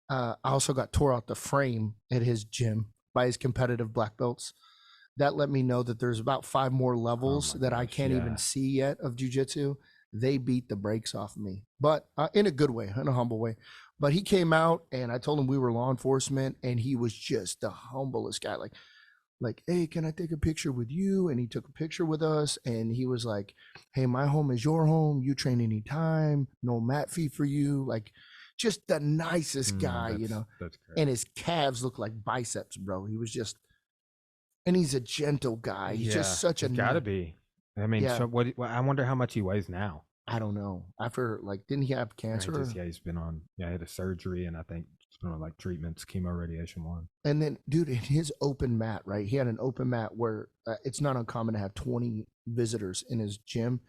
I also got tore out the frame at his gym by his competitive black belts. That let me know that there's about 5 more levels that I can't even see yet of jiu-jitsu. They beat the brakes off of me, but in a good way, in a humble way. But he came out, and I told him we were law enforcement, and he was just the humblest guy. Like, hey, can I take a picture with you? And he took a picture with us, and he was like, hey, my home is your home. You train anytime. No mat fee for you. Like, just the nicest guy, That's great. And his calves look like biceps, bro. He was just... And he's a gentle guy. He's just such a... Gotta be. I mean, so I wonder how much he weighs now. I don't know. After, didn't he have cancer? He's been on, he had a surgery, and I think he's been on, treatments, chemo, radiation one. And then, dude, in his open mat, right? He had an open mat where it's not uncommon to have 20 visitors in his gym.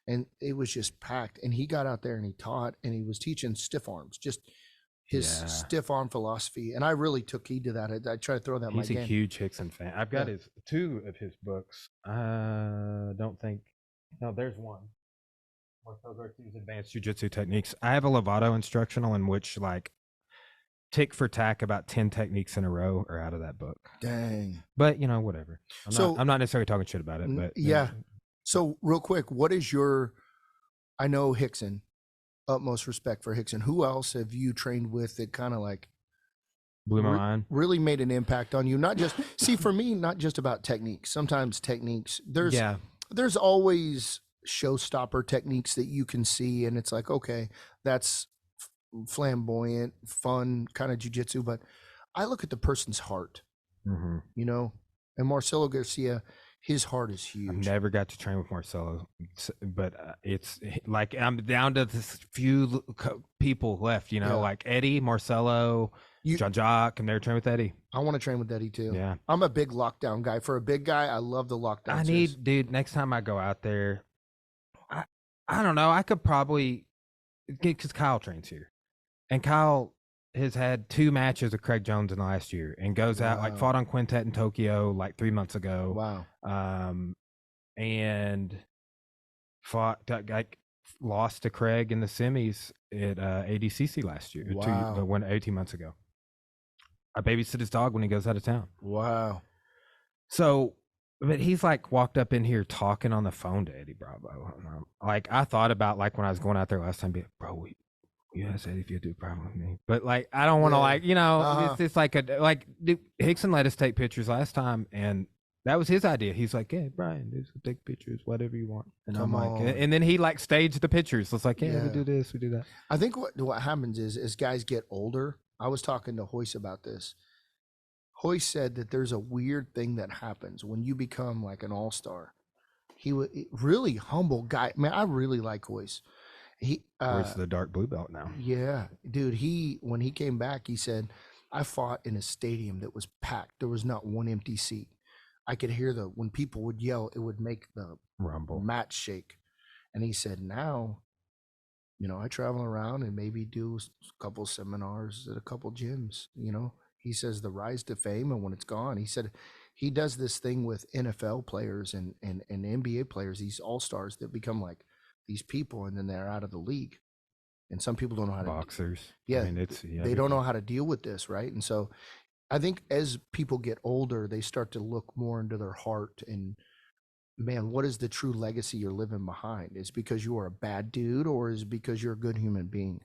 And it was just packed. And he got out there and he taught, and he was teaching stiff arms, just his stiff arm philosophy. And I really took heed to that. I try to throw that in my game. He's a huge Hickson fan. I've got 2 of his books. Don't think, no, there's one. Marcel Garcia's Advanced Jiu-Jitsu Techniques. I have a Lovato instructional in which, tick for tack, about 10 techniques in a row are out of that book. Dang. But, whatever. I'm not necessarily talking shit about it, but. Yeah. So real quick, what is I know Hickson, utmost respect for Hickson. Who else have you trained with that kind of blew my mind? Really made an impact on you? Not just, for me, not just about techniques. Sometimes techniques, there's always showstopper techniques that you can see, and it's like, okay, that's flamboyant, fun kind of jiu-jitsu. But I look at the person's heart, and Marcelo Garcia, his heart is huge. I've never got to train with Marcelo, but it's I'm down to this few people left, like Eddie, Marcelo, Jean-Jacques. I've never trained with Eddie. I want to train with Eddie too. Yeah. I'm a big lockdown guy. For a big guy, I love the lockdown. Dude, next time I go out there, I don't know. I could probably, because Kyle trains here, and Kyle has had 2 matches with Craig Jones in the last year, and goes out, fought on Quintet in Tokyo 3 months ago. Wow. And fought, lost to Craig in the semis at ADCC last year. Wow. 18 months ago. I babysit his dog when he goes out of town. Wow. So, but he's walked up in here talking on the phone to Eddie Bravo. I thought about when I was going out there last time, bro, we "Yeah, said if you do problem with me," but like I don't want to like it's just like dude, Hickson let us take pictures last time, and that was his idea. He's like, "Yeah, Brian, just take pictures, whatever you want," and I'm like, and then he like staged the pictures. So it's like, yeah, we do this, we do that. I think what happens is as guys get older. I was talking to Hoyce about this. Hoyce said that there's a weird thing that happens when you become like an all-star. He was really humble guy. Man, I really like Hoyce. Where's the dark blue belt now? Yeah, dude. When he came back, he said, "I fought in a stadium that was packed. There was not one empty seat. I could hear when people would yell, it would make the rumble mat shake." And he said, "Now, I travel around and maybe do a couple seminars at a couple gyms. He says the rise to fame and when it's gone." He said he does this thing with NFL players and NBA players, these all-stars that become like these people and then they're out of the league. And some people don't know how to boxers. Yeah, I mean, they don't know how to deal with this, right? And so I think as people get older, they start to look more into their heart and man, what is the true legacy you're living behind? Is because you are a bad dude or is it because you're a good human being?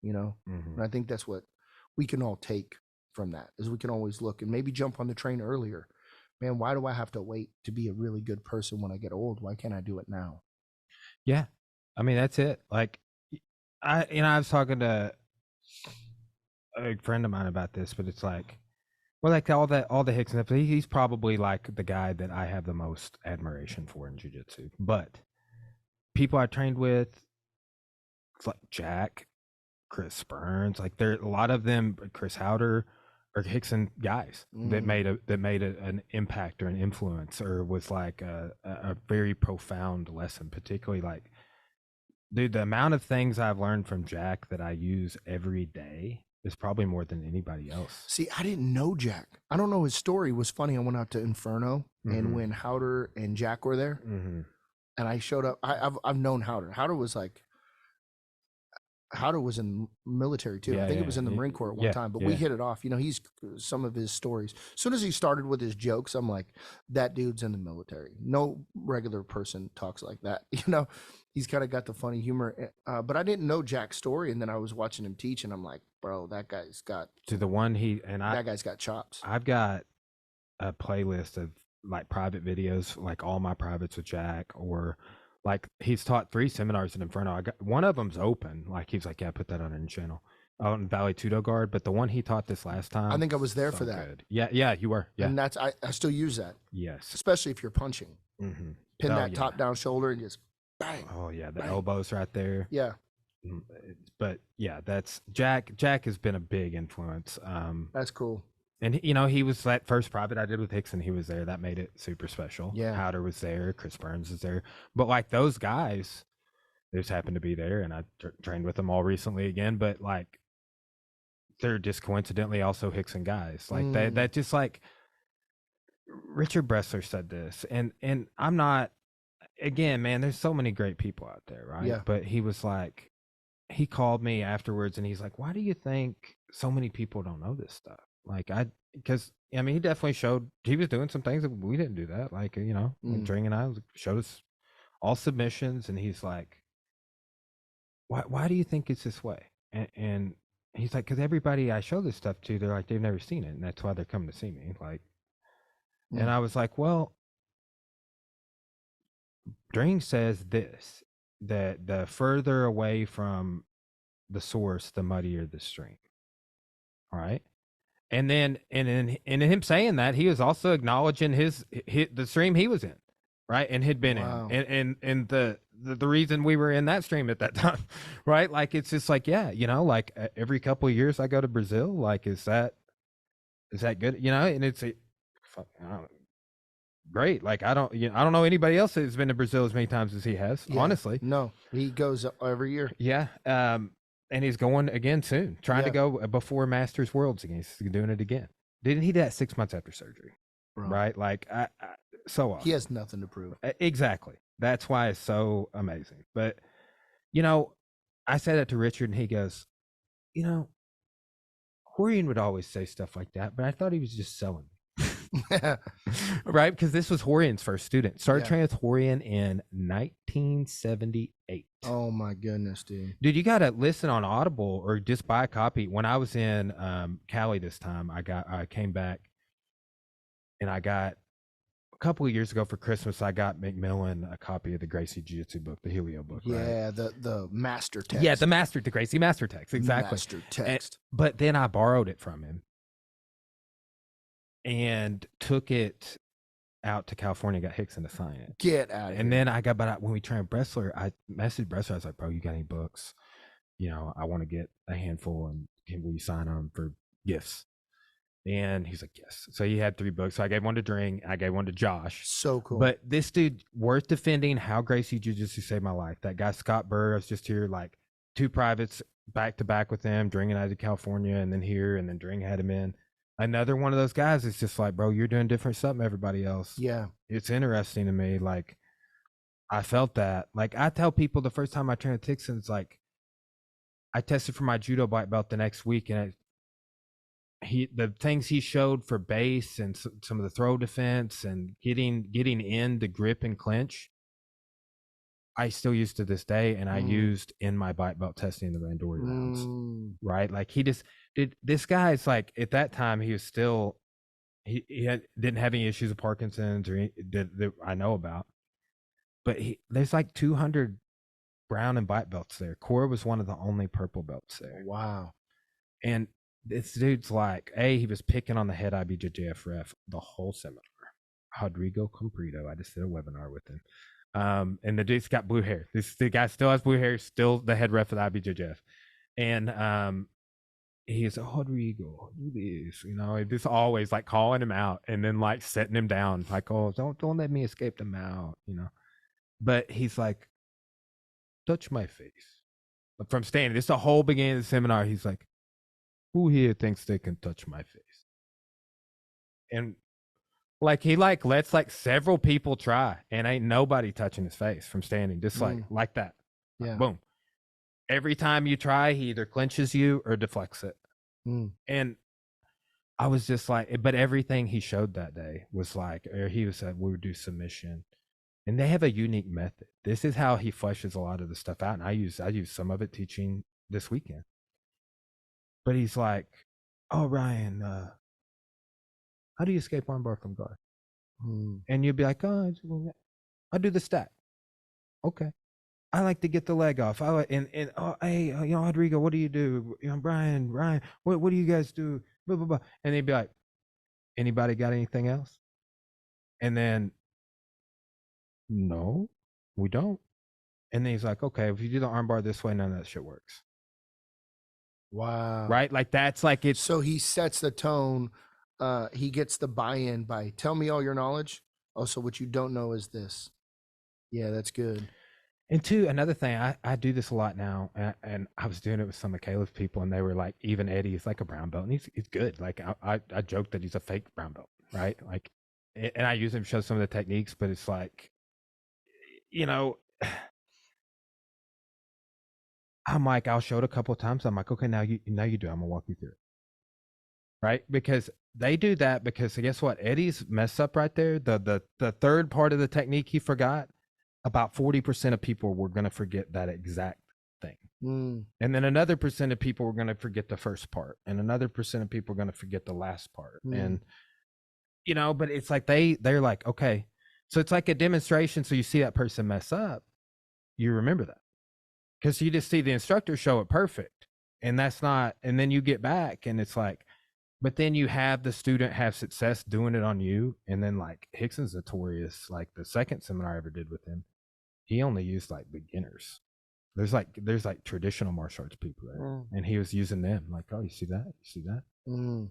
And I think that's what we can all take from that is we can always look and maybe jump on the train earlier. Man, why do I have to wait to be a really good person when I get old? Why can't I do it now? Yeah. I mean, that's it. Like I was talking to a friend of mine about this, but it's like, well, like all the Hickson stuff, he's probably like the guy that I have the most admiration for in jiu-jitsu. But people I trained with, it's like Jack, Chris Burns, like there a lot of them, Chris Howder, or Hickson guys that made an impact or an influence or was like a very profound lesson. Particularly like, dude, the amount of things I've learned from Jack that I use every day is probably more than anybody else. See, I didn't know Jack. I don't know his story. It was funny. I went out to Inferno and when Howder and Jack were there and I showed up, I've known Howder. Howder was in military too. I think it was in the Marine Corps at one time, but we hit it off. He's some of his stories. As soon as he started with his jokes, I'm like, that dude's in the military. No regular person talks like that. He's kind of got the funny humor. But I didn't know Jack's story. And then I was watching him teach and I'm like, bro, that guy's got that guy's got chops. I've got a playlist of like private videos, like all my privates with Jack, or like he's taught 3 seminars in Inferno. One of them's open. Like he's like, yeah, put that on your channel on Valley Tudo Guard. But the one he taught this last time, I think I was there for that. Good. Yeah, you were. Yeah, and that's I still use that. Yes, especially if you're punching. Pin that top down shoulder and just bang. Oh yeah, the elbows right there. Yeah. But yeah, that's Jack. Jack has been a big influence. That's cool. And he was that first private I did with Hickson. He was there. That made it super special. Yeah. Howder was there. Chris Burns was there. But like those guys, they just happened to be there, and I trained with them all recently again. But like, they're just coincidentally also Hickson guys. Like that just like Richard Bressler said this, and I'm not. Again, man, there's so many great people out there, right? Yeah. But he was like, he called me afterwards, and he's like, "Why do you think so many people don't know this stuff?" Like because I mean, he definitely showed he was doing some things that we didn't do that. Like Dring and I showed us all submissions, and he's like, "Why do you think it's this way?" And he's like, "Because everybody I show this stuff to, they're like they've never seen it, and that's why they're coming to see me." Like, and I was like, "Well, Dring says this, that the further away from the source, the muddier the stream." All right. And then in him saying that, he was also acknowledging the stream he was in, right, and had been in, and the reason we were in that stream at that time, right? Like it's just like like every couple of years I go to Brazil. Like is that good? And it's great. Like I don't know anybody else that's been to Brazil as many times as he has. Yeah, honestly, no, he goes every year. Yeah. And he's going again soon, trying to go before Masters Worlds again. He's doing it again. Didn't he do that 6 months after surgery? Right? Like, so awesome. He has nothing to prove. Exactly. That's why it's so amazing. But, I said that to Richard, and he goes, Horian would always say stuff like that, but I thought he was just selling me. Right? Because this was Horian's first student. Started Yeah. training with Horian in 1978. Oh my goodness, dude. Dude, you got to listen on Audible or just buy a copy. When I was in Cali this time, I came back and I got a couple of years ago for Christmas, I got McMillan a copy of the Gracie Jiu-Jitsu book, the Helio book. Yeah, right? the master text. Yeah, the Gracie master text, exactly. Master text. But then I borrowed it from him and took it out to California, got Hickson to sign it. Get out of here. And then when we trained Bressler, I messaged Bressler. I was like, bro, you got any books? You know, I want to get a handful, and will you sign them for gifts? And he's like, yes. So he had 3 books. So I gave one to Dring. I gave one to Josh. So cool. But this dude, worth defending. How Gracie Jiu-Jitsu saved my life. That guy, Scott Burr, I was just here, like 2 privates back to back with him. Dring and I did California, and then here, and then Dring had him in. Another one of those guys is just like, bro, you're doing different stuff than everybody else. Yeah. It's interesting to me. Like, I felt that. Like, I tell people the first time I trained at Tixon's, like, I tested for my judo black belt the next week, and the things he showed for base and some of the throw defense and getting in the grip and clinch, I still use to this day, and I used in my black belt testing in the Randori rounds. Right? Like, he just did. This guy's like, at that time, he was still didn't have any issues with Parkinson's or that I know about, but there's like 200 brown and black belts there. Cora was one of the only purple belts there. Wow. And this dude's like, he was picking on the head IBJJF ref the whole seminar. Rodrigo Comprito. I just did a webinar with him. And the dude's got blue hair. The guy still has blue hair, still the head ref of the IBJJF. And he's like, Rodrigo, do this. You know, just always like calling him out and then like setting him down. Like, oh, don't let me escape the mouth, you know. But he's like, touch my face. From standing. This is the whole beginning of the seminar. He's like, who here thinks they can touch my face? And like, he like lets like several people try, and ain't nobody touching his face from standing, just like that. Yeah. Boom. Every time you try, he either clinches you or deflects it. And I was just like, but everything he showed that day was like, he was said, we would do submission. And they have a unique method. This is how he fleshes a lot of the stuff out. And I use some of it teaching this weekend. But he's like, oh, Ryan, how do you escape armbar from guard? And you'd be like, oh, I do the stack. Okay. I like to get the leg off. Hey, you know, Rodrigo, what do you do? You know, Brian, what do you guys do? Blah, blah, blah. And they'd be like, anybody got anything else? And then, no, we don't. And then he's like, okay, if you do the armbar this way, none of that shit works. Wow. Right? Like, that's like it's. So he sets the tone. He gets the buy-in by tell me all your knowledge. Oh, so what you don't know is this. Yeah, that's good. And 2, another thing, I do this a lot now, and I was doing it with some of Caleb's people, and they were like, even Eddie is like a brown belt, and he's good. Like, I joke that he's a fake brown belt, right? Like, and I use him to show some of the techniques, but it's like, you know, I'm like, I'll show it a couple of times. I'm like, okay, now you do. I'm gonna walk you through it, right? Because they do that because guess what? Eddie's messed up right there. The third part of the technique he forgot. About 40% of people were going to forget that exact thing. And then another percent of people were going to forget the first part. And another percent of people are going to forget the last part. And, you know, but it's like they're like, okay. So it's like a demonstration. So you see that person mess up. You remember that. Because you just see the instructor show it perfect. And that's not, and then you get back and it's like, but then you have the student have success doing it on you. And then like Hickson's notorious, like the second seminar I ever did with him. He only used like beginners. There's like traditional martial arts people there, and he was using them. Like, oh, you see that? You see that?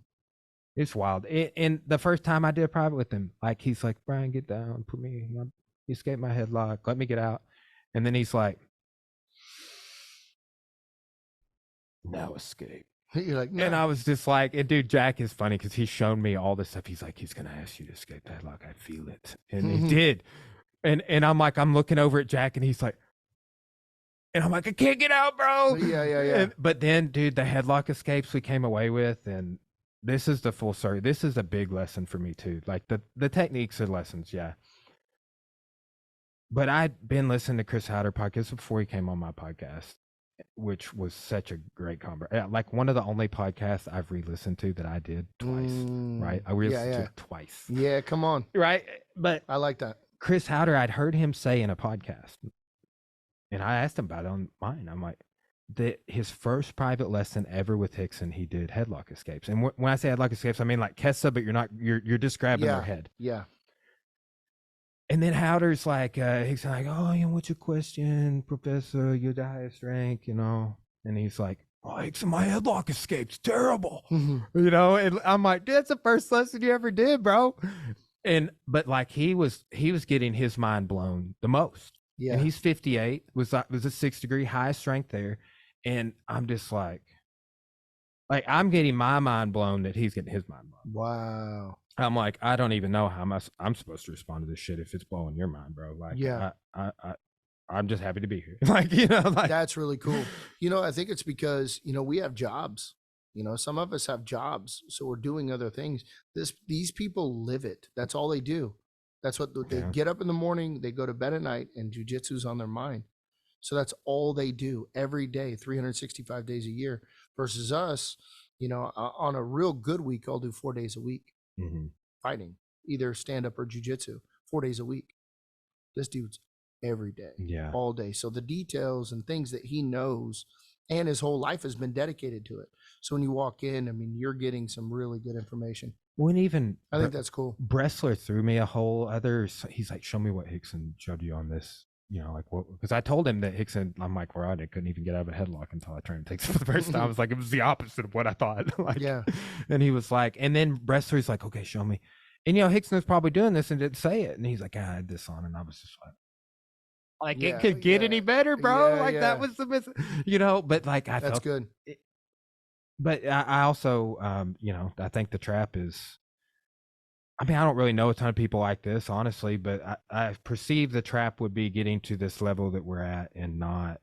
It's wild. And the first time I did a private with him, like he's like, Brian, get down, put me. He escaped my headlock. Let me get out. And then he's like, now escape. You're like, no. And I was just like, and dude, Jack is funny because he's shown me all this stuff. He's like, he's gonna ask you to escape that headlock. I feel it, and he did. And I'm like, I'm looking over at Jack, and he's like, and I'm like, I can't get out, bro. Yeah. But then, dude, the headlock escapes we came away with, and this is the full story. This is a big lesson for me too. Like the techniques are lessons, yeah. But I'd been listening to Chris Howder podcast before he came on my podcast, which was such a great conversation. Like one of the only podcasts I've re-listened to that I did twice, right? I re-listened to it twice. Yeah, come on. Right? But I like that. Chris Howder, I'd heard him say in a podcast, and I asked him about it on mine. I'm like, his first private lesson ever with Hickson, he did headlock escapes. And when I say headlock escapes, I mean like Kessa, but you're just grabbing their head. Yeah. And then Howder's like, he's like, oh, what's your question, Professor? You're the highest rank, And he's like, oh, my headlock escape's terrible, And I'm like, that's the first lesson you ever did, bro. But like he was getting his mind blown the most. Yeah. And he's 58, was a 6-degree highest strength there, and I'm just like I'm getting my mind blown that he's getting his mind blown. Wow. I'm like, I don't even know how I'm supposed to respond to this shit if it's blowing your mind, bro. Like, yeah, I'm just happy to be here. That's really cool. I think it's because, we have jobs, some of us have jobs, so we're doing other things. These people live it. That's all they do. That's what they get up in the morning, they go to bed at night, and jiu-jitsu's on their mind. So that's all they do every day, 365 days a year, versus us, on a real good week, I'll do 4 days a week. Fighting, either stand-up or jiu-jitsu, 4 days a week. This dude's every day, all day. So the details and things that he knows, and his whole life has been dedicated to it. So when you walk in, I mean, you're getting some really good information. I think that's cool. Bressler threw me a whole other. He's like, show me what Hickson showed you on this. Like what? Because I told him that Hickson, I'm like, well, I couldn't even get out of a headlock until I tried to take it for the first time. I was like, it was the opposite of what I thought. And he was like, and then Bressler's like, okay, show me. And Hickson was probably doing this and didn't say it. And he's like, I had this on, and I was just like, it could get any better, bro. That was the but like I that's felt good. But I also, I think the trap is. I mean, I don't really know a ton of people like this, honestly, but I perceive the trap would be getting to this level that we're at and not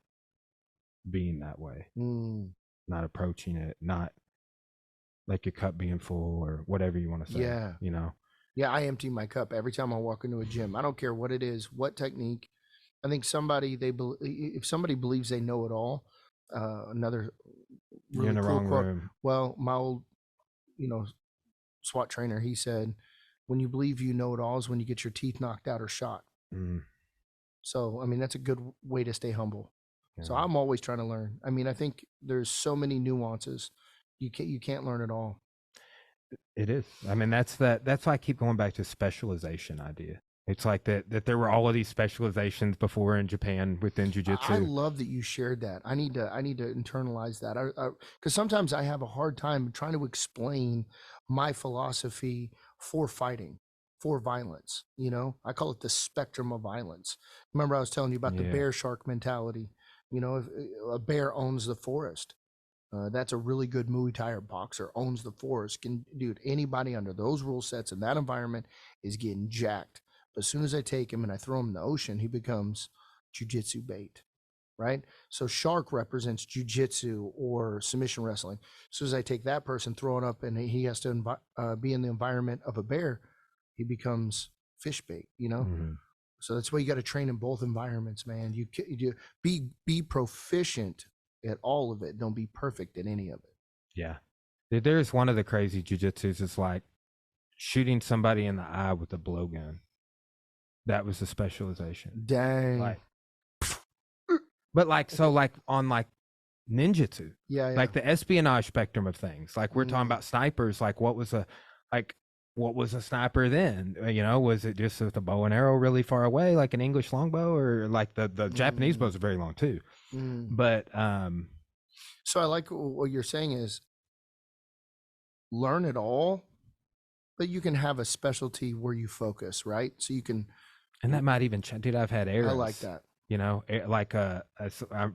being that way, not approaching it, not like your cup being full or whatever you want to say. Yeah. Yeah, I empty my cup every time I walk into a gym. I don't care what it is, what technique. I think if somebody believes they know it all, another really you're in the cool wrong quote. room. Well, my old, SWAT trainer, he said, when you believe you know it all is when you get your teeth knocked out or shot. So, I mean, that's a good way to stay humble. Yeah. So I'm always trying to learn. I mean, I think there's so many nuances. You can't learn it all. It is. I mean, that's why I keep going back to specialization idea. It's like that there were all of these specializations before in Japan within jiu-jitsu. I love that you shared that. I need to internalize that. Because sometimes I have a hard time trying to explain my philosophy for fighting, for violence. I call it the spectrum of violence. Remember I was telling you about the bear shark mentality. If a bear owns the forest, that's a really good Muay Thai or boxer owns the forest. Anybody under those rule sets in that environment is getting jacked. But as soon as I take him and I throw him in the ocean, he becomes jiu-jitsu bait, right? So shark represents jiu-jitsu or submission wrestling. As soon as I take that person, throw it up, and he has to be in the environment of a bear, he becomes fish bait, So that's why you got to train in both environments, man. You be proficient at all of it. Don't be perfect at any of it. Yeah. There's one of the crazy jiu-jitsus is like shooting somebody in the eye with a blowgun. That was the specialization. Dang. But on ninjutsu. Yeah. Like the espionage spectrum of things. Like we're talking about snipers. Like what was a sniper then? Was it just with a bow and arrow really far away, like an English longbow, or like the Japanese bows are very long too. But so I like what you're saying is learn it all, but you can have a specialty where you focus, right? So you can. And that might even dude, I've had arrows. I like that.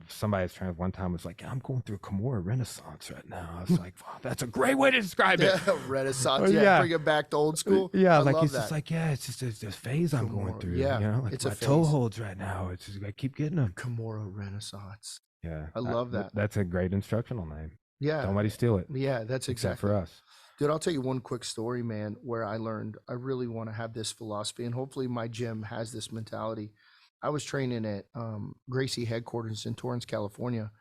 Somebody's trying one time was like, I'm going through a Kimura Renaissance right now. I was like, wow, that's a great way to describe it. Renaissance, bring it back to old school. Yeah, like he's just like, it's just this phase I'm going through. Yeah, like it's my toe holds right now. It's just I keep getting them. Kimura Renaissance. Yeah, I love that. That's a great instructional name. Yeah, somebody steal it. Yeah, that's except exactly for us. Dude, I'll tell you one quick story, man, where I learned I really want to have this philosophy, and hopefully my gym has this mentality. I was training at Gracie headquarters in Torrance, California.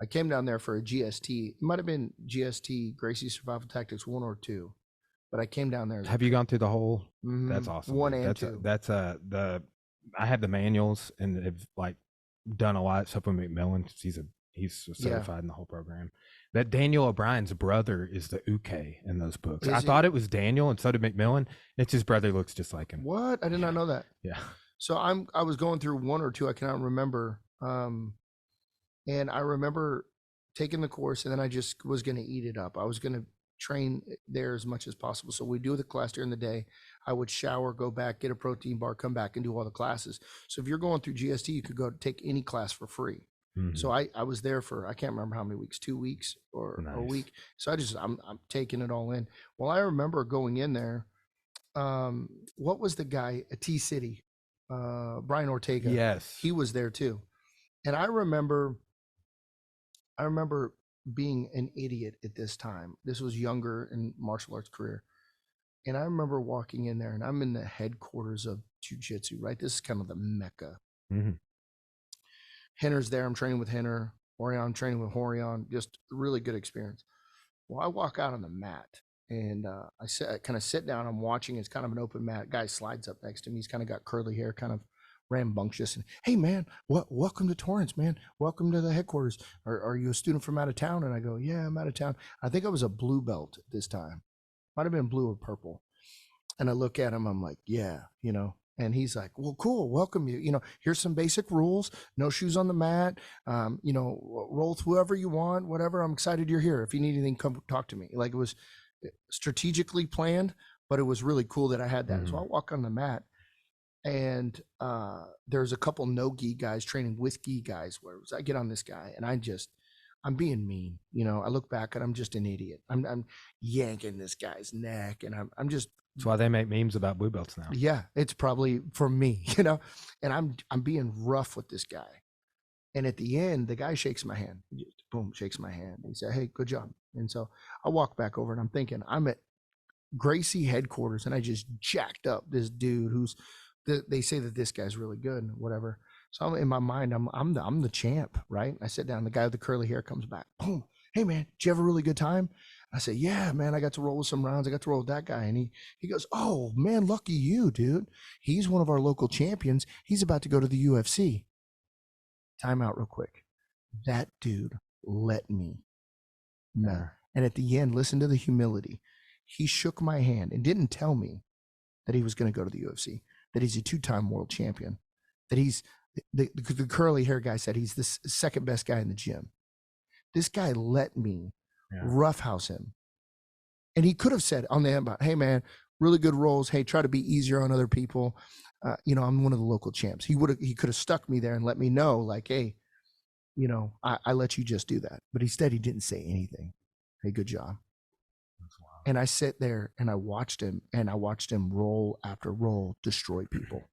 I came down there for a GST. It might have been GST, Gracie Survival Tactics 1 or 2, but I came down there. Have you gone through the whole? That's awesome. 1 and 2. I have the manuals and have like done a lot. Except for McMillan, he's certified in the whole program. That Daniel O'Brien's brother is the Uke in those books. I thought it was Daniel, and so did McMillan. It's his brother looks just like him. What? I did not know that. Yeah. So I was going through 1 or 2. I cannot remember. And I remember taking the course, and then I just was going to eat it up. I was going to train there as much as possible. So we do the class during the day. I would shower, go back, get a protein bar, come back and do all the classes. So if you're going through GST, you could go take any class for free. Mm-hmm. So I was there for, I can't remember how many weeks, 2 weeks or a week. So I'm taking it all in. Well, I remember going in there. What was the guy at T-City? Brian Ortega. Yes. He was there too. And I remember being an idiot at this time. This was younger in martial arts career. And I remember walking in there, and I'm in the headquarters of jiu-jitsu, right? This is kind of the Mecca. Mm-hmm. Henner's there. I'm training with Henner. Horion, I'm training with Horion. Just a really good experience. Well, I walk out on the mat, and I kind of sit down. I'm watching. It's kind of an open mat. Guy slides up next to me. He's kind of got curly hair, kind of rambunctious. And, hey, man, welcome to Torrance, man. Welcome to the headquarters. Are you a student from out of town? And I go, yeah, I'm out of town. I think I was a blue belt at this time. Might have been blue or purple. And I look at him. I'm like, yeah, And he's like, well, cool. Welcome you. Here's some basic rules. No shoes on the mat. Roll with whoever you want, whatever. I'm excited you're here. If you need anything, come talk to me. Like, it was strategically planned, but it was really cool that I had that. Mm-hmm. So I walk on the mat, and there's a couple no-gi guys training with gi guys. Where I get on this guy, and I'm being mean. I look back and I'm just an idiot. I'm yanking this guy's neck, and I'm just. That's why they make memes about blue belts now. Yeah, it's probably for me, and I'm being rough with this guy. And at the end, the guy shakes my hand. He just, boom, shakes my hand. He said, hey, good job. And so I walk back over, and I'm thinking, I'm at Gracie headquarters, and I just jacked up this dude they say that this guy's really good and whatever. So in my mind, I'm the champ, right? I sit down. The guy with the curly hair comes back. Boom. Hey, man, did you have a really good time? I say, yeah, man, I got to roll with some rounds. I got to roll with that guy. And he goes, oh, man, lucky you, dude. He's one of our local champions. He's about to go to the UFC. Time out real quick. That dude let me know. And at the end, listen to the humility. He shook my hand and didn't tell me that he was going to go to the UFC, that he's a 2-time world champion, that he's the curly hair guy said he's the second best guy in the gym. This guy let me roughhouse him. And he could have said on the end about, hey, man, really good rolls. Hey, try to be easier on other people. I'm one of the local champs. He could have stuck me there and let me know, like, hey, I let you just do that. But instead, he didn't say anything. Hey, good job. And I sat there and I watched him, roll after roll destroy people.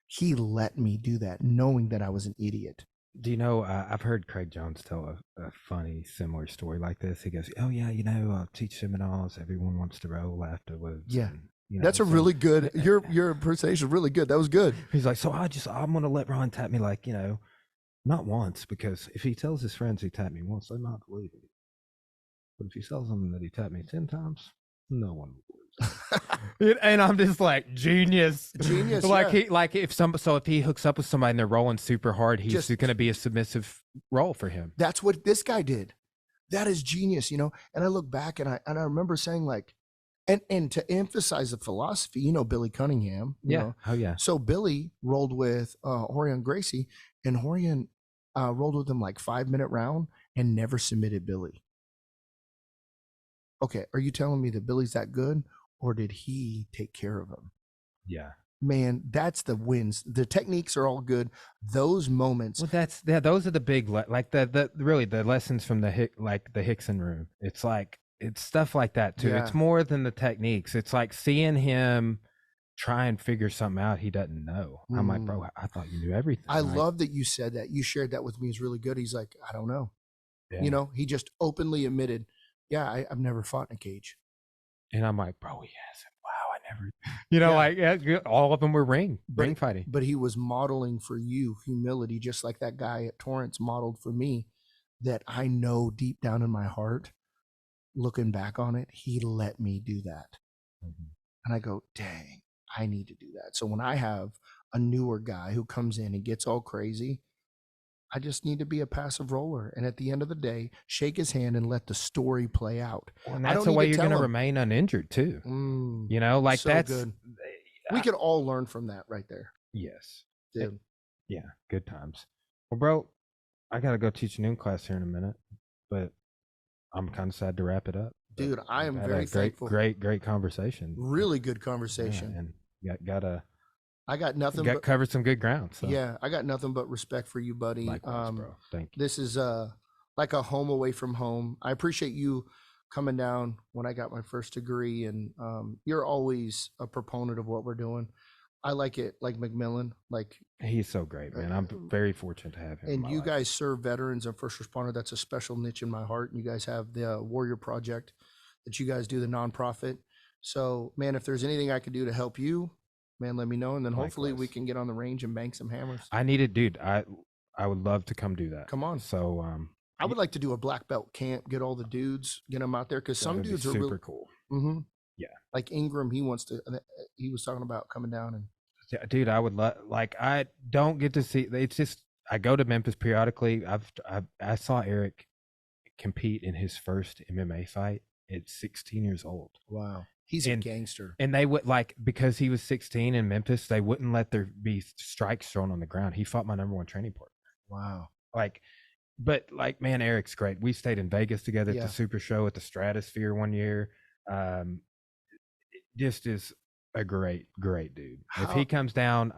He let me do that, knowing that I was an idiot. Do you know, I've heard Craig Jones tell a funny, similar story like this. He goes, oh, yeah, I teach seminars. Everyone wants to roll afterwards. Yeah. And, that's a really good, your impersonation is really good. That was good. He's like, so I'm going to let Ron tap me like, not once, because if he tells his friends he tapped me once, they might believe it. But if he tells them that he tapped me 10 times, no one believes. And I'm just like, genius. Like, yeah. If he hooks up with somebody and they're rolling super hard, he's going to be a submissive roll for him. That's what this guy did. That is genius, And I look back and I remember saying, like, and to emphasize the philosophy, Billy Cunningham. Oh yeah. So Billy rolled with Horion Gracie, and Horion rolled with him like 5-minute round and never submitted Billy. Okay, are you telling me that Billy's that good, or did he take care of him? Yeah. Man, that's the wins. The techniques are all good. Those moments. Well, those are the big, like the lessons from the Hickson room. It's like, it's stuff like that too. Yeah. It's more than the techniques. It's like seeing him try and figure something out he doesn't know. I'm like, bro, I thought you knew everything. I love that you said that. You shared that with me. It's really good. He's like, I don't know. Yeah. He just openly admitted, yeah, I've never fought in a cage. And I'm like, bro, he hasn't. Wow, I never, like all of them were ring fighting. But he was modeling for you humility, just like that guy at Torrance modeled for me, that I know deep down in my heart, looking back on it, he let me do that. Mm-hmm. And I go, dang, I need to do that. So when I have a newer guy who comes in and gets all crazy, I just need to be a passive roller. And at the end of the day, shake his hand and let the story play out. Well, and that's the way you're going to remain uninjured too. Like so that's good. We could all learn from that right there. Yes. Dude. Yeah. Good times. Well, bro, I got to go teach a noon class here in a minute, but I'm kind of sad to wrap it up. Dude, I am very thankful. Great conversation. Really good conversation. Yeah, and I got nothing but covered some good ground. So. Yeah, I got nothing but respect for you, buddy. Likewise, bro. Thank you. This is like a home away from home. I appreciate you coming down when I got my first degree, and you're always a proponent of what we're doing. I like it, like McMillan. Like he's so great, man. I'm very fortunate to have him. And you guys serve veterans and first responder. That's a special niche in my heart. And you guys have the Warrior Project that you guys do, the nonprofit. So, man, if there's anything I could do to help you, man, let me know. And then hopefully we can get on the range and bang some hammers. I need it, dude. I would love to come do that. Come on. So, I would like to do a black belt camp, get all the dudes, get them out there. Cause some dudes are super cool. Mm-hmm. Yeah. Like Ingram, he was talking about coming down and. Yeah, dude, I would I don't get to see, it's just, I go to Memphis periodically. I saw Eric compete in his first MMA fight at 16 years old. Wow. He's a gangster. And they would because he was 16 in Memphis, they wouldn't let there be strikes thrown on the ground. He fought my number one training partner. Wow. But man, Eric's great. We stayed in Vegas together at the Super Show at the Stratosphere one year. Just is a great dude. If he comes down,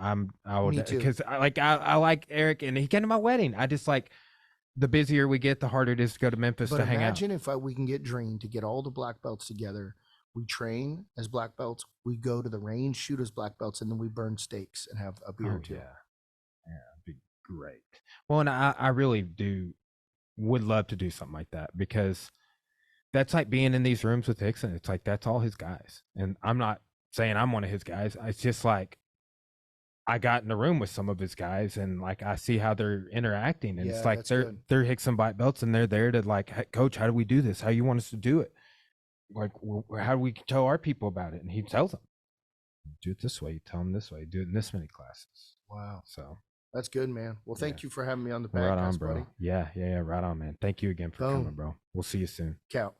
I would, because I like Eric, and he came to my wedding. I just the busier we get, the harder it is to go to Memphis to hang out. Imagine if we can get Dream to get all the black belts together. We train as black belts. We go to the range, shoot as black belts, and then we burn steaks and have a beer or two. Yeah, it'd be great. Well, and I really would love to do something like that, because that's like being in these rooms with Hickson. It's that's all his guys, and I'm not saying I'm one of his guys. It's just I got in the room with some of his guys, and I see how they're interacting, and it's they're Hickson black belts, and they're there to hey, Coach, how do we do this? How you want us to do it? How do we tell our people about it? And he tells them, do it this way. You tell them this way. Do it in this many classes. Wow. So that's good, man. Well, thank you for having me on the podcast, right on, bro. buddy. Yeah, right on, man. Thank you again for coming, bro. We'll see you soon. Count.